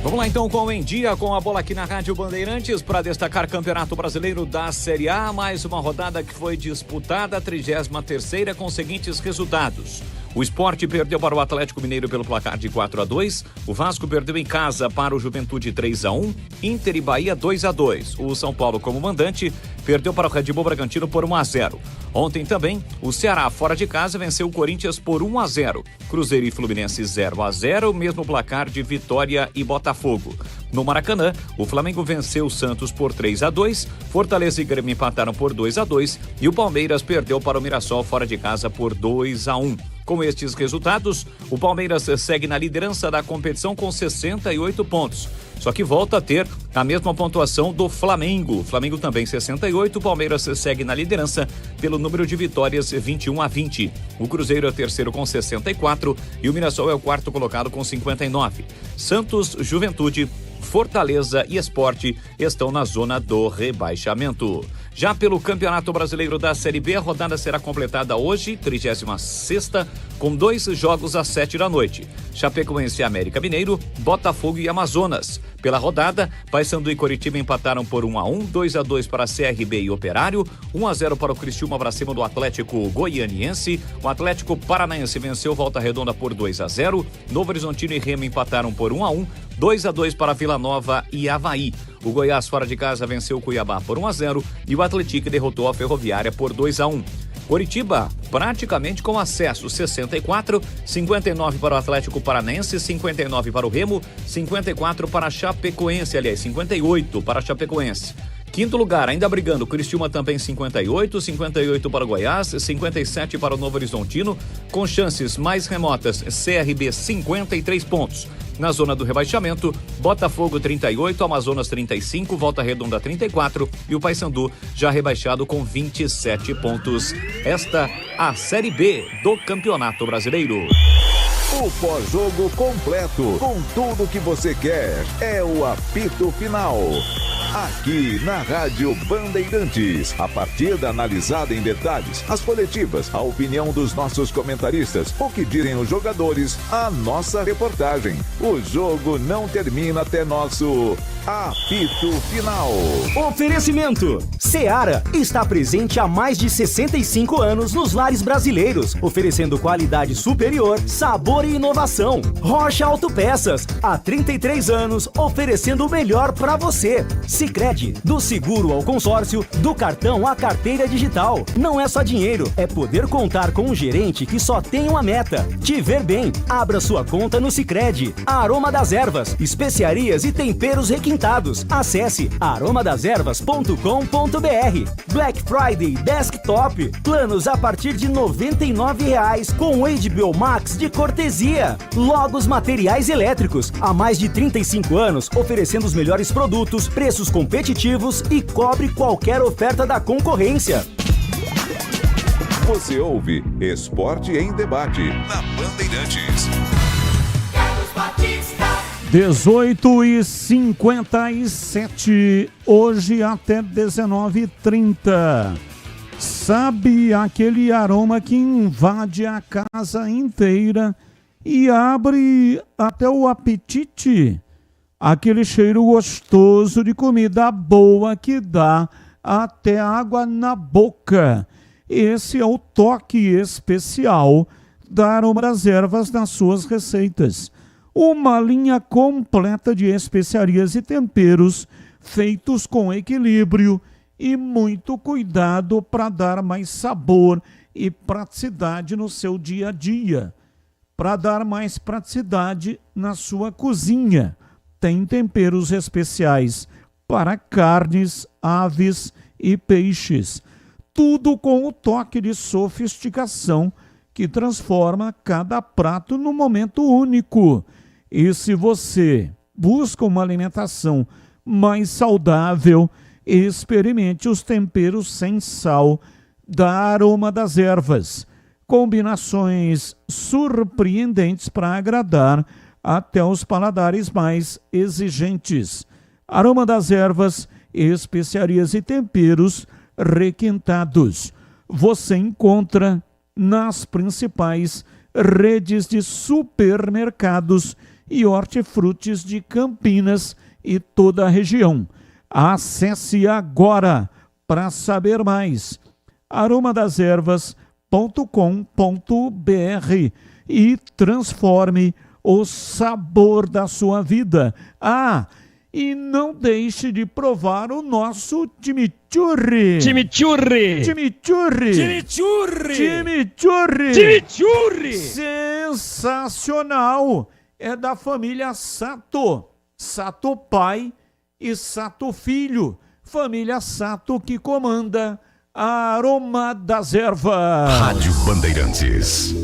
Vamos lá então com o Em Dia com a Bola aqui na Rádio Bandeirantes para destacar Campeonato Brasileiro da Série A, mais uma rodada que foi disputada, a 33ª, com os seguintes resultados. O Sport perdeu para o Atlético Mineiro pelo placar de 4-2, o Vasco perdeu em casa para o Juventude 3-1, Inter e Bahia 2-2. O São Paulo, como mandante, perdeu para o Red Bull Bragantino por 1-0. Ontem também, o Ceará, fora de casa, venceu o Corinthians por 1-0. Cruzeiro e Fluminense 0-0, mesmo placar de Vitória e Botafogo. No Maracanã, o Flamengo venceu o Santos por 3-2, Fortaleza e Grêmio empataram por 2-2 e o Palmeiras perdeu para o Mirassol fora de casa por 2-1. Com estes resultados, o Palmeiras segue na liderança da competição com 68 pontos. Só que volta a ter a mesma pontuação do Flamengo. Flamengo também 68, o Palmeiras segue na liderança pelo número de vitórias 21-20. O Cruzeiro é o terceiro com 64 e o Mirassol é o quarto colocado com 59. Santos, Juventude, Fortaleza e Sport estão na zona do rebaixamento. Já pelo Campeonato Brasileiro da Série B, a rodada será completada hoje, 36ª, com 2 jogos às 7 da noite. Chapecoense e América Mineiro, Botafogo e Amazonas. Pela rodada, Paysandu e Coritiba empataram por 1-1, 2-2 para CRB e Operário, 1-0 para o Criciúma para cima do Atlético Goianiense. O Atlético Paranaense venceu Volta Redonda por 2-0. Novo Horizontino e Remo empataram por 1-1, 2-2 para Vila Nova e Avaí. O Goiás fora de casa venceu o Cuiabá por 1-0 e o Atlético derrotou a Ferroviária por 2-1. Coritiba praticamente com acesso, 64, 59 para o Atlético Paranaense, 59 para o Remo, 54 para a Chapecoense, aliás, 58 para a Chapecoense. Quinto lugar, ainda brigando, Criciúma também 58, 58 para o Goiás, 57 para o Novo Horizontino, com chances mais remotas, CRB 53 pontos. Na zona do rebaixamento, Botafogo 38, Amazonas 35, Volta Redonda 34 e o Paysandu já rebaixado com 27 pontos. Esta a Série B do Campeonato Brasileiro. O pós-jogo completo, com tudo que você quer, é o apito final. Aqui na Rádio Bandeirantes, a partida analisada em detalhes, as coletivas, a opinião dos nossos comentaristas, o que direm os jogadores, a nossa reportagem. O jogo não termina até nosso apito final. Oferecimento: Seara está presente há mais de 65 anos nos lares brasileiros, oferecendo qualidade superior, sabor e inovação. Rocha Autopeças, há 33 anos, oferecendo o melhor para você. Sicredi, do seguro ao consórcio, do cartão à carteira digital. Não é só dinheiro, é poder contar com um gerente que só tem uma meta: te ver bem. Abra sua conta no Sicredi. Aroma das Ervas, especiarias e temperos requintados. Acesse aromadeservas.com.br. Black Friday Desktop, planos a partir de R$ 99,00 com HBO Max de cortesia. Logos Materiais Elétricos, há mais de 35 anos, oferecendo os melhores produtos, preços competitivos e cobre qualquer oferta da concorrência. Você ouve Esporte em Debate na Bandeirantes. 18h57, hoje até 19h30. Sabe aquele aroma que invade a casa inteira e abre até o apetite? Aquele cheiro gostoso de comida boa que dá até água na boca. Esse é o toque especial da Aroma das Ervas nas suas receitas. Uma linha completa de especiarias e temperos feitos com equilíbrio e muito cuidado para dar mais sabor e praticidade no seu dia a dia. Para dar mais praticidade na sua cozinha. Tem temperos especiais para carnes, aves e peixes. Tudo com o toque de sofisticação que transforma cada prato num momento único. E se você busca uma alimentação mais saudável, experimente os temperos sem sal da Aroma das Ervas. Combinações surpreendentes para agradar até os paladares mais exigentes. Aroma das Ervas, especiarias e temperos requintados. Você encontra nas principais redes de supermercados e hortifrutis de Campinas e toda a região. Acesse agora para saber mais. aromadeservas.com.br e transforme o sabor da sua vida. E não deixe de provar o nosso chimichurri. Chimichurri! Chimichurri! Chimichurri! Chimichurri! Chimichurri! Sensacional! É da família Sato. Sato pai e Sato filho. Família Sato que comanda a Aroma das Ervas. Rádio Bandeirantes.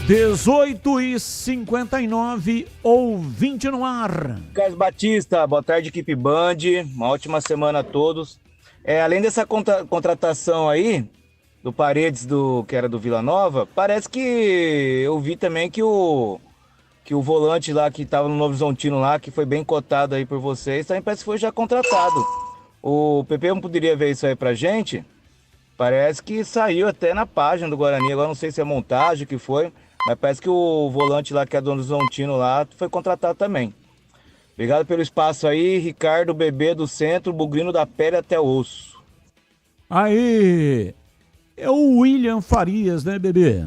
18h59, ouvinte no ar. Carlos Batista, boa tarde, equipe Band. Uma ótima semana a todos. Além dessa contratação aí, do Paredes, que era do Vila Nova, parece que eu vi também que o volante lá que estava no Novo Horizontino lá, que foi bem cotado aí por vocês, também parece que foi já contratado. O PP não poderia ver isso aí pra gente? Parece que saiu até na página do Guarani, agora não sei se é montagem, que foi, mas parece que o volante lá, que é dono do Zontino lá, foi contratado também. Obrigado pelo espaço aí, Ricardo, bebê do centro, bugrino da pele até o osso. Aí, é o William Farias, né, bebê?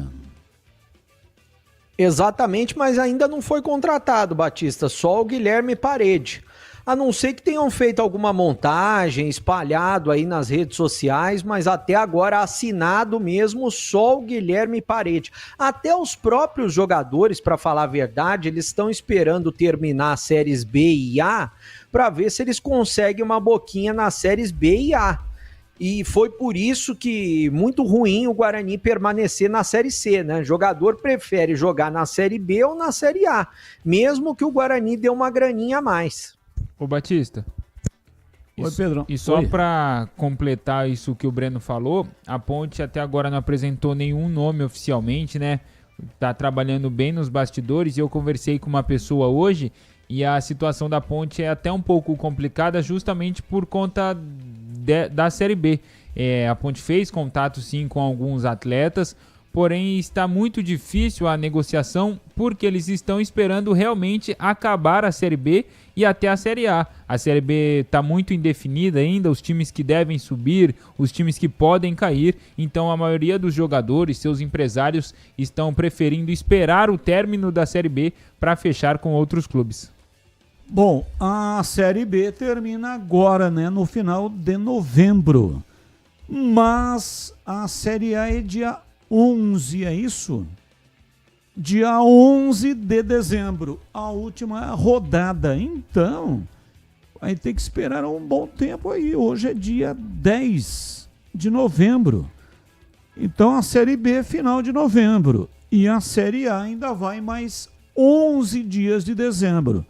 Exatamente, mas ainda não foi contratado, Batista, só o Guilherme Parede. A não ser que tenham feito alguma montagem, espalhado aí nas redes sociais, mas até agora assinado mesmo só o Guilherme Parede. Até os próprios jogadores, para falar a verdade, eles estão esperando terminar as séries B e A para ver se eles conseguem uma boquinha nas séries B e A. E foi por isso que muito ruim o Guarani permanecer na Série C, né? O jogador prefere jogar na Série B ou na Série A, mesmo que o Guarani dê uma graninha a mais. Ô Batista. Oi, Pedrão. E só Oi. para completar isso que o Breno falou, a Ponte até agora não apresentou nenhum nome oficialmente, né? Tá trabalhando bem nos bastidores e eu conversei com uma pessoa hoje e a situação da Ponte é até um pouco complicada justamente por conta da Série B. A Ponte fez contato sim com alguns atletas, porém está muito difícil a negociação porque eles estão esperando realmente acabar a Série B e até a Série A. A Série B está muito indefinida ainda, os times que devem subir, os times que podem cair, então a maioria dos jogadores, seus empresários, estão preferindo esperar o término da Série B para fechar com outros clubes. Bom, a Série B termina agora, né, no final de novembro. Mas a Série A é dia 11, é isso? Dia 11 de dezembro, a última rodada. Então, vai ter que esperar um bom tempo aí. Hoje é dia 10 de novembro. Então, a Série B é final de novembro. E a Série A ainda vai mais 11 dias de dezembro.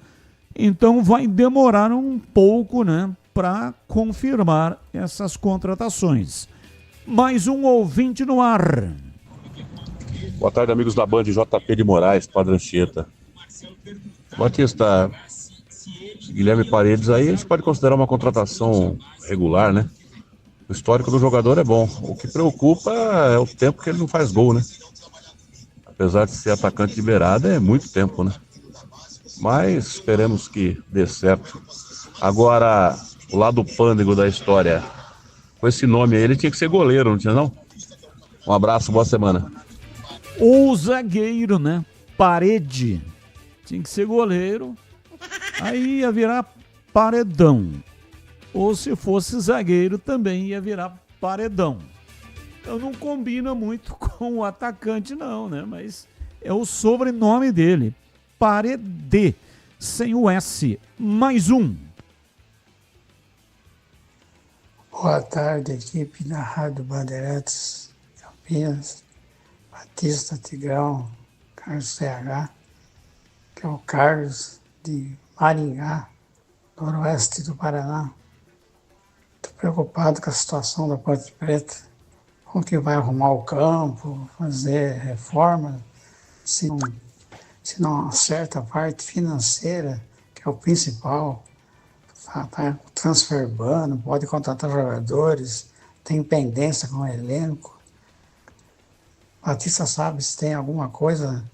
Então, vai demorar um pouco, né, para confirmar essas contratações. Mais um ouvinte no ar. Boa tarde, amigos da Band, JP de Moraes, Padre Anchieta. Batista, Guilherme Paredes aí, a gente pode considerar uma contratação regular, né? O histórico do jogador é bom. O que preocupa é o tempo que ele não faz gol, né? Apesar de ser atacante liberado, é muito tempo, né? Mas esperemos que dê certo. Agora, o lado pândego da história, com esse nome aí, ele tinha que ser goleiro, não tinha não? Um abraço, boa semana. O zagueiro, né? Parede. Tinha que ser goleiro. Aí ia virar Paredão. Ou se fosse zagueiro, também ia virar Paredão. Então não combina muito com o atacante, não, né? Mas é o sobrenome dele. Parede. Sem o S. Mais um. Boa tarde, equipe da Rádio Bandeirantes Campinas. Batista, Tigrão, Carlos CH, que é o Carlos de Maringá, noroeste do Paraná. Estou preocupado com a situação da Ponte Preta, com que vai arrumar o campo, fazer reforma, se não acerta a parte financeira, que é o principal, tá transferbando, pode contratar jogadores, tem pendência com o elenco. Batista sabe se tem alguma coisa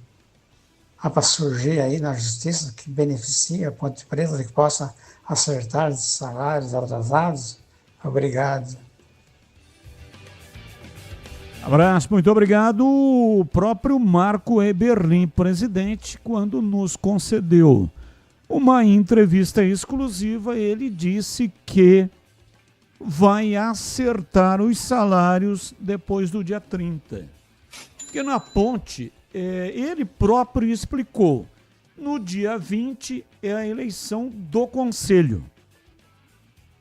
para surgir aí na justiça que beneficie a Ponte Preta, que possa acertar os salários atrasados? Obrigado. Abraço, muito obrigado. O próprio Marco Eberlin, presidente, quando nos concedeu uma entrevista exclusiva, ele disse que vai acertar os salários depois do dia 30. Porque na Ponte, ele próprio explicou, no dia 20 é a eleição do Conselho.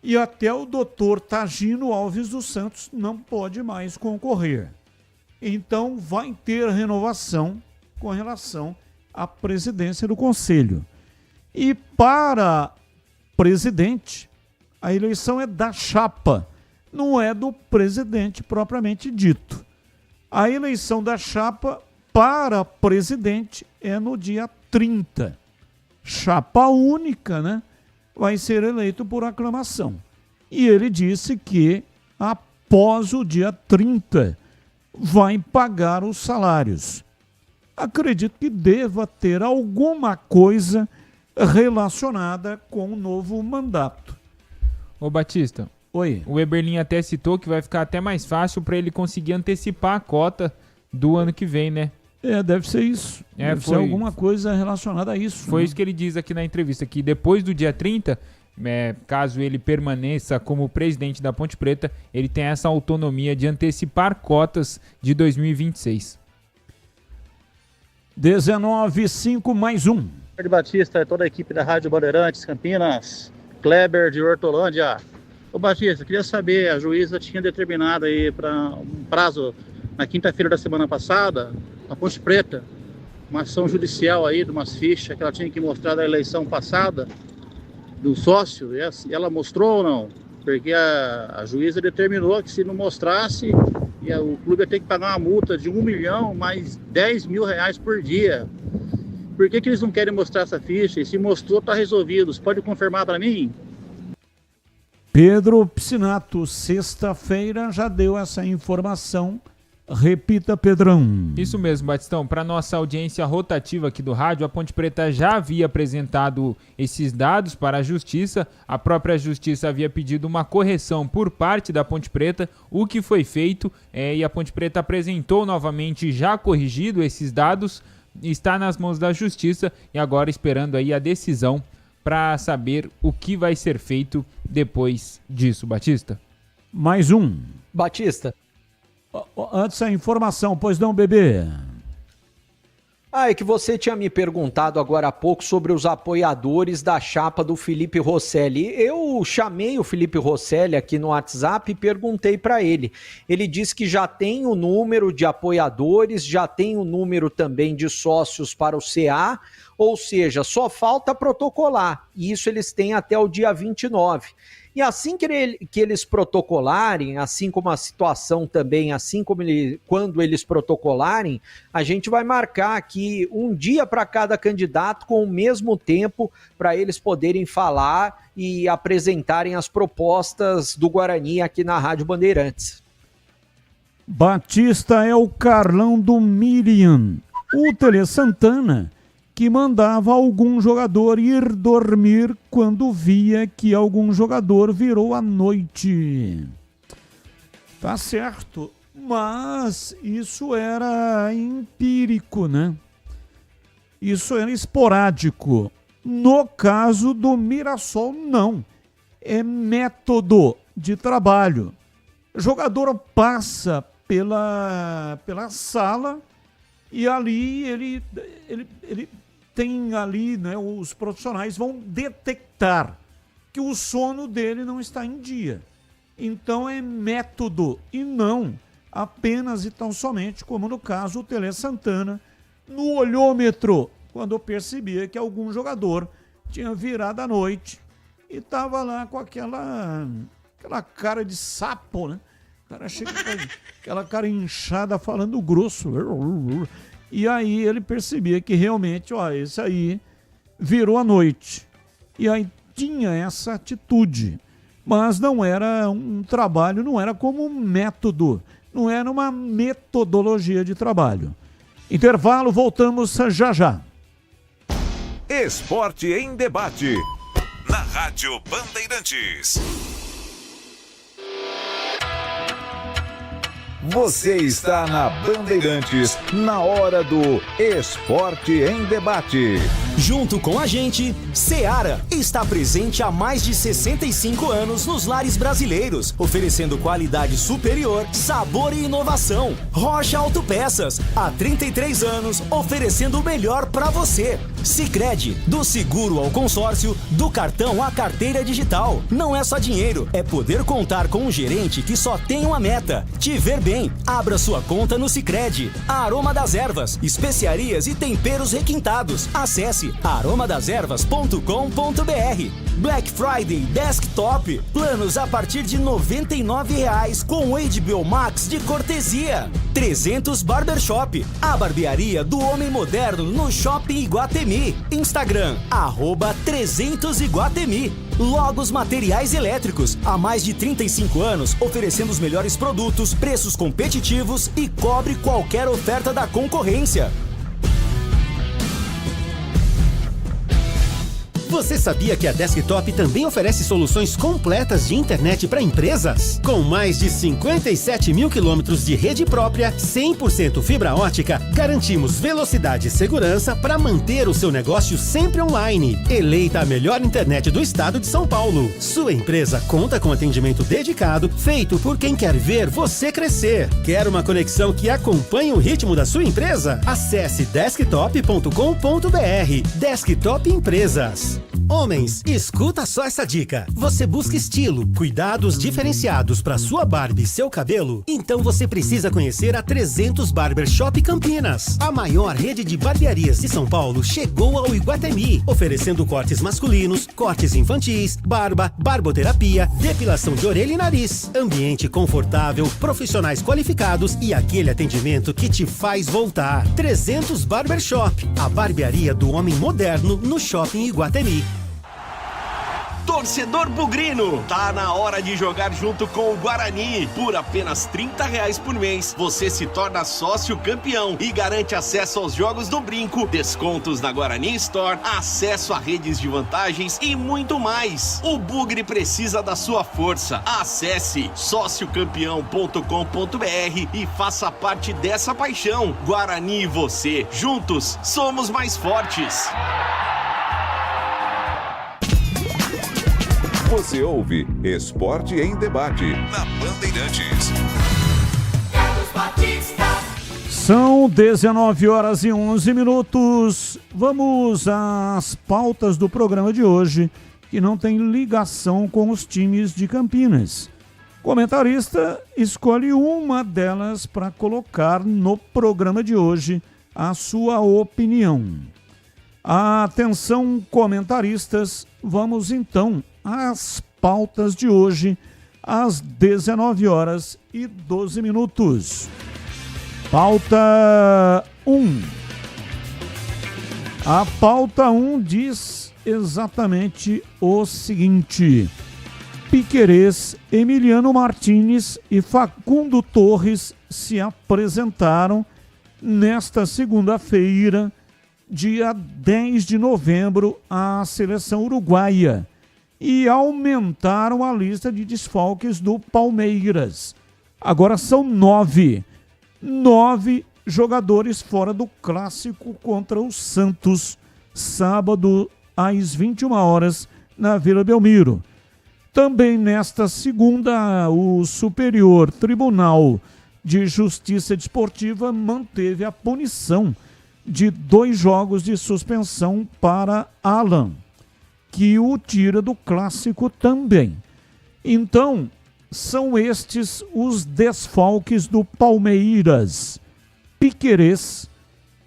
E até o doutor Tagino Alves dos Santos não pode mais concorrer. Então vai ter renovação com relação à presidência do Conselho. E para presidente, a eleição é da chapa, não é do presidente propriamente dito. A eleição da chapa para presidente é no dia 30. Chapa única, né? Vai ser eleito por aclamação. E ele disse que após o dia 30 vai pagar os salários. Acredito que deva ter alguma coisa relacionada com o novo mandato. Ô Batista, oi. O Eberlin até citou que vai ficar até mais fácil para ele conseguir antecipar a cota do ano que vem, né? Deve ser isso. Deve ser alguma coisa relacionada a isso. Foi né? isso que ele diz aqui na entrevista, que depois do dia 30, caso ele permaneça como presidente da Ponte Preta, ele tem essa autonomia de antecipar cotas de 2026. 19:05 mais um. Batista, toda a equipe da Rádio Bandeirantes, Campinas, Kleber de Hortolândia. Ô Batista, queria saber, a juíza tinha determinado aí para um prazo na quinta-feira da semana passada, na Ponte Preta, uma ação judicial aí de umas fichas que ela tinha que mostrar da eleição passada do sócio, e ela mostrou ou não? Porque a juíza determinou que se não mostrasse, o clube ia ter que pagar uma multa de 1 milhão mais 10 mil reais por dia. Por que eles não querem mostrar essa ficha? E se mostrou, está resolvido. Você pode confirmar para mim? Pedro Piscinato, sexta-feira já deu essa informação. Repita, Pedrão. Isso mesmo, Batistão. Para nossa audiência rotativa aqui do rádio, a Ponte Preta já havia apresentado esses dados para a Justiça. A própria Justiça havia pedido uma correção por parte da Ponte Preta, o que foi feito, e a Ponte Preta apresentou novamente já corrigido esses dados. Está nas mãos da Justiça e agora esperando aí a decisão para saber o que vai ser feito depois disso, Batista. Mais um. Batista. Antes a informação, pois não, bebê? É que você tinha me perguntado agora há pouco sobre os apoiadores da chapa do Felipe Rosselli. Eu chamei o Felipe Rosselli aqui no WhatsApp e perguntei para ele. Ele disse que já tem o número de apoiadores, já tem o número também de sócios para o CA, ou seja, só falta protocolar. E isso eles têm até o dia 29. E assim que eles protocolarem, assim como a situação também, assim como quando eles protocolarem, a gente vai marcar aqui um dia para cada candidato com o mesmo tempo para eles poderem falar e apresentarem as propostas do Guarani aqui na Rádio Bandeirantes. Batista é o Carlão do Miriam. O Tele Santana, que mandava algum jogador ir dormir quando via que algum jogador virou à noite. Tá certo, mas isso era empírico, né? Isso era esporádico. No caso do Mirassol, não. É método de trabalho. O jogador passa pela sala e ali ele tem ali, né, os profissionais vão detectar que o sono dele não está em dia. Então é método e não apenas e tão somente, como no caso o Tele Santana, no olhômetro, quando eu percebia que algum jogador tinha virado à noite e estava lá com aquela cara de sapo, né? O cara chega com aquela cara inchada falando grosso. E aí ele percebia que realmente, esse aí virou à noite. E aí tinha essa atitude. Mas não era um trabalho, não era como um método, não era uma metodologia de trabalho. Intervalo, voltamos já já. Esporte em debate. Na Rádio Bandeirantes. Você está na Bandeirantes, na hora do Esporte em Debate. Junto com a gente, Seara está presente há mais de 65 anos nos lares brasileiros, oferecendo qualidade superior, sabor e inovação. Rocha Autopeças, há 33 anos, oferecendo o melhor para você. Sicredi, do seguro ao consórcio, do cartão à carteira digital. Não é só dinheiro, é poder contar com um gerente que só tem uma meta: te ver bem. Abra sua conta no Sicredi. Aroma das Ervas, especiarias e temperos requintados. Acesse aromadeservas.com.br. Black Friday Desktop, planos a partir de R$ 99,00 com HBO Max de cortesia. 300 Barbershop, a barbearia do homem moderno no Shopping Iguatemi. Iguatemi. Instagram, @300Iguatemi. Logos Materiais Elétricos. Há mais de 35 anos, oferecendo os melhores produtos, preços competitivos e cobre qualquer oferta da concorrência. Você sabia que a Desktop também oferece soluções completas de internet para empresas? Com mais de 57 mil quilômetros de rede própria, 100% fibra ótica, garantimos velocidade e segurança para manter o seu negócio sempre online. Eleita a melhor internet do estado de São Paulo. Sua empresa conta com atendimento dedicado, feito por quem quer ver você crescer. Quer uma conexão que acompanhe o ritmo da sua empresa? Acesse desktop.com.br. Desktop Empresas. Homens, escuta só essa dica. Você busca estilo, cuidados diferenciados para sua barba e seu cabelo? Então você precisa conhecer a 300 Barbershop Campinas. A maior rede de barbearias de São Paulo chegou ao Iguatemi, oferecendo cortes masculinos, cortes infantis, barba, barboterapia, depilação de orelha e nariz. Ambiente confortável, profissionais qualificados e aquele atendimento que te faz voltar. 300 Barbershop, a barbearia do homem moderno no Shopping Iguatemi. Torcedor bugrino, tá na hora de jogar junto com o Guarani. Por apenas R$30 por mês, você se torna sócio campeão e garante acesso aos jogos do Brinco, descontos na Guarani Store, acesso a redes de vantagens e muito mais. O Bugre precisa da sua força. Acesse sociocampeão.com.br e faça parte dessa paixão. Guarani e você, juntos, somos mais fortes. Você ouve Esporte em Debate na Bandeirantes. São 19h11. Vamos às pautas do programa de hoje, que não tem ligação com os times de Campinas. O comentarista escolhe uma delas para colocar no programa de hoje a sua opinião. Atenção, comentaristas, vamos então às pautas de hoje, às 19h12. Pauta 1. A pauta 1 diz exatamente o seguinte: Piquerez, Emiliano Martins e Facundo Torres se apresentaram nesta segunda-feira, dia 10 de novembro, à seleção uruguaia e aumentaram a lista de desfalques do Palmeiras. Agora são 9 jogadores fora do clássico contra o Santos, sábado às 21 horas na Vila Belmiro. Também nesta segunda, o Superior Tribunal de Justiça Desportiva manteve a punição de 2 jogos de suspensão para Alan, que o tira do clássico também. Então, são estes os desfalques do Palmeiras: Piquerez,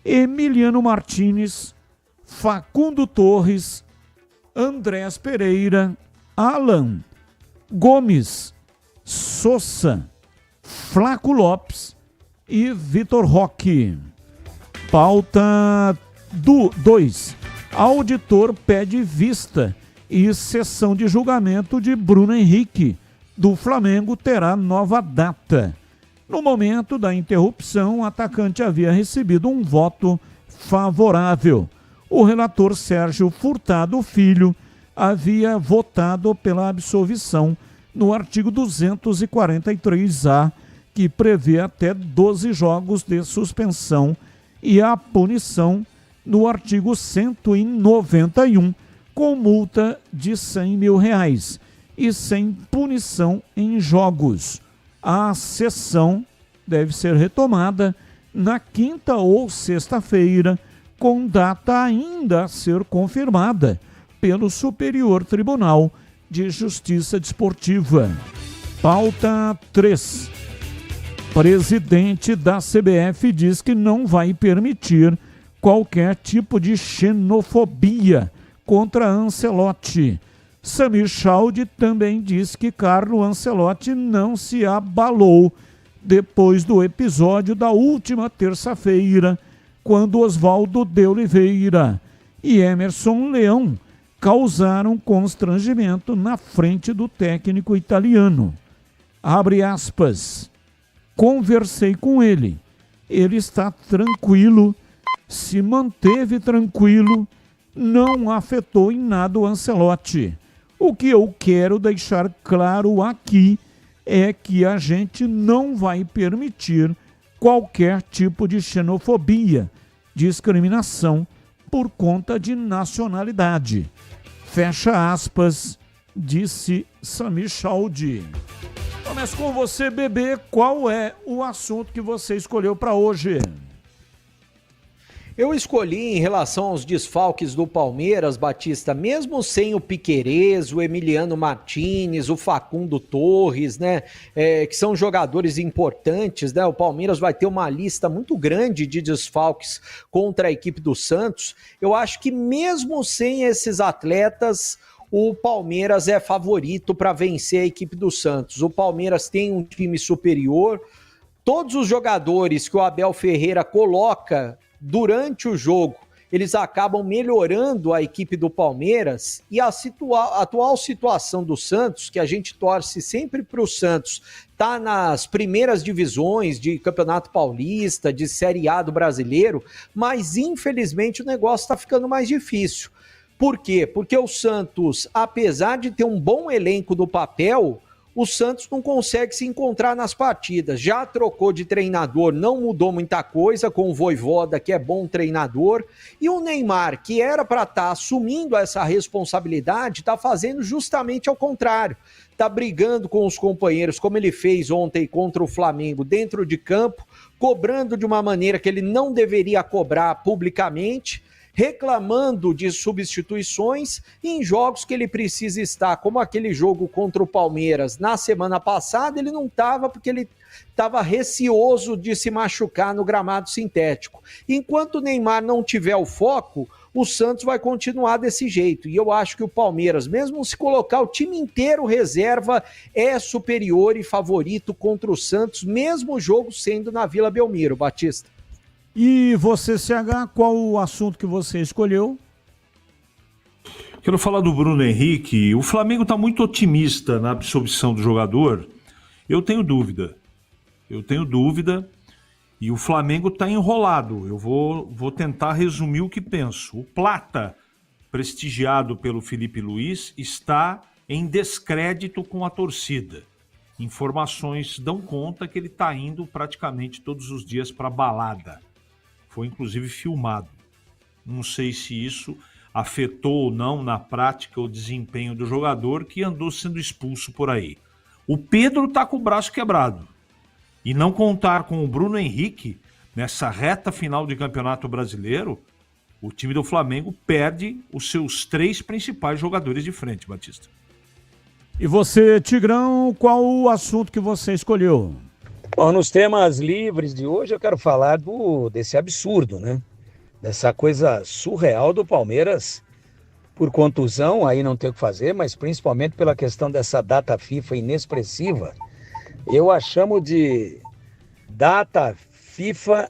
Emiliano Martins, Facundo Torres, Andrés Pereira, Alan, Gomes, Sousa, Flaco Lopes e Vitor Roque. Pauta 2. Auditor pede vista e sessão de julgamento de Bruno Henrique, do Flamengo, terá nova data. No momento da interrupção, o atacante havia recebido um voto favorável. O relator Sérgio Furtado Filho havia votado pela absolvição no artigo 243-A, que prevê até 12 jogos de suspensão, e a punição no artigo 191, com multa de R$100 mil e sem punição em jogos. A sessão deve ser retomada na quinta ou sexta-feira, com data ainda a ser confirmada pelo Superior Tribunal de Justiça Desportiva. Pauta 3. Presidente da CBF diz que não vai permitir qualquer tipo de xenofobia contra Ancelotti. Samir Chaldi também diz que Carlo Ancelotti não se abalou depois do episódio da última terça-feira, quando Oswaldo de Oliveira e Emerson Leão causaram constrangimento na frente do técnico italiano. Abre aspas. Conversei com ele. Ele está tranquilo, se manteve tranquilo, não afetou em nada o Ancelotti. O que eu quero deixar claro aqui é que a gente não vai permitir qualquer tipo de xenofobia, discriminação por conta de nacionalidade. Fecha aspas, disse Samir Chaudi. Começo com você, Bebê. Qual é o assunto que você escolheu para hoje? Eu escolhi em relação aos desfalques do Palmeiras, Batista, mesmo sem o Piquerez, o Emiliano Martinez, o Facundo Torres, né, que são jogadores importantes, né, o Palmeiras vai ter uma lista muito grande de desfalques contra a equipe do Santos. Eu acho que mesmo sem esses atletas, o Palmeiras é favorito para vencer a equipe do Santos. O Palmeiras tem um time superior, todos os jogadores que o Abel Ferreira coloca durante o jogo, eles acabam melhorando a equipe do Palmeiras, e a atual situação do Santos, que a gente torce sempre para o Santos, tá nas primeiras divisões de Campeonato Paulista, de Série A do Brasileiro, mas infelizmente o negócio está ficando mais difícil. Por quê? Porque o Santos, apesar de ter um bom elenco no papel, o Santos não consegue se encontrar nas partidas. Já trocou de treinador, não mudou muita coisa, com o Vojvoda, que é bom treinador, e o Neymar, que era para estar assumindo essa responsabilidade, está fazendo justamente ao contrário. Está brigando com os companheiros, como ele fez ontem contra o Flamengo, dentro de campo, cobrando de uma maneira que ele não deveria cobrar publicamente, reclamando de substituições em jogos que ele precisa estar, como aquele jogo contra o Palmeiras. Na semana passada ele não estava porque ele estava receoso de se machucar no gramado sintético. Enquanto o Neymar não tiver o foco, o Santos vai continuar desse jeito. E eu acho que o Palmeiras, mesmo se colocar o time inteiro reserva, é superior e favorito contra o Santos, mesmo o jogo sendo na Vila Belmiro, Batista. E você, CH, qual o assunto que você escolheu? Quero falar do Bruno Henrique. O Flamengo está muito otimista na absorção do jogador. Eu tenho dúvida. E o Flamengo está enrolado. Eu vou tentar resumir o que penso. O Plata, prestigiado pelo Felipe Luiz, está em descrédito com a torcida. Informações dão conta que ele está indo praticamente todos os dias para a balada. Foi inclusive filmado. Não sei se isso afetou ou não na prática o desempenho do jogador, que andou sendo expulso por aí. O Pedro está com o braço quebrado. E não contar com o Bruno Henrique nessa reta final de Campeonato Brasileiro, o time do Flamengo perde os seus 3 principais jogadores de frente, Batista. E você, Tigrão, qual o assunto que você escolheu? Bom, nos temas livres de hoje eu quero falar desse absurdo, né? Dessa coisa surreal do Palmeiras por contusão, aí não tem o que fazer, mas principalmente pela questão dessa data FIFA inexpressiva. Eu a chamo de data FIFA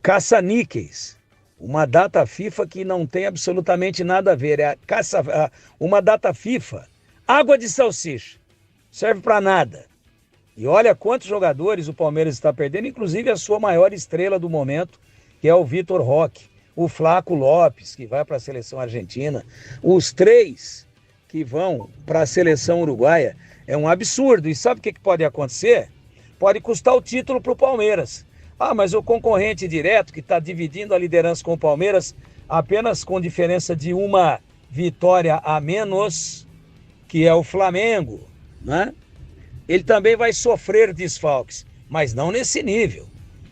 caça-níqueis. Uma data FIFA que não tem absolutamente nada a ver. É uma data FIFA. Água de salsicha. Serve para nada. E olha quantos jogadores o Palmeiras está perdendo, inclusive a sua maior estrela do momento, que é o Vitor Roque, o Flaco Lopes, que vai para a seleção argentina, os 3 que vão para a seleção uruguaia. É um absurdo. E sabe o que pode acontecer? Pode custar o título para o Palmeiras. Ah, mas o concorrente direto, que está dividindo a liderança com o Palmeiras, apenas com diferença de uma vitória a menos, que é o Flamengo, né? Ele também vai sofrer desfalques, mas não nesse nível,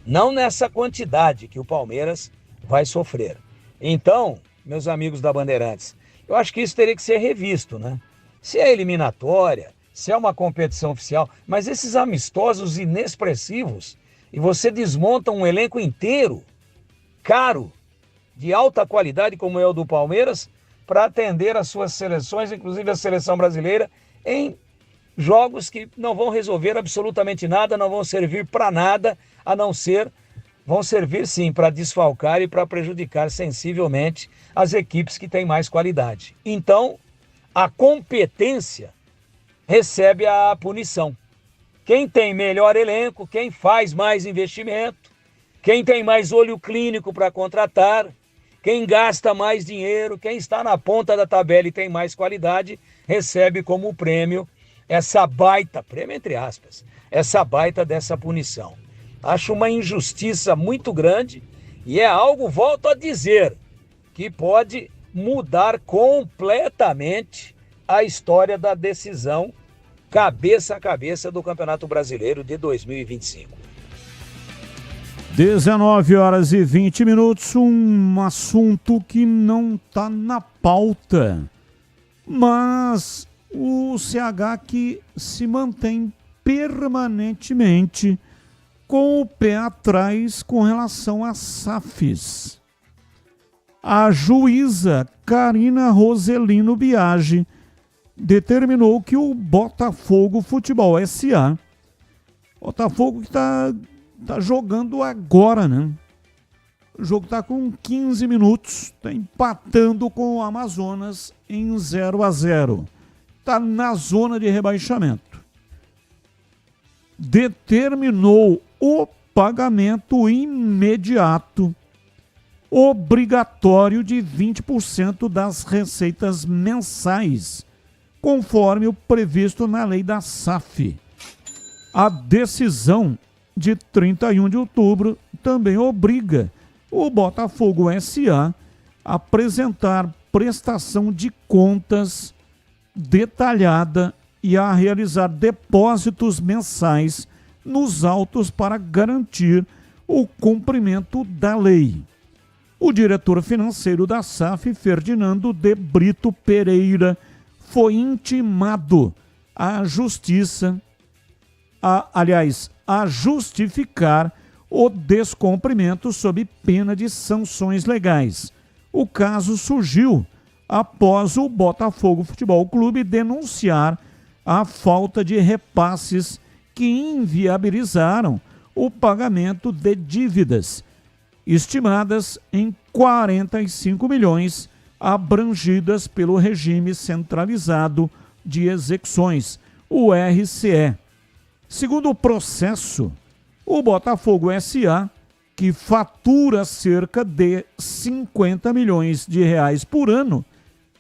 não nessa quantidade que o Palmeiras vai sofrer. Então, meus amigos da Bandeirantes, eu acho que isso teria que ser revisto, né? Se é eliminatória, se é uma competição oficial, mas esses amistosos inexpressivos, e você desmonta um elenco inteiro, caro, de alta qualidade, como é o do Palmeiras, para atender as suas seleções, inclusive a seleção brasileira, em jogos que não vão resolver absolutamente nada, não vão servir para nada, a não ser vão servir sim para desfalcar e para prejudicar sensivelmente as equipes que têm mais qualidade. Então, a competência recebe a punição. Quem tem melhor elenco, quem faz mais investimento, quem tem mais olho clínico para contratar, quem gasta mais dinheiro, quem está na ponta da tabela e tem mais qualidade, recebe como prêmio essa baita, prêmio entre aspas, essa baita dessa punição. Acho uma injustiça muito grande e é algo, volto a dizer, que pode mudar completamente a história da decisão cabeça a cabeça do Campeonato Brasileiro de 2025. 19 horas e 20 minutos, um assunto que não está na pauta, mas o CH que se mantém permanentemente com o pé atrás com relação às SAFs. A juíza Karina Roselino Biagi determinou que o Botafogo Futebol S.A., Botafogo que está jogando agora, né? O jogo está com 15 minutos, está empatando com o Amazonas em 0-0. Está na zona de rebaixamento. Determinou o pagamento imediato, obrigatório de 20% das receitas mensais, conforme o previsto na lei da SAF. A decisão de 31 de outubro também obriga o Botafogo S.A. a apresentar prestação de contas detalhada e a realizar depósitos mensais nos autos para garantir o cumprimento da lei. O diretor financeiro da SAF, Ferdinando de Brito Pereira, foi intimado à Justiça, a justificar o descumprimento sob pena de sanções legais. O caso surgiu após o Botafogo Futebol Clube denunciar a falta de repasses que inviabilizaram o pagamento de dívidas, estimadas em 45 milhões, abrangidas pelo regime centralizado de execuções, o RCE. Segundo o processo, o Botafogo S.A., que fatura cerca de 50 milhões de reais por ano,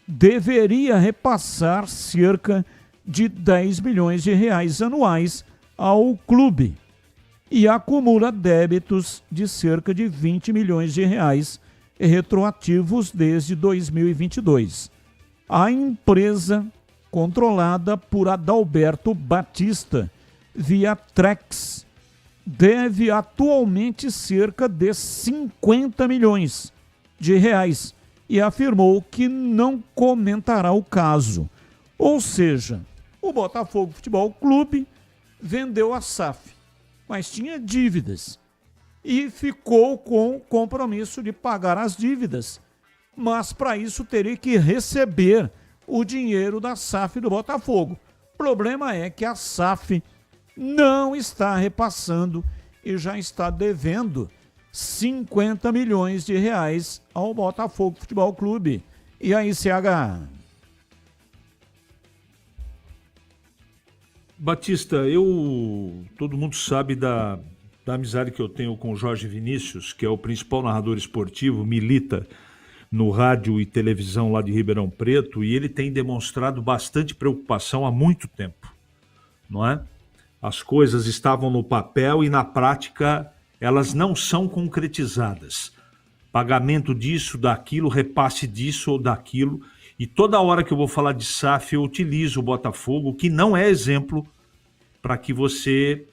deveria repassar cerca de 10 milhões de reais anuais ao clube e acumula débitos de cerca de 20 milhões de reais retroativos desde 2022. A empresa, controlada por Adalberto Batista, via Trex, deve atualmente cerca de 50 milhões de reais e afirmou que não comentará o caso. Ou seja, o Botafogo Futebol Clube vendeu a SAF, mas tinha dívidas e ficou com o compromisso de pagar as dívidas, mas para isso teria que receber o dinheiro da SAF do Botafogo. O problema é que a SAF não está repassando e já está devendo 50 milhões de reais ao Botafogo Futebol Clube. E aí, CH? Batista, todo mundo sabe da amizade que eu tenho com o Jorge Vinícius, que é o principal narrador esportivo, milita no rádio e televisão lá de Ribeirão Preto, e ele tem demonstrado bastante preocupação há muito tempo, não é? As coisas estavam no papel e na prática elas não são concretizadas. Pagamento disso, daquilo, repasse disso ou daquilo. E toda hora que eu vou falar de SAF, eu utilizo o Botafogo, que não é exemplo, para que você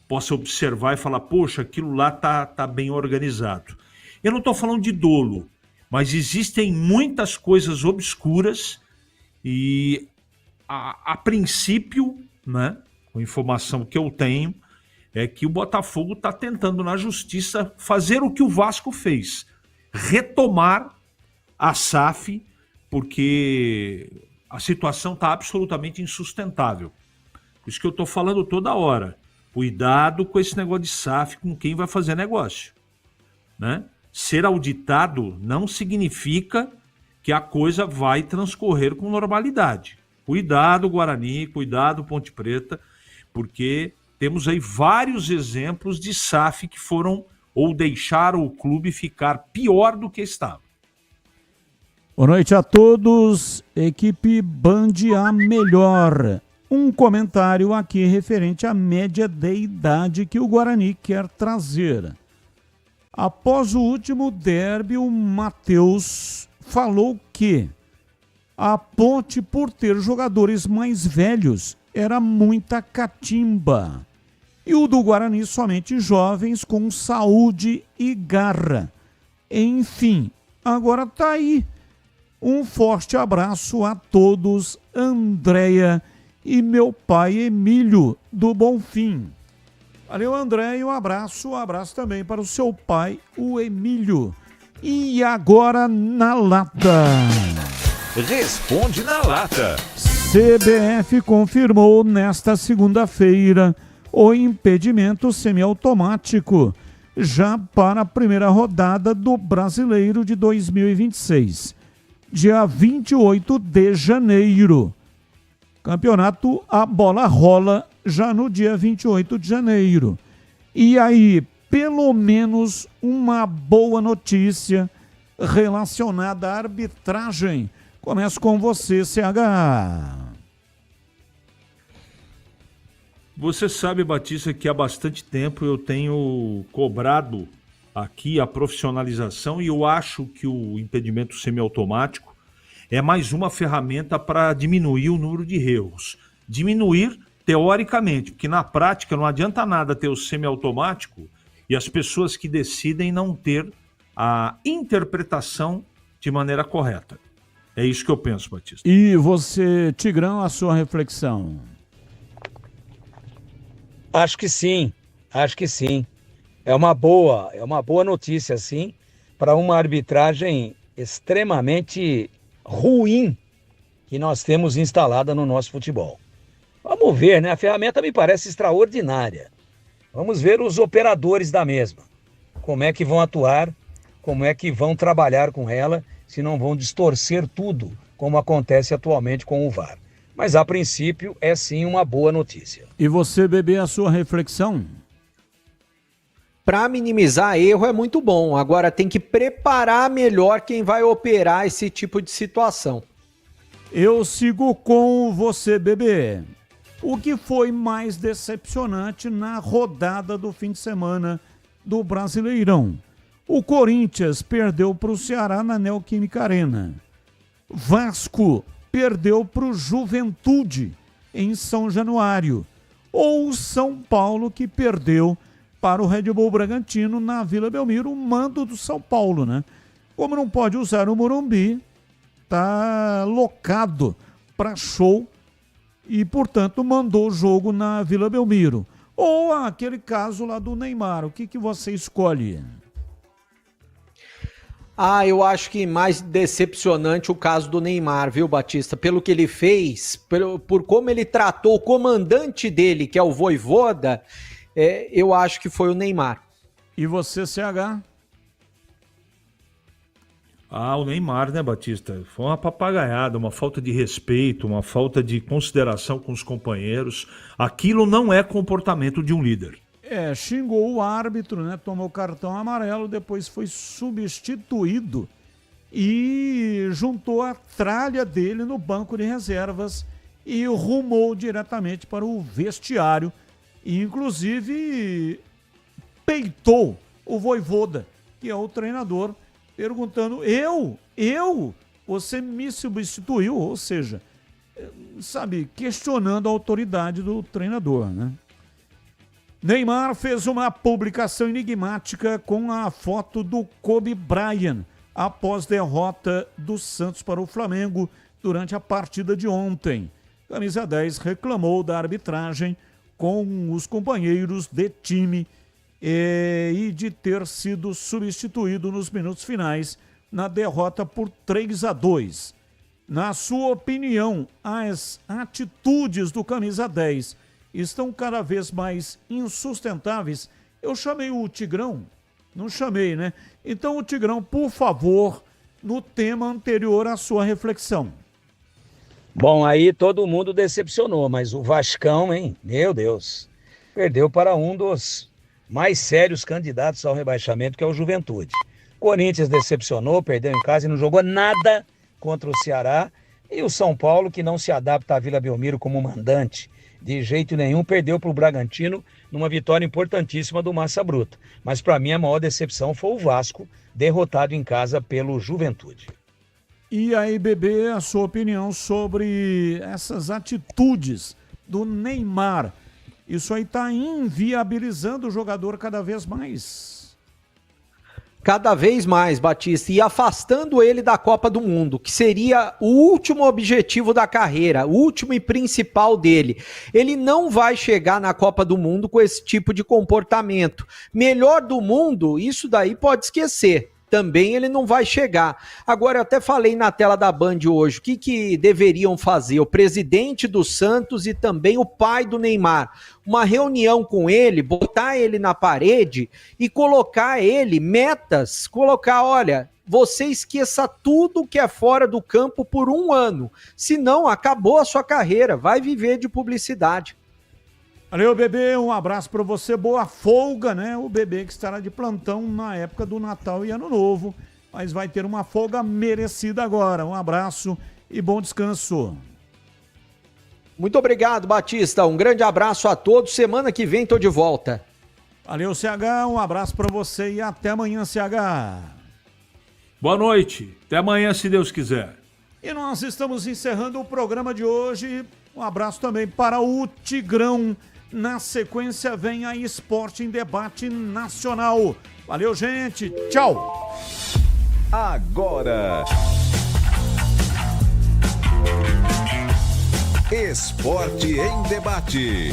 possa observar e falar, poxa, aquilo lá tá bem organizado. Eu não estou falando de dolo, mas existem muitas coisas obscuras e, a princípio, né, com a informação que eu tenho, é que o Botafogo está tentando na justiça fazer o que o Vasco fez, retomar a SAF, porque a situação está absolutamente insustentável. Por isso que eu estou falando toda hora. Cuidado com esse negócio de SAF, com quem vai fazer negócio. né? Ser auditado não significa que a coisa vai transcorrer com normalidade. Cuidado, Guarani, cuidado, Ponte Preta, porque temos aí vários exemplos de SAF que foram ou deixaram o clube ficar pior do que estava. Boa noite a todos, equipe Band a melhor. Um comentário aqui referente à média de idade que o Guarani quer trazer. Após o último derby, o Matheus falou que a Ponte, por ter jogadores mais velhos, era muita catimba. E o do Guarani somente jovens com saúde e garra. Enfim, agora tá aí. Um forte abraço a todos, Andréia e meu pai Emílio do Bonfim. Valeu, Andréia, um abraço também para o seu pai, o Emílio. E agora na lata. Responde na lata. CBF confirmou nesta segunda-feira o impedimento semiautomático já para a primeira rodada do Brasileiro de 2026. Dia 28 de janeiro. Campeonato, a bola rola já no dia 28 de janeiro. E aí, pelo menos uma boa notícia relacionada à arbitragem. Começo com você, CH. Você sabe, Batista, que há bastante tempo eu tenho cobrado aqui a profissionalização e eu acho que o impedimento semiautomático é mais uma ferramenta para diminuir o número de erros. Diminuir teoricamente, porque na prática não adianta nada ter o semiautomático e as pessoas que decidem não ter a interpretação de maneira correta. É isso que eu penso, Batista. E você, Tigrão, a sua reflexão? Acho que sim. É uma boa notícia, sim, para uma arbitragem extremamente ruim que nós temos instalada no nosso futebol. Vamos ver, né? A ferramenta me parece extraordinária. Vamos ver os operadores da mesma. Como é que vão atuar, como é que vão trabalhar com ela, se não vão distorcer tudo, como acontece atualmente com o VAR. Mas, a princípio, é sim uma boa notícia. E você, Bebê, a sua reflexão? Para minimizar erro é muito bom. Agora tem que preparar melhor quem vai operar esse tipo de situação. Eu sigo com você, Bebê. O que foi mais decepcionante na rodada do fim de semana do Brasileirão? O Corinthians perdeu para o Ceará na Neoquímica Arena. Vasco perdeu para o Juventude em São Januário. Ou o São Paulo que perdeu para o Red Bull Bragantino na Vila Belmiro, o mando do São Paulo, né? Como não pode usar o Morumbi, tá locado para show e, portanto, mandou o jogo na Vila Belmiro. Ou aquele caso lá do Neymar, o que você escolhe? Eu acho que mais decepcionante o caso do Neymar, viu, Batista? Pelo que ele fez, por como ele tratou o comandante dele, que é o Vojvoda, eu acho que foi o Neymar. E você, CH? O Neymar, né, Batista? Foi uma papagaiada, uma falta de respeito, uma falta de consideração com os companheiros. Aquilo não é comportamento de um líder. Xingou o árbitro, né? Tomou cartão amarelo, depois foi substituído e juntou a tralha dele no banco de reservas e rumou diretamente para o vestiário e, inclusive, peitou o Vojvoda, que é o treinador, perguntando, você me substituiu, ou seja, questionando a autoridade do treinador, né? Neymar fez uma publicação enigmática com a foto do Kobe Bryant após derrota do Santos para o Flamengo durante a partida de ontem. Camisa 10 reclamou da arbitragem com os companheiros de time e de ter sido substituído nos minutos finais na derrota por 3-2. Na sua opinião, as atitudes do Camisa 10 estão cada vez mais insustentáveis. Eu chamei o Tigrão Não chamei, né? Então, o Tigrão, por favor, no tema anterior à sua reflexão. Bom, aí todo mundo decepcionou, mas o Vascão, hein? Meu Deus. Perdeu para um dos mais sérios candidatos ao rebaixamento, que é o Juventude. Corinthians decepcionou, perdeu em casa e não jogou nada contra o Ceará. E o São Paulo, que não se adapta à Vila Belmiro como mandante de jeito nenhum, perdeu para o Bragantino numa vitória importantíssima do Massa Bruta. Mas para mim a maior decepção foi o Vasco, derrotado em casa pelo Juventude. E aí, Bebê, a sua opinião sobre essas atitudes do Neymar? Isso aí está inviabilizando o jogador cada vez mais. Cada vez mais, Batista, e afastando ele da Copa do Mundo, que seria o último objetivo da carreira, o último e principal dele. Ele não vai chegar na Copa do Mundo com esse tipo de comportamento. Melhor do mundo, isso daí pode esquecer. Também ele não vai chegar. Agora, eu até falei na tela da Band hoje, o que deveriam fazer? O presidente do Santos e também o pai do Neymar. Uma reunião com ele, botar ele na parede e colocar ele metas, colocar, olha, você esqueça tudo que é fora do campo por 1 ano. Senão, acabou a sua carreira, vai viver de publicidade. Valeu, Bebê, um abraço para você, boa folga, né? O Bebê que estará de plantão na época do Natal e Ano Novo, mas vai ter uma folga merecida agora. Um abraço e bom descanso. Muito obrigado, Batista, um grande abraço a todos, semana que vem tô de volta. Valeu, CH, um abraço para você e até amanhã, CH. Boa noite, até amanhã se Deus quiser. E nós estamos encerrando o programa de hoje, um abraço também para o Tigrão. Na sequência vem a Esporte em Debate Nacional. Valeu, gente. Tchau. Agora, Esporte em Debate.